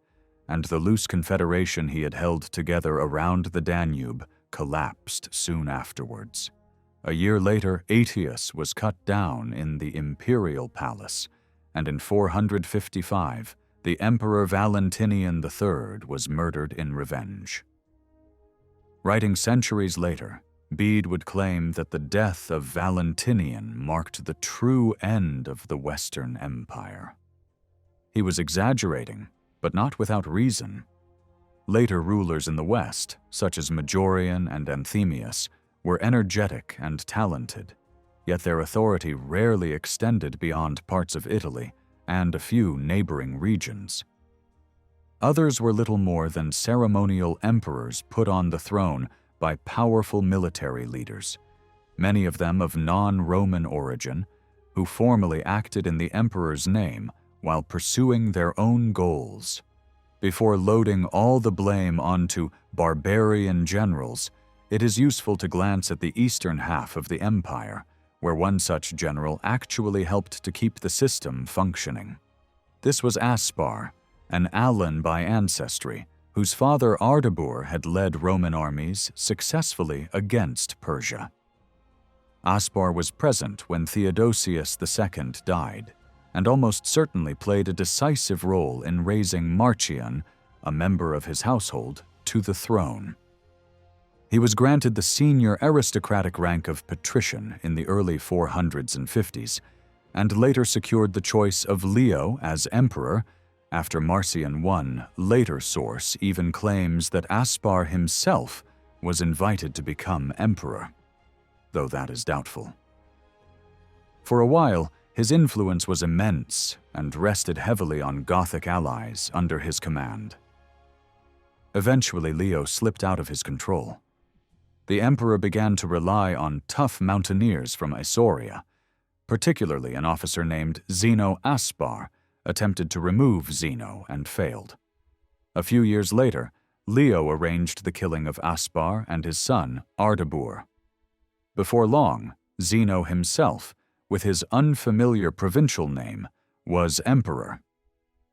and the loose confederation he had held together around the Danube collapsed soon afterwards. A year later, Aetius was cut down in the imperial palace, and in 455, the Emperor Valentinian III was murdered in revenge. Writing centuries later, Bede would claim that the death of Valentinian marked the true end of the Western Empire. He was exaggerating, but not without reason. Later rulers in the West, such as Majorian and Anthemius, were energetic and talented. yet their authority rarely extended beyond parts of Italy and a few neighboring regions. Others were little more than ceremonial emperors put on the throne by powerful military leaders, many of them of non-Roman origin, who formally acted in the emperor's name while pursuing their own goals. Before loading all the blame onto barbarian generals, it is useful to glance at the eastern half of the empire, where one such general actually helped to keep the system functioning. This was Aspar, an Allan by ancestry, whose father Ardabur had led Roman armies successfully against Persia. Aspar was present when Theodosius II died, and almost certainly played a decisive role in raising Marcian, a member of his household, to the throne. He was granted the senior aristocratic rank of patrician in the early 400s and 50s, and later secured the choice of Leo as emperor, after Marcian I. Later source even claims that Aspar himself was invited to become emperor, though that is doubtful. For a while, his influence was immense and rested heavily on Gothic allies under his command. Eventually, Leo slipped out of his control. The emperor began to rely on tough mountaineers from Isauria. Particularly an officer named Zeno Aspar attempted to remove Zeno and failed. A few years later, Leo arranged the killing of Aspar and his son Ardabur. Before long, Zeno himself, with his unfamiliar provincial name, was emperor.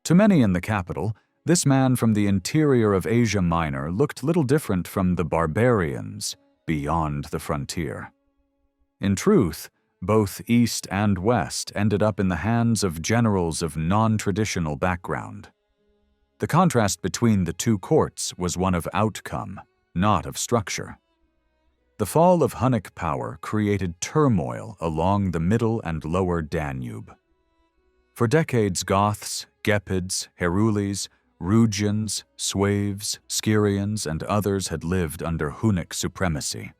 To many in the capital, this man from the interior of Asia Minor looked little different from the barbarians beyond the frontier. In truth, both East and West ended up in the hands of generals of non-traditional background. The contrast between the two courts was one of outcome, not of structure. The fall of Hunnic power created turmoil along the middle and lower Danube. For decades, Goths, Gepids, Herules, Rugians, Sueves, Scyrians, and others had lived under Hunnic supremacy.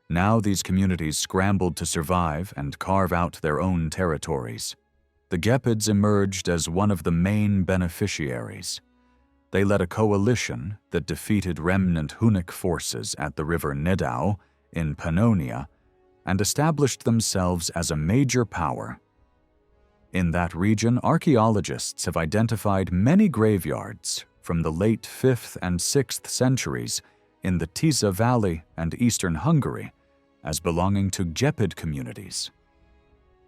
Now these communities scrambled to survive and carve out their own territories. The Gepids emerged as one of the main beneficiaries. They led a coalition that defeated remnant Hunnic forces at the river Nedao in Pannonia and established themselves as a major power. In that region, archaeologists have identified many graveyards from the late 5th and 6th centuries in the Tisa Valley and eastern Hungary as belonging to Gepid communities.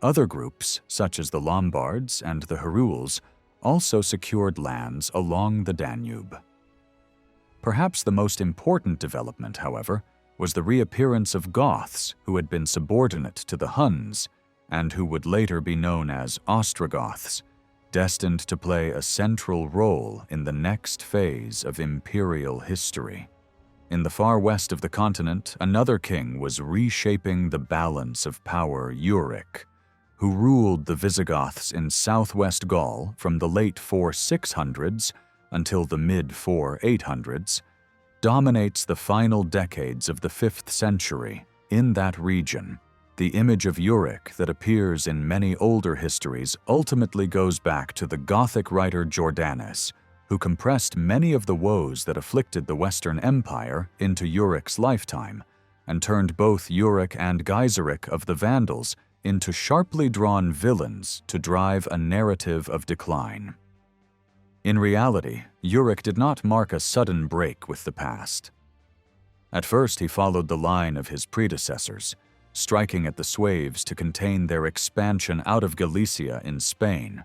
Other groups, such as the Lombards and the Herules, also secured lands along the Danube. Perhaps the most important development, however, was the reappearance of Goths who had been subordinate to the Huns and who would later be known as Ostrogoths, destined to play a central role in the next phase of imperial history. In the far west of the continent, another king was reshaping the balance of power, Euric, who ruled the Visigoths in southwest Gaul from the late 400-600s until the mid-400-800s, dominates the final decades of the 5th century in that region. The image of Euric that appears in many older histories ultimately goes back to the Gothic writer Jordanes, who compressed many of the woes that afflicted the Western Empire into Euric's lifetime, and turned both Euric and Gaiseric of the Vandals into sharply drawn villains to drive a narrative of decline. In reality, Euric did not mark a sudden break with the past. At first, he followed the line of his predecessors, striking at the Sueves to contain their expansion out of Galicia in Spain,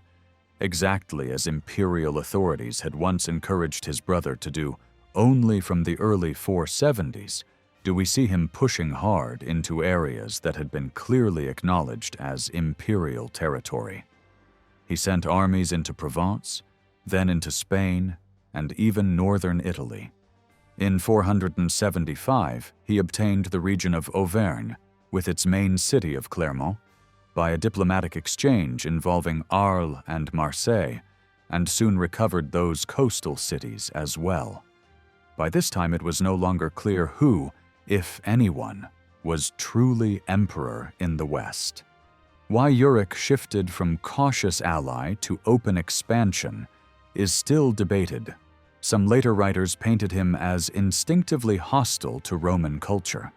exactly as imperial authorities had once encouraged his brother to do. Only from the early 470s do we see him pushing hard into areas that had been clearly acknowledged as imperial territory. He sent armies into Provence, then into Spain, and even northern Italy. In 475, he obtained the region of Auvergne, with its main city of Clermont, by a diplomatic exchange involving Arles and Marseille, and soon recovered those coastal cities as well. By this time, it was no longer clear who, if anyone, was truly emperor in the West. Why Euric shifted from cautious ally to open expansion is still debated. Some later writers painted him as instinctively hostile to Roman culture,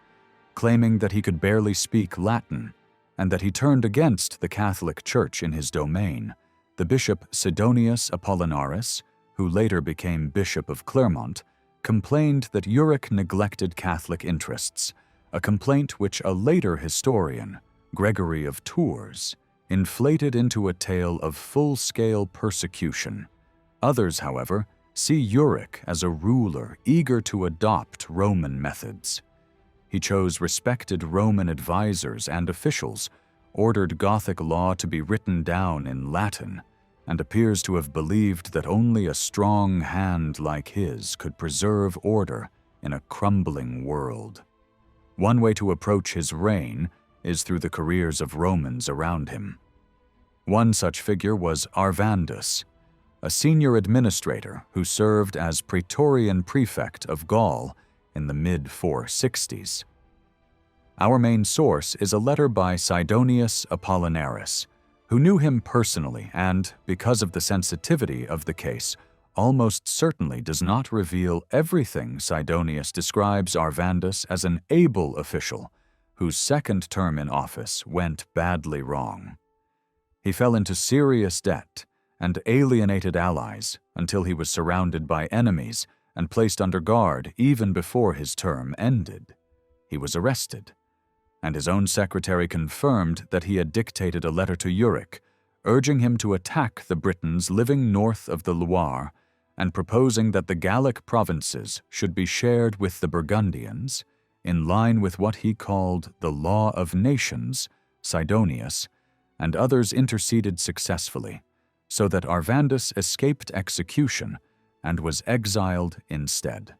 claiming that he could barely speak Latin and that he turned against the Catholic Church in his domain. The bishop Sidonius Apollinaris, who later became Bishop of Clermont, complained that Euric neglected Catholic interests, a complaint which a later historian, Gregory of Tours, inflated into a tale of full-scale persecution. Others, however, see Euric as a ruler eager to adopt Roman methods. He chose respected Roman advisors and officials, ordered Gothic law to be written down in Latin, and appears to have believed that only a strong hand like his could preserve order in a crumbling world. One way to approach his reign is through the careers of Romans around him. One such figure was Arvandus, a senior administrator who served as Praetorian prefect of Gaul in the mid-460s. Our main source is a letter by Sidonius Apollinaris, who knew him personally and, because of the sensitivity of the case, almost certainly does not reveal everything. Sidonius describes Arvandus as an able official whose second term in office went badly wrong. He fell into serious debt and alienated allies until he was surrounded by enemies and placed under guard even before his term ended. He was arrested, and his own secretary confirmed that he had dictated a letter to Euric, urging him to attack the Britons living north of the Loire and proposing that the Gallic provinces should be shared with the Burgundians, in line with what he called the Law of Nations. Sidonius and others interceded successfully, so that Arvandus escaped execution and was exiled instead.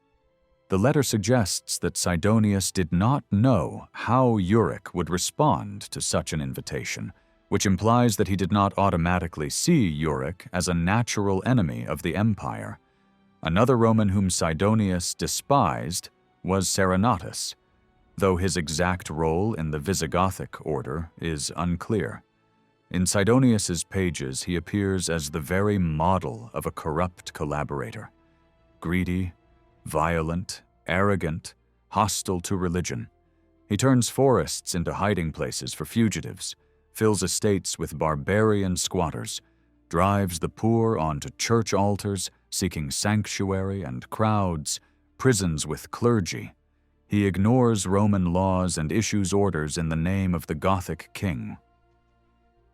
The letter suggests that Sidonius did not know how Euric would respond to such an invitation, which implies that he did not automatically see Euric as a natural enemy of the empire. Another Roman whom Sidonius despised was Serenatus, though his exact role in the Visigothic order is unclear. In Sidonius's pages, he appears as the very model of a corrupt collaborator, greedy, violent, arrogant, hostile to religion. He turns forests into hiding places for fugitives, fills estates with barbarian squatters, drives the poor onto church altars, seeking sanctuary, and crowds prisons with clergy. He ignores Roman laws and issues orders in the name of the Gothic king.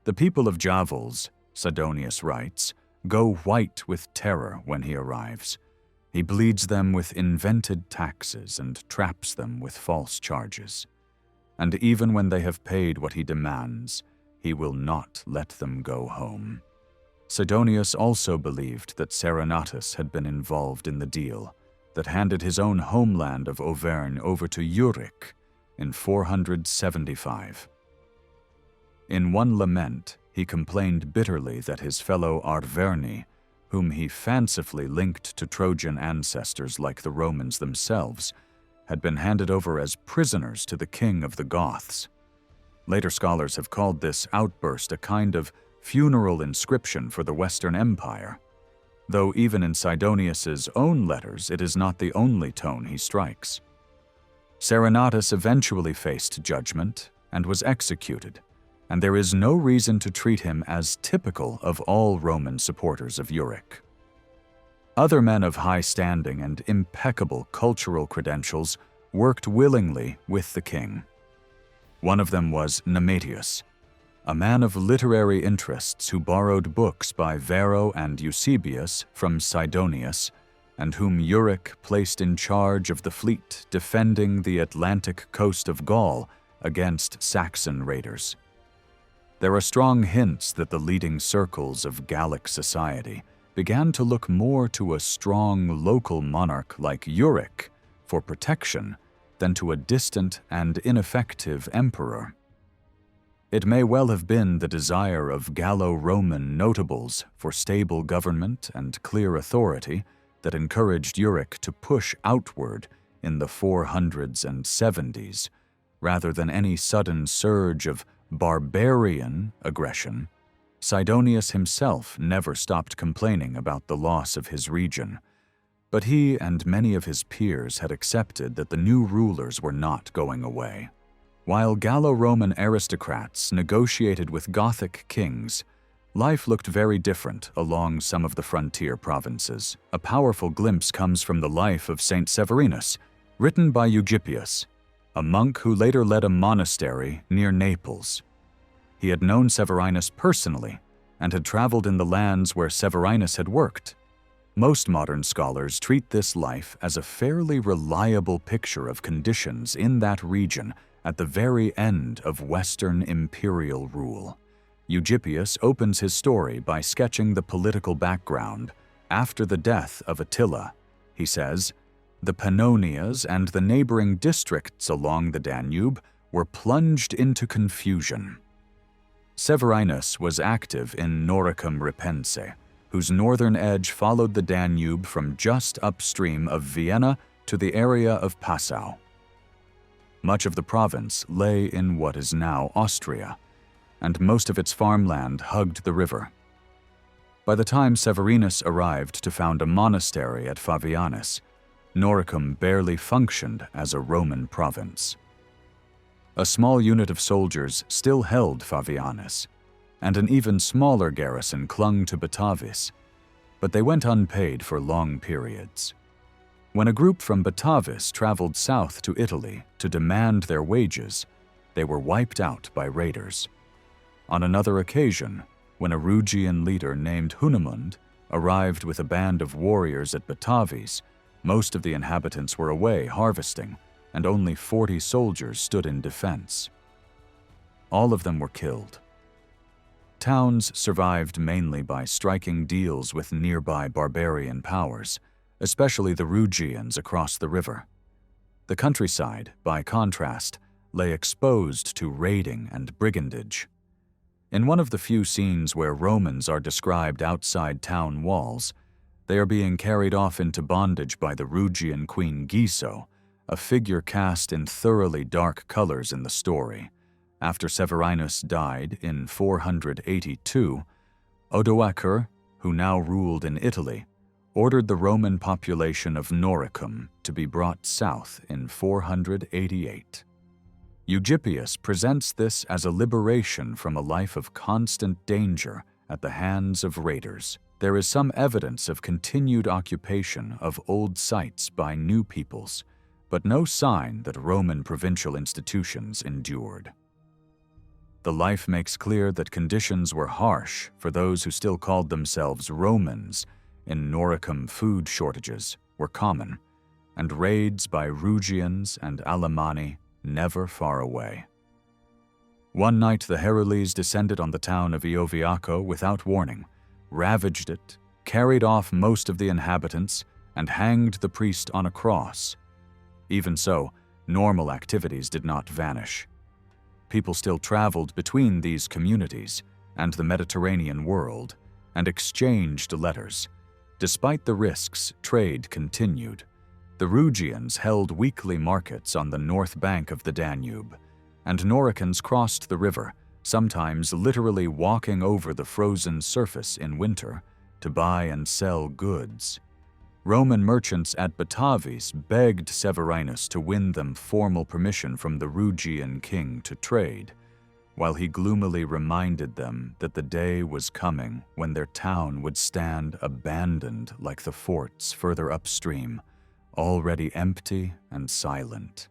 The people of Javels, Sidonius writes, go white with terror when he arrives. He bleeds them with invented taxes and traps them with false charges. And even when they have paid what he demands, he will not let them go home. Sidonius also believed that Serenatus had been involved in the deal that handed his own homeland of Auvergne over to Euric in 475. In one lament, he complained bitterly that his fellow Arverni, whom he fancifully linked to Trojan ancestors like the Romans themselves, had been handed over as prisoners to the king of the Goths. Later scholars have called this outburst a kind of funeral inscription for the Western Empire, though even in Sidonius's own letters it is not the only tone he strikes. Serenatus eventually faced judgment and was executed, and there is no reason to treat him as typical of all Roman supporters of Euric. Other men of high standing and impeccable cultural credentials worked willingly with the king. One of them was Nemetius, a man of literary interests who borrowed books by Varro and Eusebius from Sidonius, and whom Euric placed in charge of the fleet defending the Atlantic coast of Gaul against Saxon raiders. There are strong hints that the leading circles of Gallic society began to look more to a strong local monarch like Euric for protection than to a distant and ineffective emperor. It may well have been the desire of Gallo-Roman notables for stable government and clear authority that encouraged Euric to push outward in the 400s and 70s, rather than any sudden surge of barbarian aggression, Sidonius himself never stopped complaining about the loss of his region. But he and many of his peers had accepted that the new rulers were not going away. While Gallo-Roman aristocrats negotiated with Gothic kings, life looked very different along some of the frontier provinces. A powerful glimpse comes from the life of Saint Severinus, written by Eugippius, a monk who later led a monastery near Naples. He had known Severinus personally and had traveled in the lands where Severinus had worked. Most modern scholars treat this life as a fairly reliable picture of conditions in that region at the very end of Western imperial rule. Eugippius opens his story by sketching the political background. After the death of Attila, he says, the Pannonias and the neighboring districts along the Danube were plunged into confusion. Severinus was active in Noricum Ripense, whose northern edge followed the Danube from just upstream of Vienna to the area of Passau. Much of the province lay in what is now Austria, and most of its farmland hugged the river. By the time Severinus arrived to found a monastery at Fabianus, Noricum barely functioned as a Roman province. A small unit of soldiers still held Fabianus, and an even smaller garrison clung to Batavis, but they went unpaid for long periods. When a group from Batavis traveled south to Italy to demand their wages, they were wiped out by raiders. On another occasion, when a Rugian leader named Hunnemund arrived with a band of warriors at Batavis, most of the inhabitants were away harvesting, and only 40 soldiers stood in defense. All of them were killed. Towns survived mainly by striking deals with nearby barbarian powers, especially the Rugians across the river. The countryside, by contrast, lay exposed to raiding and brigandage. In one of the few scenes where Romans are described outside town walls, they are being carried off into bondage by the Rugian queen Giso, a figure cast in thoroughly dark colors in the story. After Severinus died in 482, Odoacer, who now ruled in Italy, ordered the Roman population of Noricum to be brought south in 488. Eugippius presents this as a liberation from a life of constant danger at the hands of raiders. There is some evidence of continued occupation of old sites by new peoples, but no sign that Roman provincial institutions endured. The life makes clear that conditions were harsh for those who still called themselves Romans. In Noricum, food shortages were common, and raids by Rugians and Alemanni never far away. One night the Herules descended on the town of Ioviaco without warning, ravaged it, carried off most of the inhabitants, and hanged the priest on a cross. Even so, normal activities did not vanish. People still traveled between these communities and the Mediterranean world and exchanged letters. Despite the risks, trade continued. The Rugians held weekly markets on the north bank of the Danube, and Noricans crossed the river, sometimes literally walking over the frozen surface in winter to buy and sell goods. Roman merchants at Batavis begged Severinus to win them formal permission from the Rugian king to trade, while he gloomily reminded them that the day was coming when their town would stand abandoned like the forts further upstream, already empty and silent.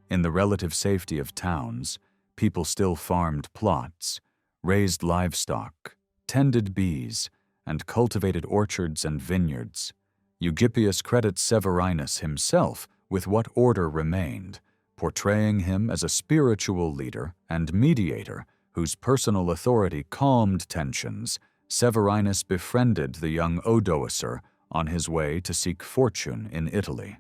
In the relative safety of towns, people still farmed plots, raised livestock, tended bees, and cultivated orchards and vineyards. Eugippius credits Severinus himself with what order remained, portraying him as a spiritual leader and mediator whose personal authority calmed tensions. Severinus befriended the young Odoacer on his way to seek fortune in Italy.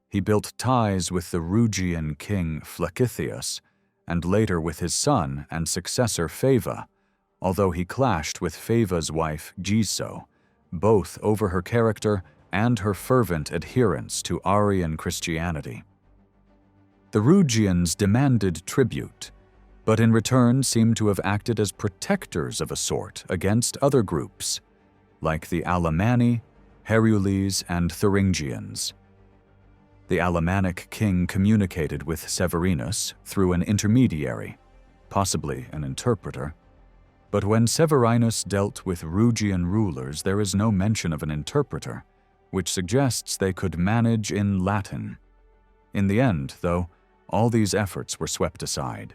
He built ties with the Rugian king Flacitheus, and later with his son and successor Fava, although he clashed with Fava's wife Giso, both over her character and her fervent adherence to Arian Christianity. The Rugians demanded tribute, but in return seem to have acted as protectors of a sort against other groups, like the Alemanni, Herules, and Thuringians. The Alemannic king communicated with Severinus through an intermediary, possibly an interpreter, but when Severinus dealt with Rugian rulers, there is no mention of an interpreter, which suggests they could manage in Latin. In the end, though, all these efforts were swept aside.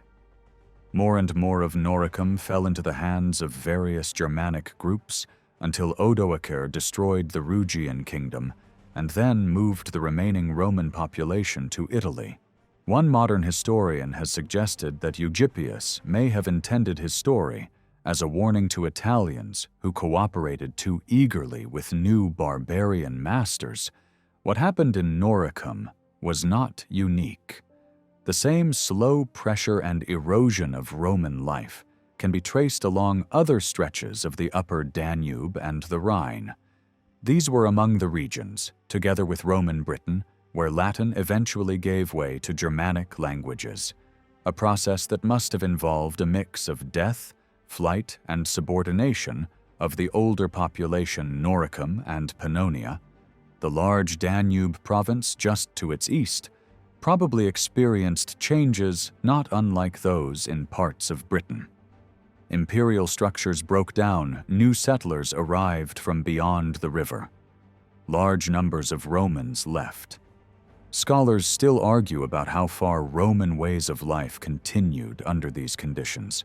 More and more of Noricum fell into the hands of various Germanic groups until Odoacer destroyed the Rugian kingdom and then moved the remaining Roman population to Italy. One modern historian has suggested that Eugipius may have intended his story as a warning to Italians who cooperated too eagerly with new barbarian masters. What happened in Noricum was not unique. The same slow pressure and erosion of Roman life can be traced along other stretches of the upper Danube and the Rhine. These were among the regions, together with Roman Britain, where Latin eventually gave way to Germanic languages, a process that must have involved a mix of death, flight, and subordination of the older population Noricum and Pannonia. The large Danube province just to its east probably experienced changes not unlike those in parts of Britain. Imperial structures broke down, new settlers arrived from beyond the river. Large numbers of Romans left. Scholars still argue about how far Roman ways of life continued under these conditions.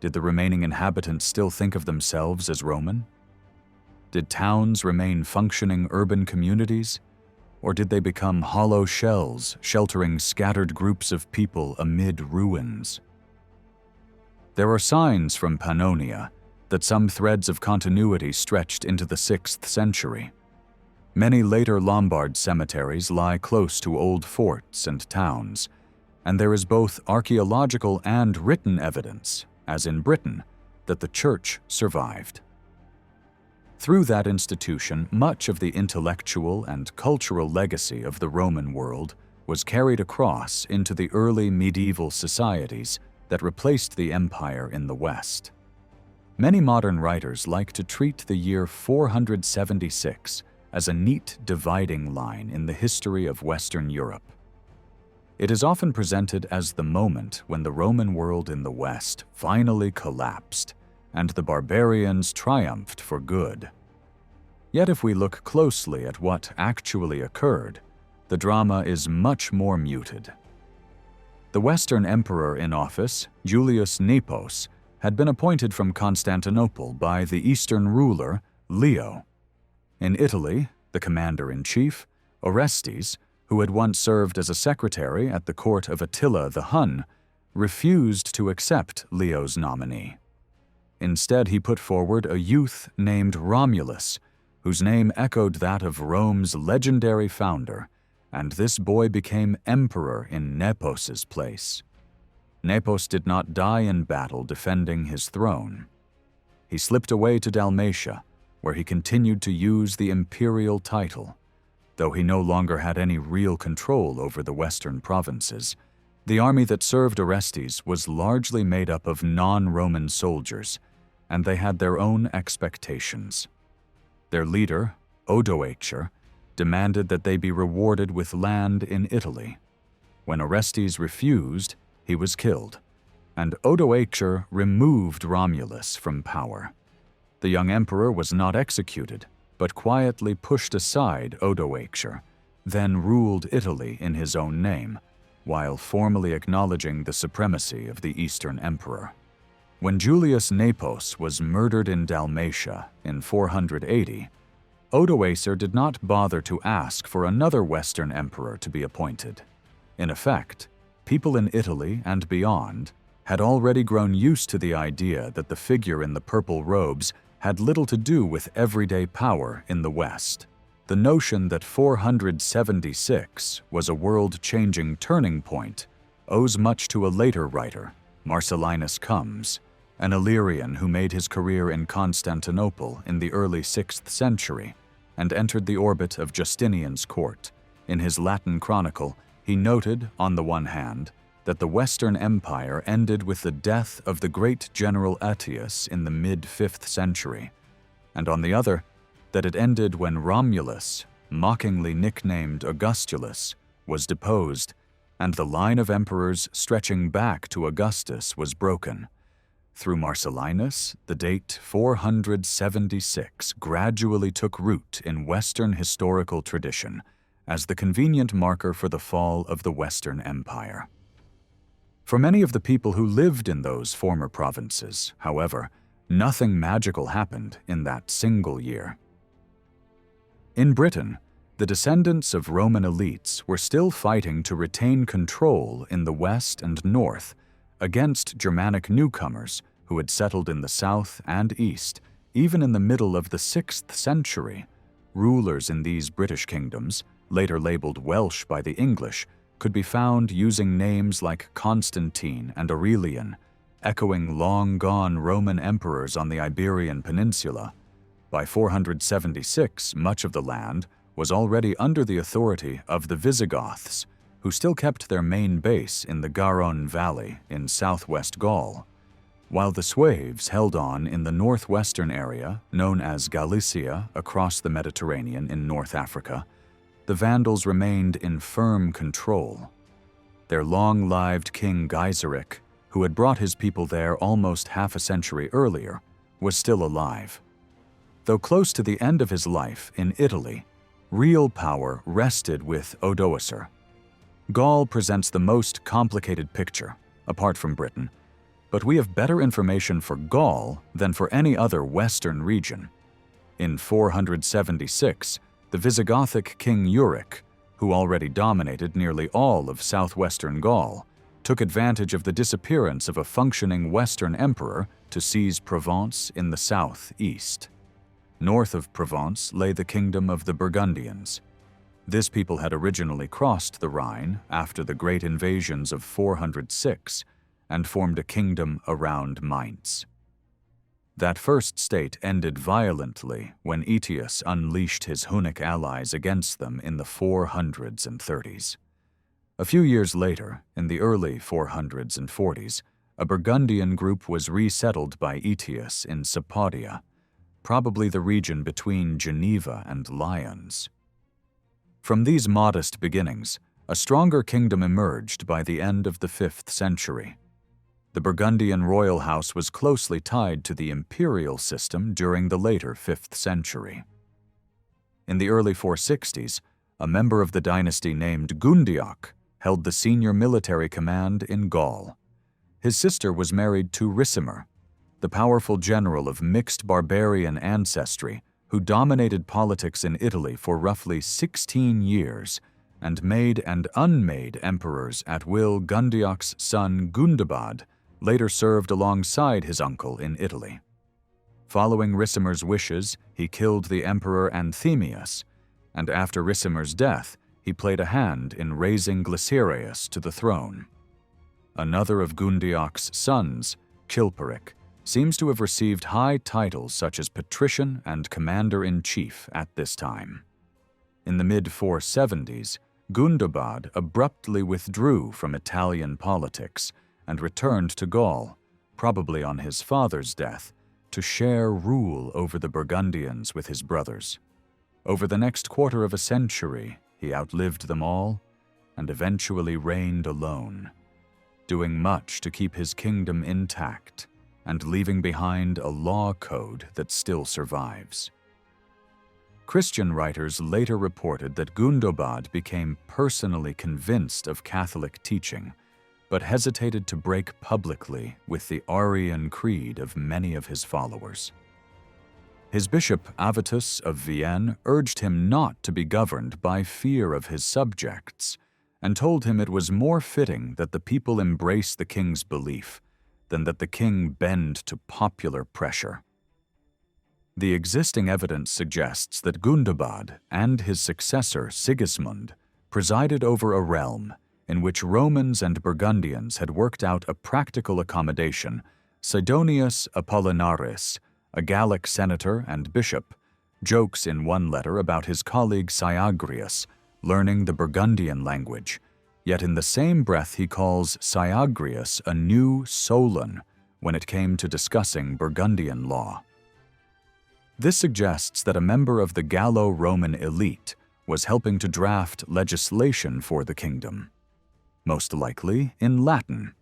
Did the remaining inhabitants still think of themselves as Roman? Did towns remain functioning urban communities? Or did they become hollow shells sheltering scattered groups of people amid ruins? There are signs from Pannonia that some threads of continuity stretched into the 6th century. Many later Lombard cemeteries lie close to old forts and towns, and there is both archaeological and written evidence, as in Britain, that the Church survived. Through that institution, much of the intellectual and cultural legacy of the Roman world was carried across into the early medieval societies that replaced the empire in the West. Many modern writers like to treat the year 476 as a neat dividing line in the history of Western Europe. It is often presented as the moment when the Roman world in the West finally collapsed and the barbarians triumphed for good. Yet if we look closely at what actually occurred, the drama is much more muted. The Western emperor in office, Julius Nepos, had been appointed from Constantinople by the Eastern ruler, Leo. In Italy, the commander-in-chief, Orestes, who had once served as a secretary at the court of Attila the Hun, refused to accept Leo's nominee. Instead, he put forward a youth named Romulus, whose name echoed that of Rome's legendary founder, and this boy became emperor in Nepos's place. Nepos did not die in battle defending his throne. He slipped away to Dalmatia, where he continued to use the imperial title. Though he no longer had any real control over the western provinces, the army that served Orestes was largely made up of non-Roman soldiers, and they had their own expectations. Their leader, Odoacer, demanded that they be rewarded with land in Italy. When Orestes refused, he was killed, and Odoacer removed Romulus from power. The young emperor was not executed, but quietly pushed aside Odoacer, then ruled Italy in his own name, while formally acknowledging the supremacy of the Eastern emperor. When Julius Nepos was murdered in Dalmatia in 480, Odoacer did not bother to ask for another Western emperor to be appointed. In effect, people in Italy and beyond had already grown used to the idea that the figure in the purple robes had little to do with everyday power in the West. The notion that 476 was a world-changing turning point owes much to a later writer, Marcellinus Comes, an Illyrian who made his career in Constantinople in the early 6th century and entered the orbit of Justinian's court. In his Latin chronicle, he noted, on the one hand, that the Western Empire ended with the death of the great general Attius in the mid-5th century, and on the other, that it ended when Romulus, mockingly nicknamed Augustulus, was deposed, and the line of emperors stretching back to Augustus was broken. Through Marcellinus, the date 476 gradually took root in Western historical tradition as the convenient marker for the fall of the Western Empire. For many of the people who lived in those former provinces, however, nothing magical happened in that single year. In Britain, the descendants of Roman elites were still fighting to retain control in the west and north against Germanic newcomers who had settled in the south and east, even in the middle of the 6th century. Rulers in these British kingdoms, later labeled Welsh by the English, could be found using names like Constantine and Aurelian, echoing long-gone Roman emperors on the Iberian Peninsula. By 476, much of the land was already under the authority of the Visigoths, who still kept their main base in the Garonne Valley in southwest Gaul, while the Sueves held on in the northwestern area, known as Galicia, across the Mediterranean in North Africa. The Vandals remained in firm control. Their long-lived king Gaiseric, who had brought his people there almost half a century earlier, was still alive. Though close to the end of his life in Italy, real power rested with Odoacer. Gaul presents the most complicated picture, apart from Britain, but we have better information for Gaul than for any other Western region. In 476, the Visigothic king Euric, who already dominated nearly all of southwestern Gaul, took advantage of the disappearance of a functioning Western emperor to seize Provence in the southeast. North of Provence lay the kingdom of the Burgundians. This people had originally crossed the Rhine after the great invasions of 406 and formed a kingdom around Mainz. That first state ended violently when Aetius unleashed his Hunnic allies against them in the 430s. A few years later, in the early 440s, a Burgundian group was resettled by Aetius in Sapodia, probably the region between Geneva and Lyons. From these modest beginnings, a stronger kingdom emerged by the end of the 5th century. The Burgundian royal house was closely tied to the imperial system during the later 5th century. In the early 460s, a member of the dynasty named Gundioch held the senior military command in Gaul. His sister was married to Ricimer, the powerful general of mixed barbarian ancestry who dominated politics in Italy for roughly 16 years and made and unmade emperors at will. Gundioch's son Gundobad later served alongside his uncle in Italy. Following Ricimer's wishes, he killed the emperor Anthemius, and after Ricimer's death, he played a hand in raising Glycerius to the throne. Another of Gundioch's sons, Chilperic, seems to have received high titles such as patrician and commander-in-chief at this time. In the mid-470s, Gundobad abruptly withdrew from Italian politics and returned to Gaul, probably on his father's death, to share rule over the Burgundians with his brothers. Over the next quarter of a century, he outlived them all and eventually reigned alone, doing much to keep his kingdom intact and leaving behind a law code that still survives. Christian writers later reported that Gundobad became personally convinced of Catholic teaching, but hesitated to break publicly with the Arian creed of many of his followers. His bishop Avitus of Vienne urged him not to be governed by fear of his subjects, and told him it was more fitting that the people embrace the king's belief than that the king bend to popular pressure. The existing evidence suggests that Gundobad and his successor Sigismund presided over a realm in which Romans and Burgundians had worked out a practical accommodation. Sidonius Apollinaris, a Gallic senator and bishop, jokes in one letter about his colleague Syagrius learning the Burgundian language, Yet in the same breath he calls Syagrius a new Solon when it came to discussing Burgundian law. This suggests that a member of the Gallo-Roman elite was helping to draft legislation for the kingdom, most likely in Latin.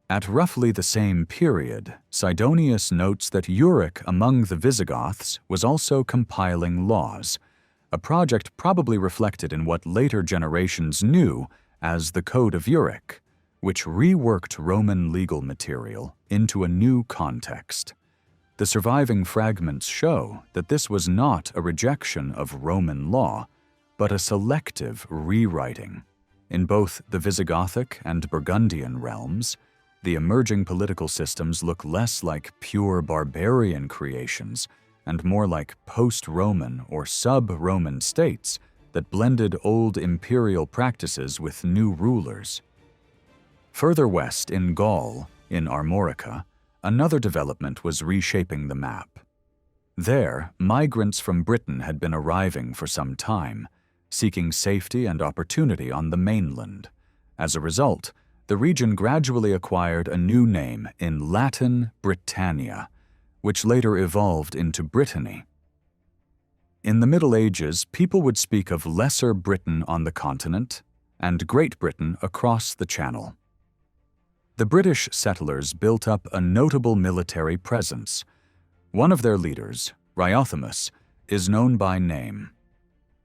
At roughly the same period, Sidonius notes that Euric among the Visigoths was also compiling laws, a project probably reflected in what later generations knew as the Code of Euric, which reworked Roman legal material into a new context. The surviving fragments show that this was not a rejection of Roman law, but a selective rewriting. In both the Visigothic and Burgundian realms, the emerging political systems look less like pure barbarian creations and more like post-Roman or sub-Roman states that blended old imperial practices with new rulers. Further west in Gaul, in Armorica, another development was reshaping the map. There, migrants from Britain had been arriving for some time, seeking safety and opportunity on the mainland. As a result, the region gradually acquired a new name in Latin Britannia, which later evolved into Brittany. In the Middle Ages, people would speak of Lesser Britain on the continent and Great Britain across the Channel. The British settlers built up a notable military presence. One of their leaders, Rhyothemus, is known by name.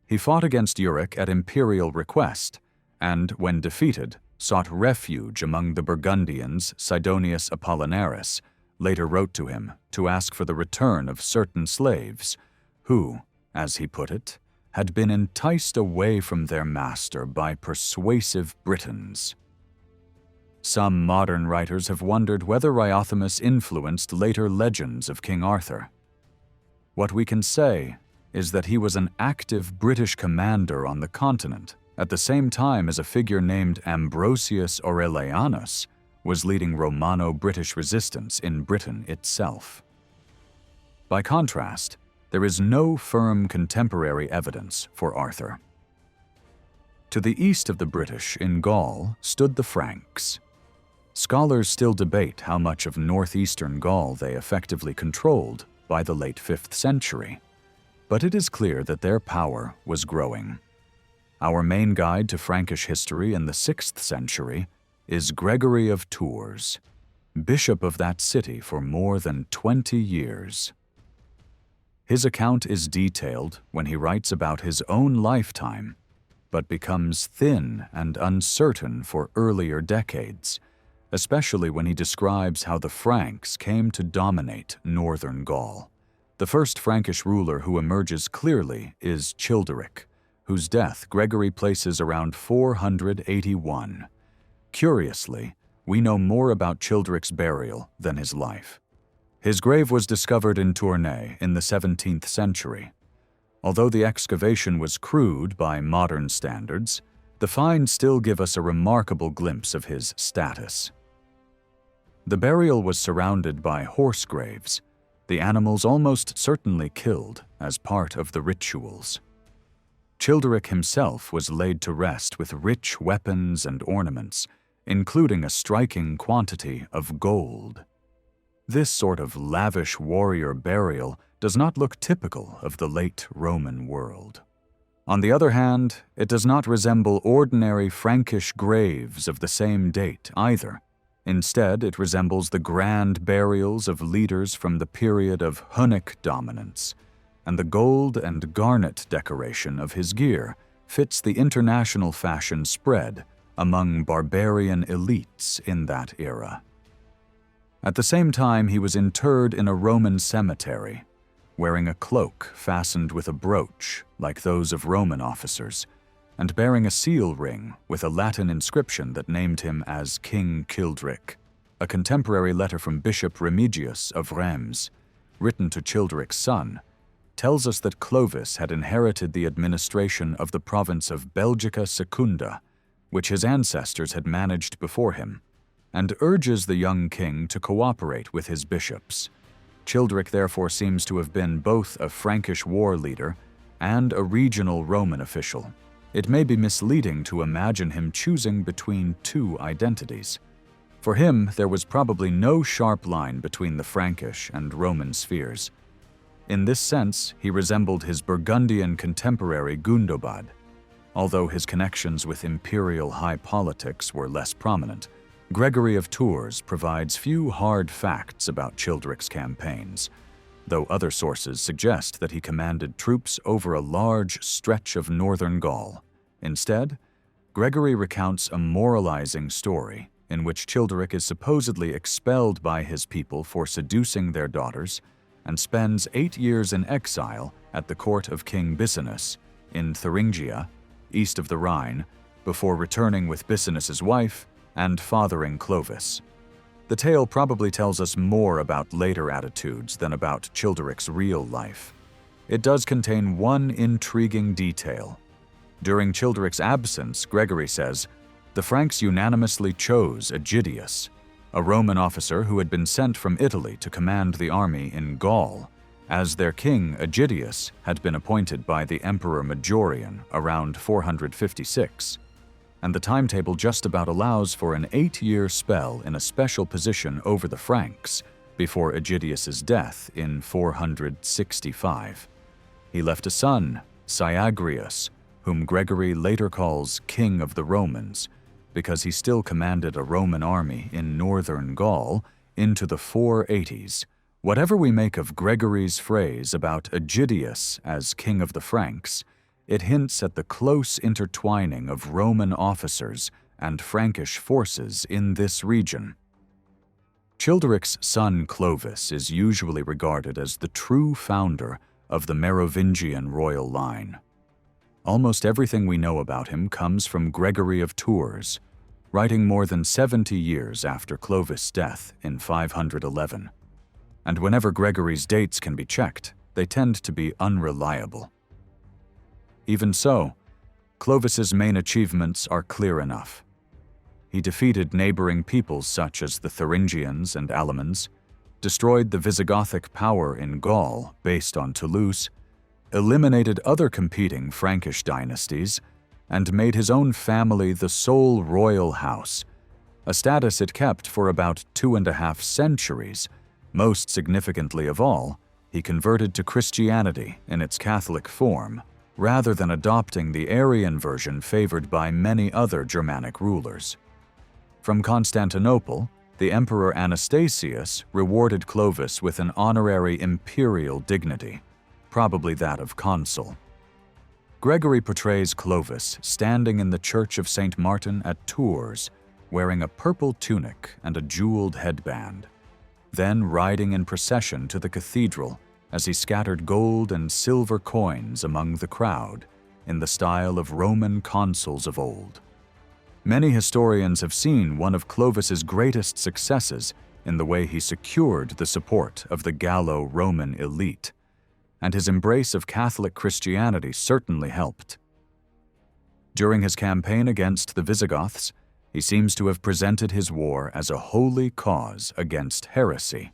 He fought against Euric at imperial request, and, when defeated, sought refuge among the Burgundians. Sidonius Apollinaris later wrote to him to ask for the return of certain slaves who, as he put it, had been enticed away from their master by persuasive Britons. Some modern writers have wondered whether Rhyothemus influenced later legends of King Arthur. What we can say is that he was an active British commander on the continent, at the same time as a figure named Ambrosius Aurelianus was leading Romano-British resistance in Britain itself. By contrast, there is no firm contemporary evidence for Arthur. To the east of the British in Gaul stood the Franks. Scholars still debate how much of northeastern Gaul they effectively controlled by the late 5th century, but it is clear that their power was growing. Our main guide to Frankish history in the 6th century is Gregory of Tours, bishop of that city for more than 20 years. His account is detailed when he writes about his own lifetime, but becomes thin and uncertain for earlier decades, especially when he describes how the Franks came to dominate northern Gaul. The first Frankish ruler who emerges clearly is Childeric, whose death Gregory places around 481. Curiously, we know more about Childeric's burial than his life. His grave was discovered in Tournai in the 17th century. Although the excavation was crude by modern standards, the finds still give us a remarkable glimpse of his status. The burial was surrounded by horse graves, the animals almost certainly killed as part of the rituals. Childeric himself was laid to rest with rich weapons and ornaments, including a striking quantity of gold. This sort of lavish warrior burial does not look typical of the late Roman world. On the other hand, it does not resemble ordinary Frankish graves of the same date either. Instead, it resembles the grand burials of leaders from the period of Hunnic dominance, and the gold and garnet decoration of his gear fits the international fashion spread among barbarian elites in that era. At the same time, he was interred in a Roman cemetery, wearing a cloak fastened with a brooch like those of Roman officers, and bearing a seal ring with a Latin inscription that named him as King Childeric. A contemporary letter from Bishop Remigius of Reims, written to Childeric's son, tells us that Clovis had inherited the administration of the province of Belgica Secunda, which his ancestors had managed before him, and urges the young king to cooperate with his bishops. Childeric therefore seems to have been both a Frankish war leader and a regional Roman official. it may be misleading to imagine him choosing between two identities. For him, there was probably no sharp line between the Frankish and Roman spheres. In this sense, he resembled his Burgundian contemporary Gundobad. Although his connections with imperial high politics were less prominent, Gregory of Tours provides few hard facts about Childeric's campaigns, though other sources suggest that he commanded troops over a large stretch of northern Gaul. Instead, Gregory recounts a moralizing story in which Childeric is supposedly expelled by his people for seducing their daughters and spends 8 years in exile at the court of King Bicinus in Thuringia, east of the Rhine, before returning with Bicinus's wife and fathering Clovis. The tale probably tells us more about later attitudes than about Childeric's real life. It does contain one intriguing detail. During Childeric's absence, Gregory says, the Franks unanimously chose Aegidius, a Roman officer who had been sent from Italy to command the army in Gaul, as their king Aegidius had been appointed by the Emperor Majorian around 456, and the timetable just about allows for an 8-year spell in a special position over the Franks before Aegidius's death in 465. He left a son, Syagrius, whom Gregory later calls King of the Romans, because he still commanded a Roman army in northern Gaul into the 480s. Whatever we make of Gregory's phrase about Aegidius as king of the Franks, it hints at the close intertwining of Roman officers and Frankish forces in this region. Childeric's son Clovis is usually regarded as the true founder of the Merovingian royal line. Almost everything we know about him comes from Gregory of Tours, writing more than 70 years after Clovis' death in 511. And whenever Gregory's dates can be checked, they tend to be unreliable. Even so, Clovis's main achievements are clear enough. He defeated neighboring peoples such as the Thuringians and Alamians, destroyed the Visigothic power in Gaul based on Toulouse, eliminated other competing Frankish dynasties, and made his own family the sole royal house, a status it kept for about 2.5 centuries. Most significantly of all, he converted to Christianity in its Catholic form, rather than adopting the Arian version favored by many other Germanic rulers. From Constantinople, the Emperor Anastasius rewarded Clovis with an honorary imperial dignity, probably that of consul. Gregory portrays Clovis standing in the Church of St. Martin at Tours, wearing a purple tunic and a jeweled headband, then riding in procession to the cathedral as he scattered gold and silver coins among the crowd in the style of Roman consuls of old. Many historians have seen one of Clovis's greatest successes in the way he secured the support of the Gallo-Roman elite, and his embrace of Catholic Christianity certainly helped. During his campaign against the Visigoths, he seems to have presented his war as a holy cause against heresy,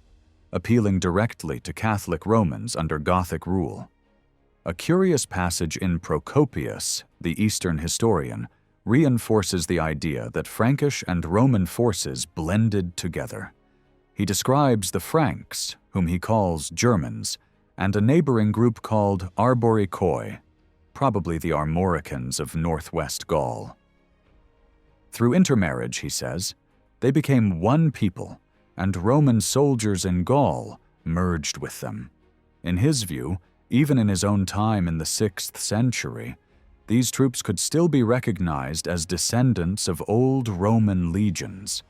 appealing directly to Catholic Romans under Gothic rule. A curious passage in Procopius, the Eastern historian, reinforces the idea that Frankish and Roman forces blended together. He describes the Franks, whom he calls Germans, and a neighboring group called Arboricoi, probably the Armoricans of northwest Gaul. Through intermarriage, he says, they became one people, and Roman soldiers in Gaul merged with them. In his view, even in his own time in the 6th century, these troops could still be recognized as descendants of old Roman legions.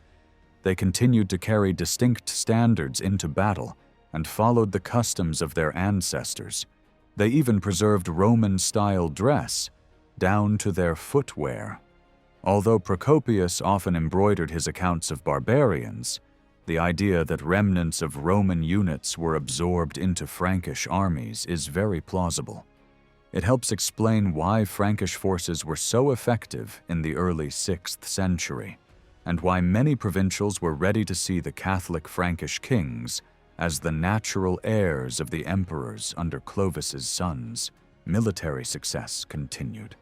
They continued to carry distinct standards into battle and followed the customs of their ancestors. They even preserved Roman-style dress, down to their footwear. Although Procopius often embroidered his accounts of barbarians, the idea that remnants of Roman units were absorbed into Frankish armies is very plausible. It helps explain why Frankish forces were so effective in the early 6th century, and why many provincials were ready to see the Catholic Frankish kings as the natural heirs of the emperors under Clovis's sons. Military success continued.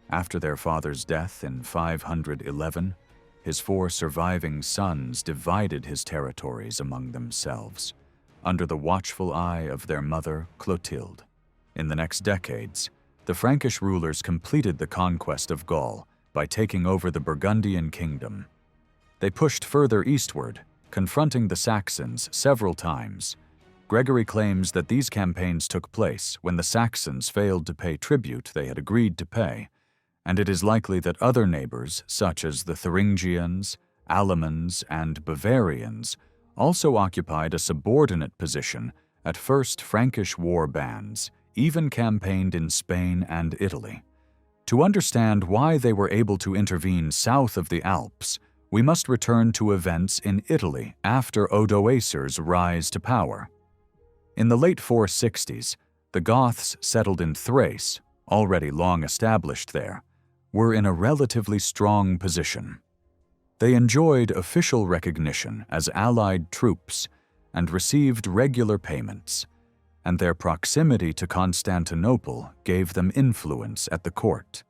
After their father's death in 511, his 4 surviving sons divided his territories among themselves, under the watchful eye of their mother Clotilde. In the next decades, the Frankish rulers completed the conquest of Gaul by taking over the Burgundian kingdom. They pushed further eastward, confronting the Saxons several times. Gregory claims that these campaigns took place when the Saxons failed to pay tribute they had agreed to pay, and it is likely that other neighbors, such as the Thuringians, Alamans, and Bavarians, also occupied a subordinate position at first Frankish war bands, even campaigned in Spain and Italy. To understand why they were able to intervene south of the Alps, we must return to events in Italy after Odoacer's rise to power. In the late 460s, the Goths settled in Thrace, already long established there, were in a relatively strong position. They enjoyed official recognition as allied troops and received regular payments, and their proximity to Constantinople gave them influence at the court.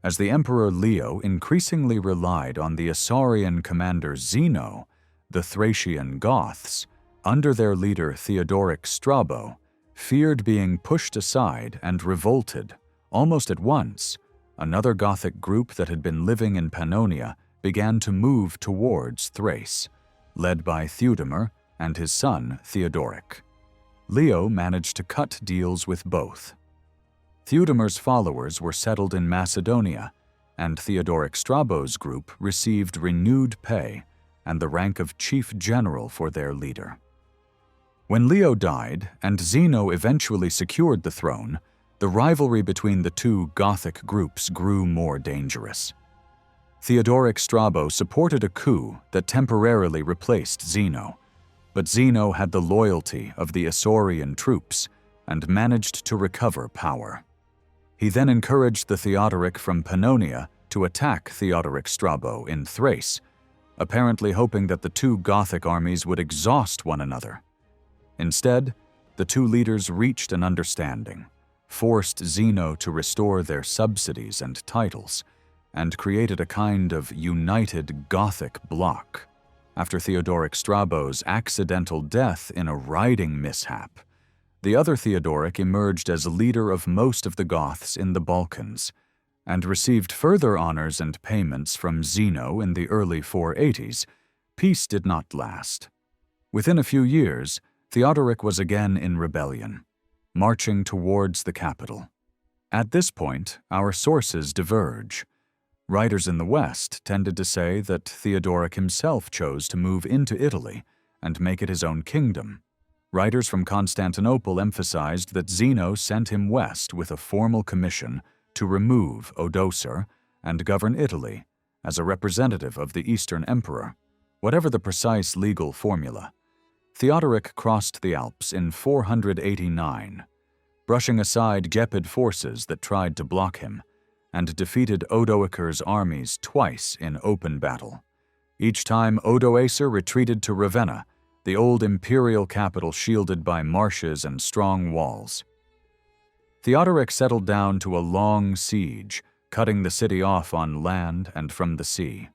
As the Emperor Leo increasingly relied on the Isaurian commander Zeno, the Thracian Goths, under their leader Theodoric Strabo, feared being pushed aside and revolted. Almost at once, another Gothic group that had been living in Pannonia began to move towards Thrace, led by Theudemir and his son Theodoric. Leo managed to cut deals with both. Theudemir's followers were settled in Macedonia, and Theodoric Strabo's group received renewed pay and the rank of chief general for their leader. When Leo died and Zeno eventually secured the throne, the rivalry between the two Gothic groups grew more dangerous. Theodoric Strabo supported a coup that temporarily replaced Zeno, but Zeno had the loyalty of the Isaurian troops and managed to recover power. He then encouraged the Theodoric from Pannonia to attack Theodoric Strabo in Thrace, apparently hoping that the two Gothic armies would exhaust one another. Instead, the two leaders reached an understanding, forced Zeno to restore their subsidies and titles, and created a kind of united Gothic bloc. After Theodoric Strabo's accidental death in a riding mishap, the other Theodoric emerged as leader of most of the Goths in the Balkans, and received further honors and payments from Zeno in the early 480s. Peace did not last. Within a few years, Theodoric was again in rebellion, marching towards the capital. At this point, our sources diverge. Writers in the West tended to say that Theodoric himself chose to move into Italy and make it his own kingdom. Writers from Constantinople emphasized that Zeno sent him west with a formal commission to remove Odoacer and govern Italy as a representative of the Eastern Emperor, whatever the precise legal formula. Theodoric crossed the Alps in 489, brushing aside Gepid forces that tried to block him, and defeated Odoacer's armies twice in open battle. Each time Odoacer retreated to Ravenna, the old imperial capital shielded by marshes and strong walls. Theodoric settled down to a long siege, cutting the city off on land and from the sea.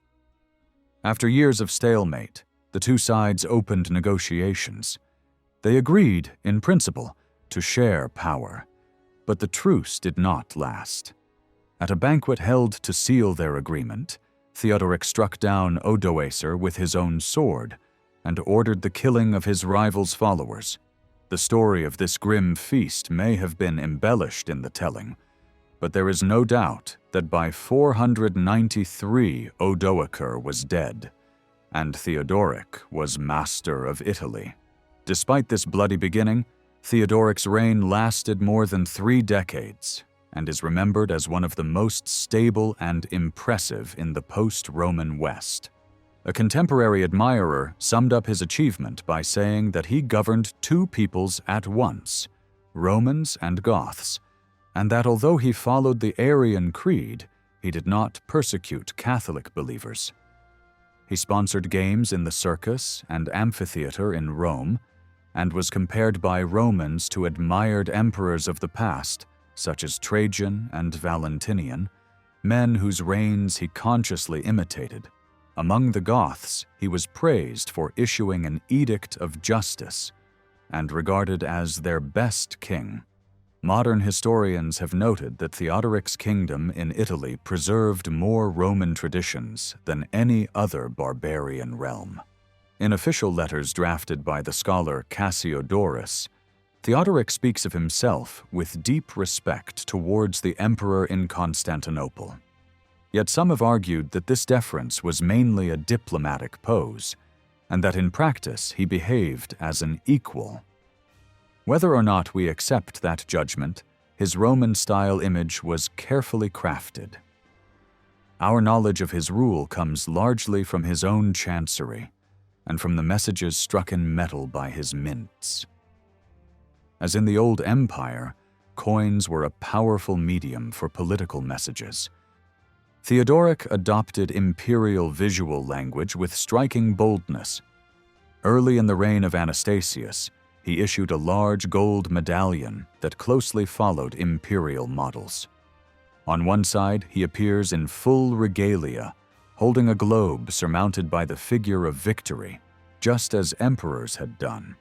After years of stalemate, the two sides opened negotiations. They agreed, in principle, to share power, but the truce did not last. At a banquet held to seal their agreement, Theodoric struck down Odoacer with his own sword and ordered the killing of his rival's followers. The story of this grim feast may have been embellished in the telling, but there is no doubt that by 493 Odoacer was dead, and Theodoric was master of Italy. Despite this bloody beginning, Theodoric's reign lasted more than 3 decades and is remembered as one of the most stable and impressive in the post-Roman West. A contemporary admirer summed up his achievement by saying that he governed 2 peoples at once, Romans and Goths, and that although he followed the Arian creed, he did not persecute Catholic believers. He sponsored games in the circus and amphitheater in Rome, and was compared by Romans to admired emperors of the past, such as Trajan and Valentinian, men whose reigns he consciously imitated. Among the Goths, he was praised for issuing an edict of justice and regarded as their best king. Modern historians have noted that Theodoric's kingdom in Italy preserved more Roman traditions than any other barbarian realm. In official letters drafted by the scholar Cassiodorus, Theodoric speaks of himself with deep respect towards the emperor in Constantinople. Yet some have argued that this deference was mainly a diplomatic pose, and that in practice he behaved as an equal. Whether or not we accept that judgment, his Roman-style image was carefully crafted. Our knowledge of his rule comes largely from his own chancery, and from the messages struck in metal by his mints. As in the Old Empire, coins were a powerful medium for political messages. Theodoric adopted imperial visual language with striking boldness. Early in the reign of Anastasius, he issued a large gold medallion that closely followed imperial models. On one side, he appears in full regalia, holding a globe surmounted by the figure of victory, just as emperors had done.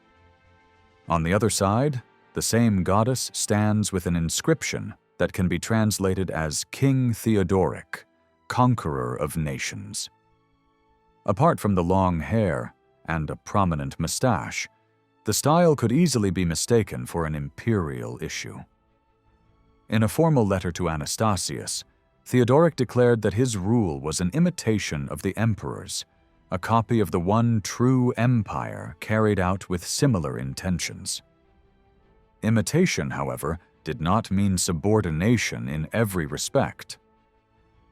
On the other side, the same goddess stands with an inscription that can be translated as King Theodoric, Conqueror of Nations. Apart from the long hair and a prominent mustache, the style could easily be mistaken for an imperial issue. In a formal letter to Anastasius, Theodoric declared that his rule was an imitation of the emperor's, a copy of the one true empire carried out with similar intentions. Imitation, however, did not mean subordination in every respect.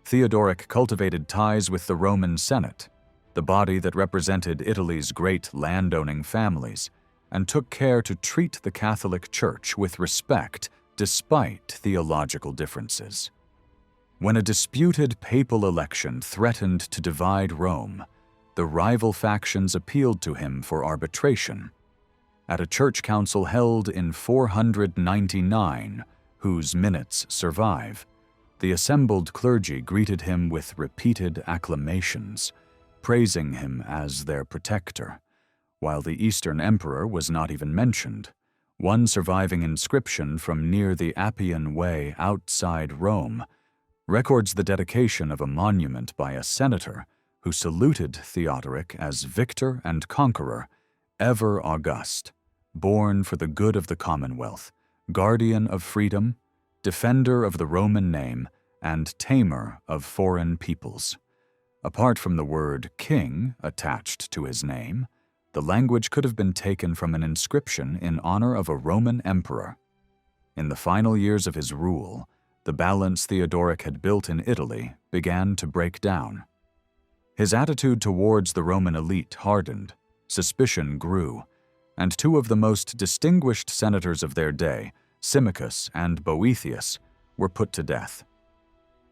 Theodoric cultivated ties with the Roman Senate, the body that represented Italy's great landowning families, and took care to treat the Catholic Church with respect despite theological differences. When a disputed papal election threatened to divide Rome, the rival factions appealed to him for arbitration. At a church council held in 499, whose minutes survive, the assembled clergy greeted him with repeated acclamations, praising him as their protector. While the Eastern emperor was not even mentioned, one surviving inscription from near the Appian Way outside Rome records the dedication of a monument by a senator who saluted Theodoric as victor and conqueror, ever august, born for the good of the Commonwealth, guardian of freedom, defender of the Roman name, and tamer of foreign peoples. Apart from the word king attached to his name, the language could have been taken from an inscription in honor of a Roman emperor. In the final years of his rule, the balance Theodoric had built in Italy began to break down. His attitude towards the Roman elite hardened, suspicion grew, and two of the most distinguished senators of their day, Symmachus and Boethius, were put to death.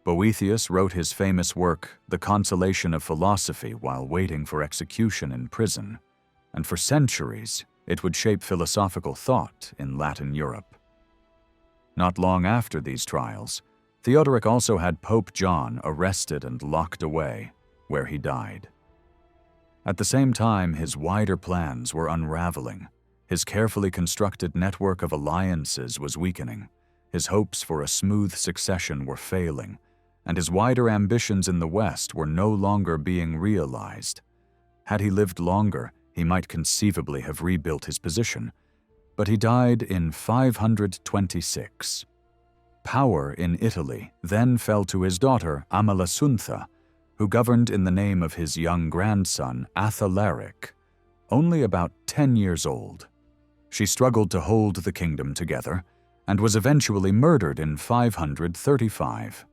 Boethius wrote his famous work, The Consolation of Philosophy, while waiting for execution in prison, and for centuries it would shape philosophical thought in Latin Europe. Not long after these trials, Theodoric also had Pope John arrested and locked away, where he died. At the same time, his wider plans were unraveling. His carefully constructed network of alliances was weakening. His hopes for a smooth succession were failing, and his wider ambitions in the West were no longer being realized. Had he lived longer, he might conceivably have rebuilt his position, but he died in 526. Power in Italy then fell to his daughter Amalasuntha, who governed in the name of his young grandson Athalaric, only about 10 years old. She struggled to hold the kingdom together and was eventually murdered in 535.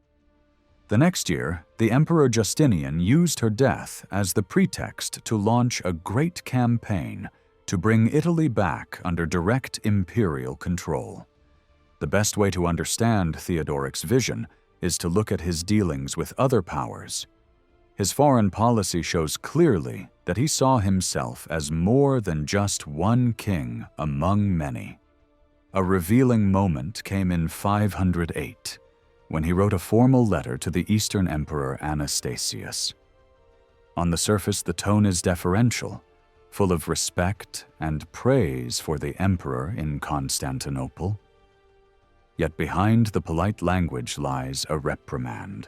The next year, the Emperor Justinian used her death as the pretext to launch a great campaign to bring Italy back under direct imperial control. The best way to understand Theodoric's vision is to look at his dealings with other powers. His foreign policy shows clearly that he saw himself as more than just one king among many. A revealing moment came in 508, when he wrote a formal letter to the Eastern Emperor Anastasius. On the surface, the tone is deferential, full of respect and praise for the emperor in Constantinople. Yet behind the polite language lies a reprimand.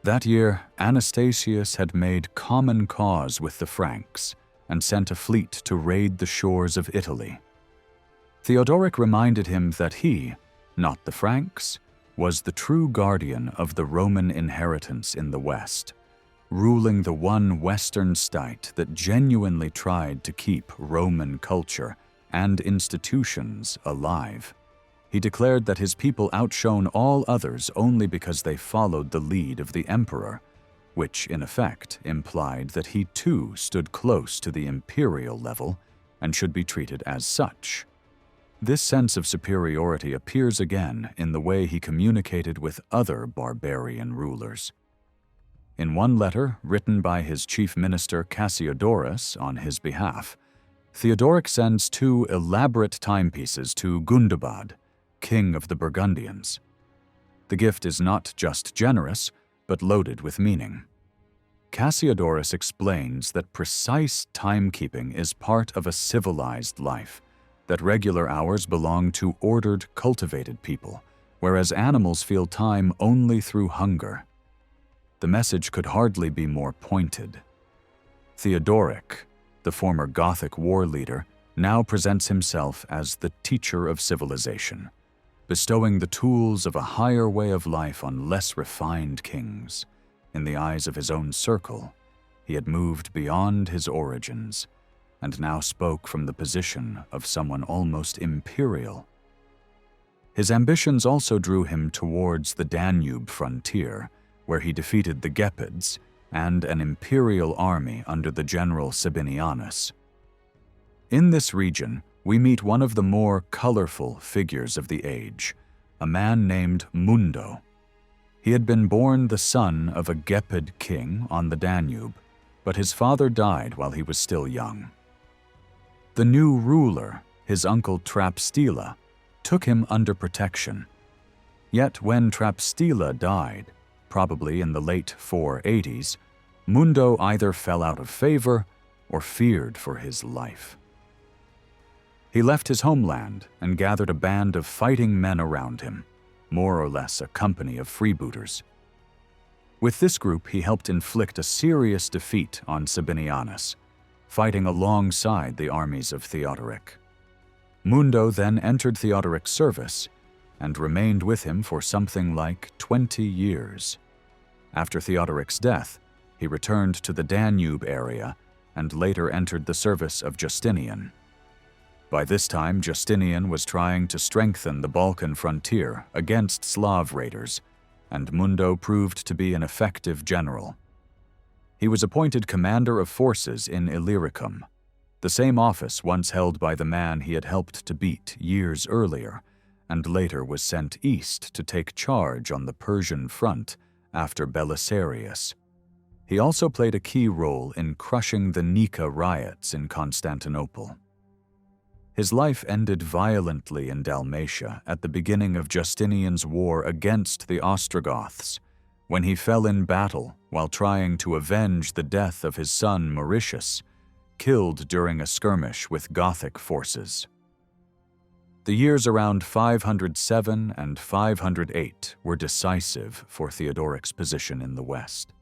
That year, Anastasius had made common cause with the Franks and sent a fleet to raid the shores of Italy. Theodoric reminded him that he, not the Franks, was the true guardian of the Roman inheritance in the West, ruling the one Western state that genuinely tried to keep Roman culture and institutions alive. He declared that his people outshone all others only because they followed the lead of the emperor, which in effect implied that he too stood close to the imperial level and should be treated as such. This sense of superiority appears again in the way he communicated with other barbarian rulers. In one letter written by his chief minister Cassiodorus on his behalf, Theodoric sends 2 elaborate timepieces to Gundobad, king of the Burgundians. The gift is not just generous, but loaded with meaning. Cassiodorus explains that precise timekeeping is part of a civilized life, that regular hours belong to ordered, cultivated people, whereas animals feel time only through hunger. The message could hardly be more pointed. Theodoric, the former Gothic war leader, now presents himself as the teacher of civilization, bestowing the tools of a higher way of life on less refined kings. In the eyes of his own circle, he had moved beyond his origins, and now spoke from the position of someone almost imperial. His ambitions also drew him towards the Danube frontier, where he defeated the Gepids and an imperial army under the general Sabinianus. In this region, we meet one of the more colorful figures of the age, a man named Mundo. He had been born the son of a Gepid king on the Danube, but his father died while he was still young. The new ruler, his uncle Trapstila, took him under protection. Yet when Trapstila died, probably in the late 480s, Mundo either fell out of favor or feared for his life. He left his homeland and gathered a band of fighting men around him, more or less a company of freebooters. With this group, he helped inflict a serious defeat on Sabinianus, fighting alongside the armies of Theodoric. Mundo then entered Theodoric's service and remained with him for something like 20 years. After Theodoric's death, he returned to the Danube area and later entered the service of Justinian. By this time, Justinian was trying to strengthen the Balkan frontier against Slav raiders, and Mundo proved to be an effective general. He was appointed commander of forces in Illyricum, the same office once held by the man he had helped to beat years earlier, and later was sent east to take charge on the Persian front after Belisarius. He also played a key role in crushing the Nika riots in Constantinople. His life ended violently in Dalmatia at the beginning of Justinian's war against the Ostrogoths, when he fell in battle while trying to avenge the death of his son Mauritius, killed during a skirmish with Gothic forces. The years around 507 and 508 were decisive for Theodoric's position in the West.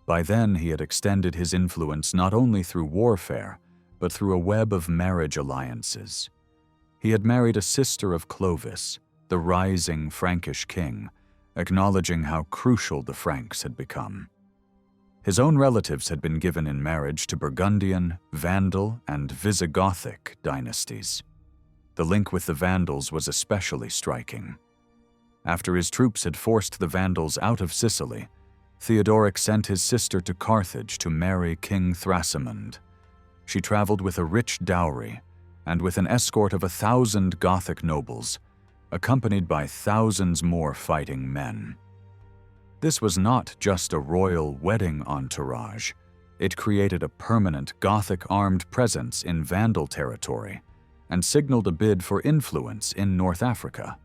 By then, he had extended his influence not only through warfare, but through a web of marriage alliances. He had married a sister of Clovis, the rising Frankish king, acknowledging how crucial the Franks had become. His own relatives had been given in marriage to Burgundian, Vandal, and Visigothic dynasties. The link with the Vandals was especially striking. After his troops had forced the Vandals out of Sicily, Theodoric sent his sister to Carthage to marry King Thrasimund. She traveled with a rich dowry and with an escort of 1,000 Gothic nobles, accompanied by thousands more fighting men. This was not just a royal wedding entourage. It created a permanent Gothic armed presence in Vandal territory and signaled a bid for influence in North Africa.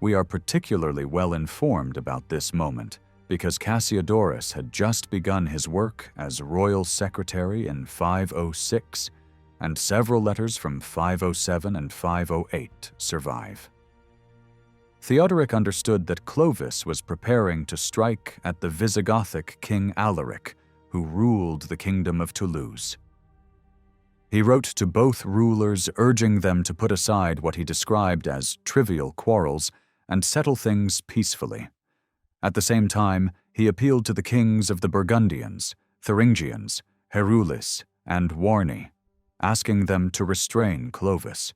We are particularly well informed about this moment because Cassiodorus had just begun his work as royal secretary in 506, and several letters from 507 and 508 survive. Theodoric understood that Clovis was preparing to strike at the Visigothic king Alaric, who ruled the kingdom of Toulouse. He wrote to both rulers urging them to put aside what he described as trivial quarrels and settle things peacefully. At the same time, he appealed to the kings of the Burgundians, Thuringians, Herulis, and Warni, asking them to restrain Clovis.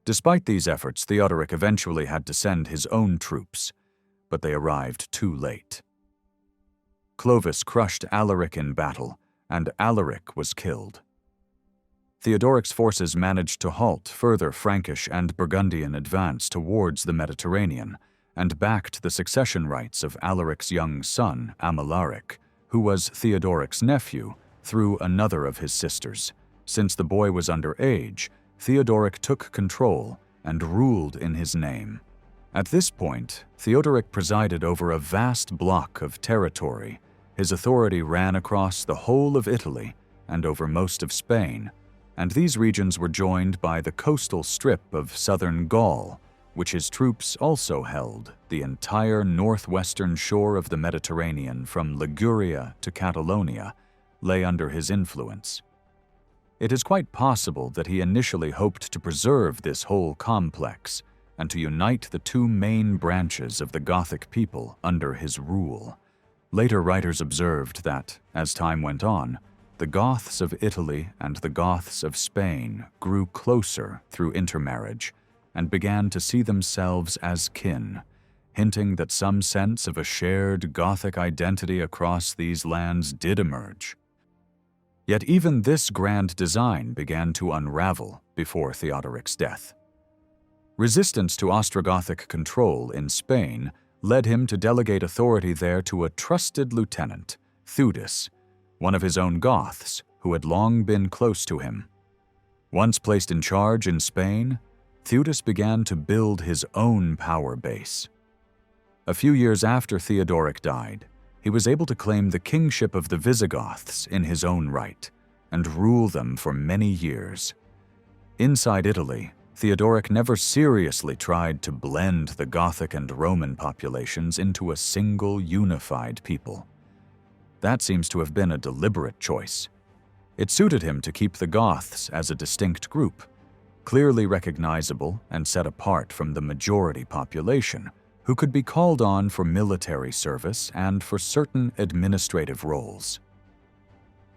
Despite these efforts, Theodoric eventually had to send his own troops, but they arrived too late. Clovis crushed Alaric in battle, and Alaric was killed. Theodoric's forces managed to halt further Frankish and Burgundian advance towards the Mediterranean, and backed the succession rights of Alaric's young son, Amalaric, who was Theodoric's nephew, through another of his sisters. Since the boy was under age, Theodoric took control and ruled in his name. At this point, Theodoric presided over a vast block of territory. His authority ran across the whole of Italy and over most of Spain, and these regions were joined by the coastal strip of southern Gaul, which his troops also held. The entire northwestern shore of the Mediterranean from Liguria to Catalonia lay under his influence. It is quite possible that he initially hoped to preserve this whole complex and to unite the two main branches of the Gothic people under his rule. Later writers observed that, as time went on, the Goths of Italy and the Goths of Spain grew closer through intermarriage and began to see themselves as kin, hinting that some sense of a shared Gothic identity across these lands did emerge. Yet even this grand design began to unravel before Theodoric's death. Resistance to Ostrogothic control in Spain led him to delegate authority there to a trusted lieutenant, Theudas, one of his own Goths who had long been close to him. Once placed in charge in Spain, Theudas began to build his own power base. A few years after Theodoric died, he was able to claim the kingship of the Visigoths in his own right and rule them for many years. Inside Italy, Theodoric never seriously tried to blend the Gothic and Roman populations into a single unified people. That seems to have been a deliberate choice. It suited him to keep the Goths as a distinct group, clearly recognizable and set apart from the majority population, who could be called on for military service and for certain administrative roles.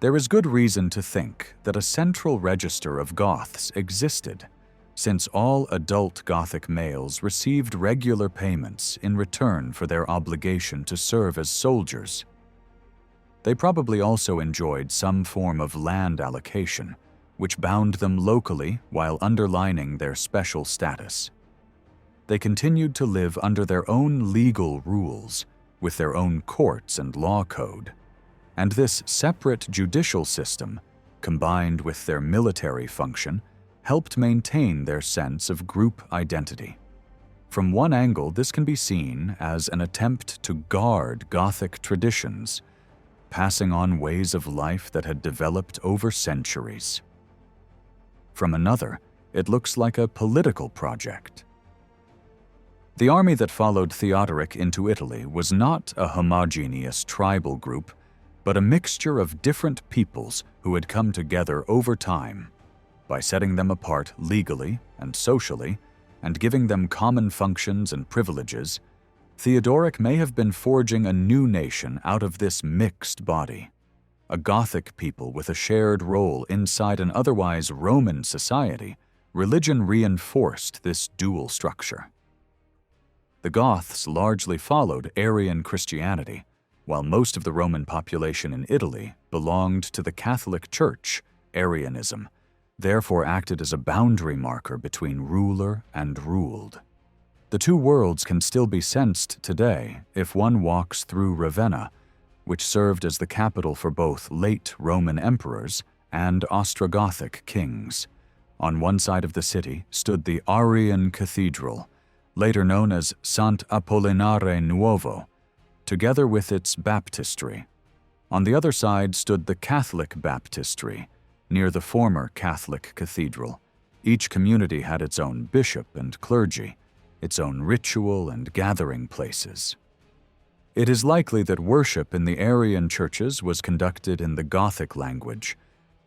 There is good reason to think that a central register of Goths existed, since all adult Gothic males received regular payments in return for their obligation to serve as soldiers. They probably also enjoyed some form of land allocation, which bound them locally while underlining their special status. They continued to live under their own legal rules, with their own courts and law code, and this separate judicial system, combined with their military function, helped maintain their sense of group identity. From one angle, this can be seen as an attempt to guard Gothic traditions, passing on ways of life that had developed over centuries. From another, it looks like a political project. The army that followed Theodoric into Italy was not a homogeneous tribal group, but a mixture of different peoples who had come together over time. By setting them apart legally and socially, and giving them common functions and privileges, Theodoric may have been forging a new nation out of this mixed body. A Gothic people with a shared role inside an otherwise Roman society, religion reinforced this dual structure. The Goths largely followed Arian Christianity, while most of the Roman population in Italy belonged to the Catholic Church, Arianism, therefore acted as a boundary marker between ruler and ruled. The two worlds can still be sensed today if one walks through Ravenna, which served as the capital for both late Roman emperors and Ostrogothic kings. On one side of the city stood the Arian Cathedral, later known as Sant Apollinare Nuovo, together with its baptistry. On the other side stood the Catholic baptistry, near the former Catholic cathedral. Each community had its own bishop and clergy, its own ritual and gathering places. It is likely that worship in the Arian churches was conducted in the Gothic language,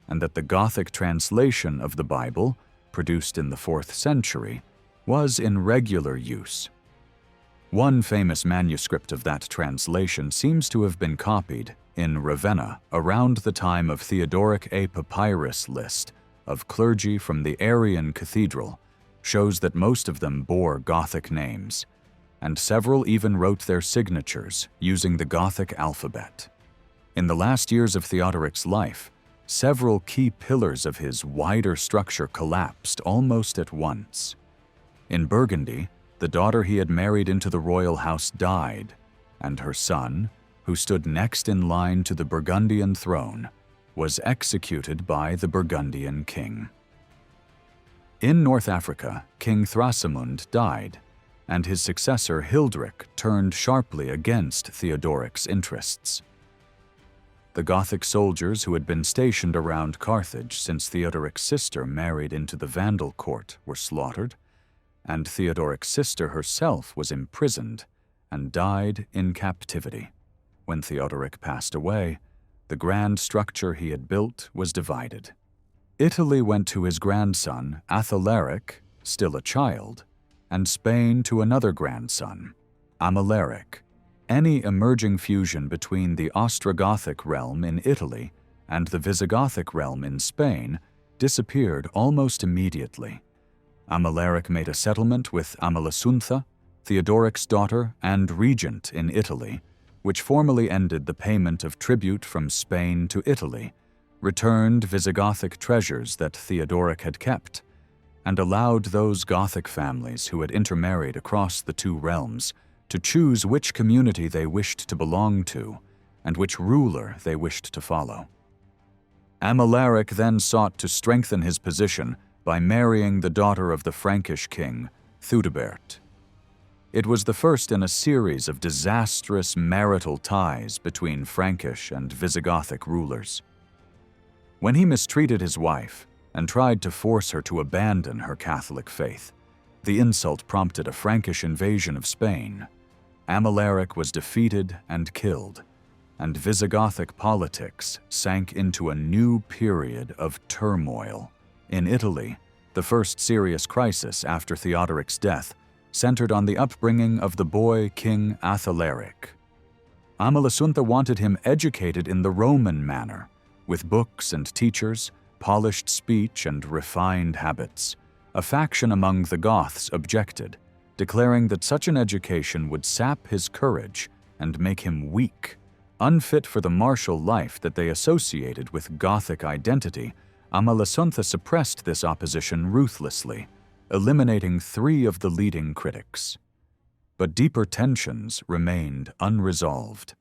and that the Gothic translation of the Bible, produced in the 4th century, was in regular use. One famous manuscript of that translation seems to have been copied in Ravenna around the time of Theodoric A papyrus list of clergy from the Arian cathedral shows that most of them bore Gothic names, and several even wrote their signatures using the Gothic alphabet. In the last years of Theodoric's life, several key pillars of his wider structure collapsed almost at once. In Burgundy, the daughter he had married into the royal house died, and her son, who stood next in line to the Burgundian throne, was executed by the Burgundian king. In North Africa, King Thrasimund died, and his successor Hilderic turned sharply against Theodoric's interests. The Gothic soldiers who had been stationed around Carthage since Theodoric's sister married into the Vandal court were slaughtered, and Theodoric's sister herself was imprisoned and died in captivity. When Theodoric passed away, the grand structure he had built was divided. Italy went to his grandson, Athalaric, still a child, and Spain to another grandson, Amalaric. Any emerging fusion between the Ostrogothic realm in Italy and the Visigothic realm in Spain disappeared almost immediately. Amalaric made a settlement with Amalasuntha, Theodoric's daughter and regent in Italy, which formally ended the payment of tribute from Spain to Italy, returned Visigothic treasures that Theodoric had kept, and allowed those Gothic families who had intermarried across the two realms to choose which community they wished to belong to and which ruler they wished to follow. Amalaric then sought to strengthen his position by marrying the daughter of the Frankish king, Theudebert. It was the first in a series of disastrous marital ties between Frankish and Visigothic rulers. When he mistreated his wife and tried to force her to abandon her Catholic faith, the insult prompted a Frankish invasion of Spain. Amalaric was defeated and killed, and Visigothic politics sank into a new period of turmoil. In Italy, the first serious crisis after Theodoric's death centered on the upbringing of the boy King Athalaric. Amalasuntha wanted him educated in the Roman manner, with books and teachers, polished speech and refined habits. A faction among the Goths objected, declaring that such an education would sap his courage and make him weak. Unfit for the martial life that they associated with Gothic identity, Amalasuntha suppressed this opposition ruthlessly, eliminating 3 of the leading critics. But deeper tensions remained unresolved.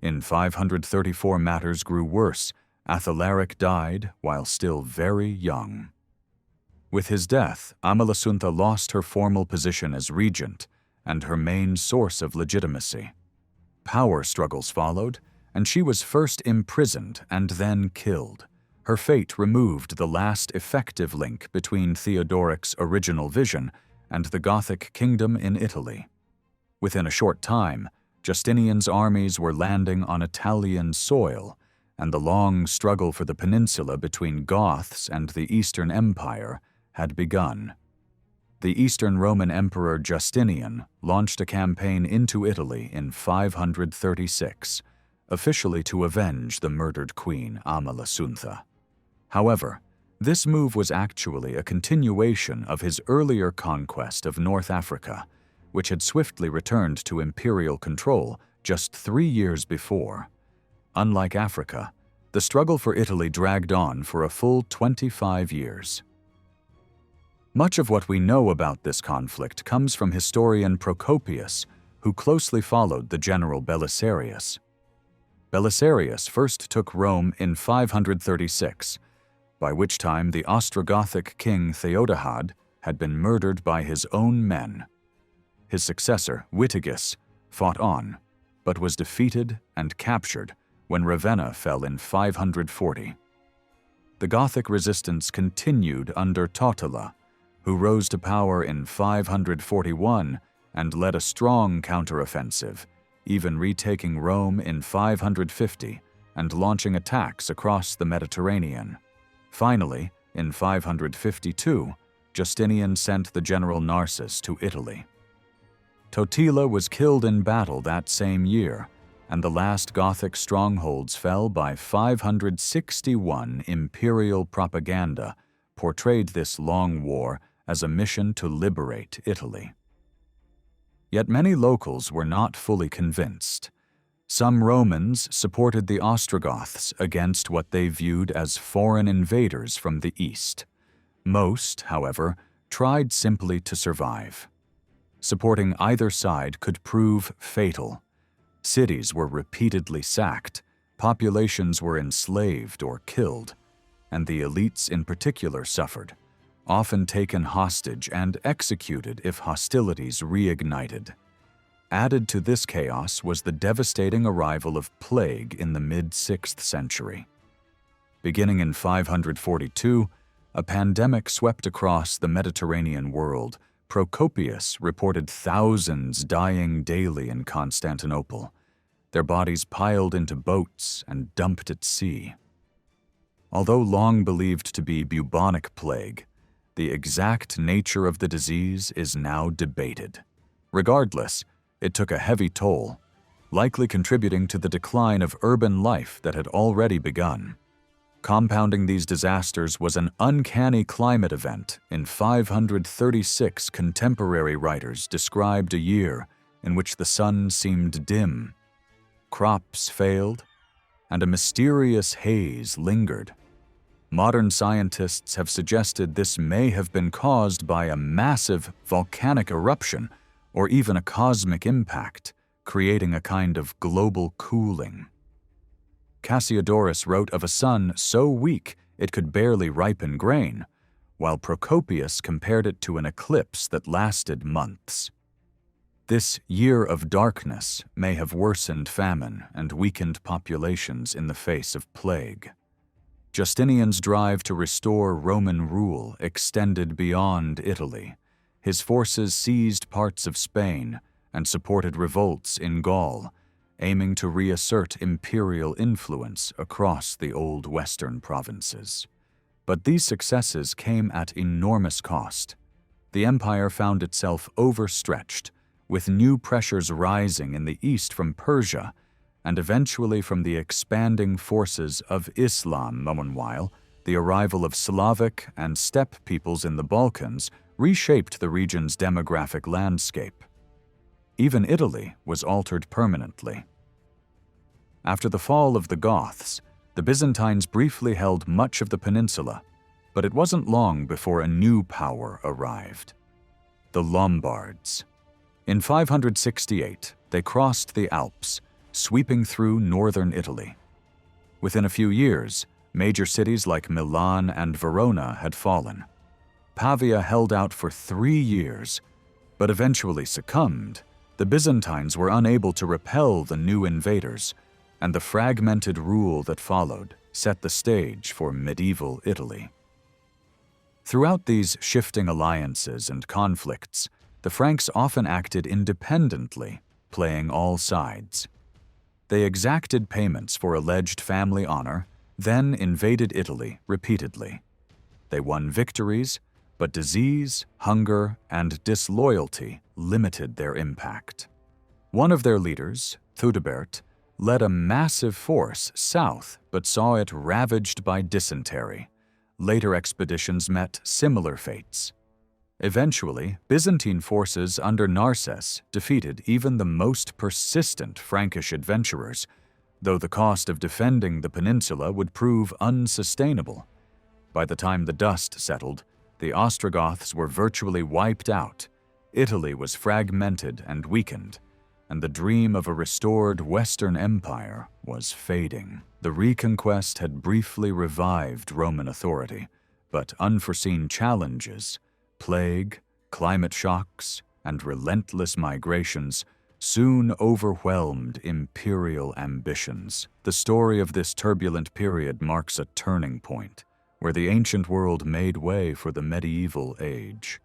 In 534, matters grew worse. Athalaric died while still very young. With his death, Amalasuntha lost her formal position as regent and her main source of legitimacy. Power struggles followed, and she was first imprisoned and then killed. Her fate removed the last effective link between Theodoric's original vision and the Gothic kingdom in Italy. Within a short time, Justinian's armies were landing on Italian soil, and the long struggle for the peninsula between Goths and the Eastern Empire had begun. The Eastern Roman Emperor Justinian launched a campaign into Italy in 536, officially to avenge the murdered queen Amalasuntha. However, this move was actually a continuation of his earlier conquest of North Africa, which had swiftly returned to imperial control just 3 years before. Unlike Africa, the struggle for Italy dragged on for a full 25 years. Much of what we know about this conflict comes from historian Procopius, who closely followed the general Belisarius. Belisarius first took Rome in 536, by which time the Ostrogothic king Theodahad had been murdered by his own men, His successor, Witigis, fought on, but was defeated and captured when Ravenna fell in 540. The Gothic resistance continued under Totila, who rose to power in 541 and led a strong counteroffensive, even retaking Rome in 550 and launching attacks across the Mediterranean. Finally, in 552, Justinian sent the general Narses to Italy. Totila was killed in battle that same year, and the last Gothic strongholds fell by 561. Imperial propaganda portrayed this long war as a mission to liberate Italy. Yet many locals were not fully convinced. Some Romans supported the Ostrogoths against what they viewed as foreign invaders from the east. Most, however, tried simply to survive. Supporting either side could prove fatal. Cities were repeatedly sacked, populations were enslaved or killed, and the elites in particular suffered, often taken hostage and executed if hostilities reignited. Added to this chaos was the devastating arrival of plague in the mid-6th century. Beginning in 542, a pandemic swept across the Mediterranean world. Procopius reported thousands dying daily in Constantinople, their bodies piled into boats and dumped at sea. Although long believed to be bubonic plague, the exact nature of the disease is now debated. Regardless, it took a heavy toll, likely contributing to the decline of urban life that had already begun. Compounding these disasters was an uncanny climate event. In 536, contemporary writers described a year in which the sun seemed dim, crops failed, and a mysterious haze lingered. Modern scientists have suggested this may have been caused by a massive volcanic eruption or even a cosmic impact, creating a kind of global cooling. Cassiodorus wrote of a sun so weak it could barely ripen grain, while Procopius compared it to an eclipse that lasted months. This year of darkness may have worsened famine and weakened populations in the face of plague. Justinian's drive to restore Roman rule extended beyond Italy. His forces seized parts of Spain and supported revolts in Gaul, aiming to reassert imperial influence across the old western provinces. But these successes came at enormous cost. The empire found itself overstretched, with new pressures rising in the east from Persia and eventually from the expanding forces of Islam. Meanwhile, the arrival of Slavic and steppe peoples in the Balkans reshaped the region's demographic landscape. Even Italy was altered permanently. After the fall of the Goths, the Byzantines briefly held much of the peninsula, but it wasn't long before a new power arrived: the Lombards. In 568, they crossed the Alps, sweeping through northern Italy. Within a few years, major cities like Milan and Verona had fallen. Pavia held out for 3 years, but eventually succumbed. The Byzantines were unable to repel the new invaders, and the fragmented rule that followed set the stage for medieval Italy. Throughout these shifting alliances and conflicts, the Franks often acted independently, playing all sides. They exacted payments for alleged family honor, then invaded Italy repeatedly. They won victories, but disease, hunger, and disloyalty limited their impact. One of their leaders, Theudebert, led a massive force south but saw it ravaged by dysentery. Later expeditions met similar fates. Eventually, Byzantine forces under Narses defeated even the most persistent Frankish adventurers, though the cost of defending the peninsula would prove unsustainable. By the time the dust settled, the Ostrogoths were virtually wiped out, Italy was fragmented and weakened, and the dream of a restored Western Empire was fading. The reconquest had briefly revived Roman authority, but unforeseen challenges, plague, climate shocks, and relentless migrations soon overwhelmed imperial ambitions. The story of this turbulent period marks a turning point, where the ancient world made way for the medieval age.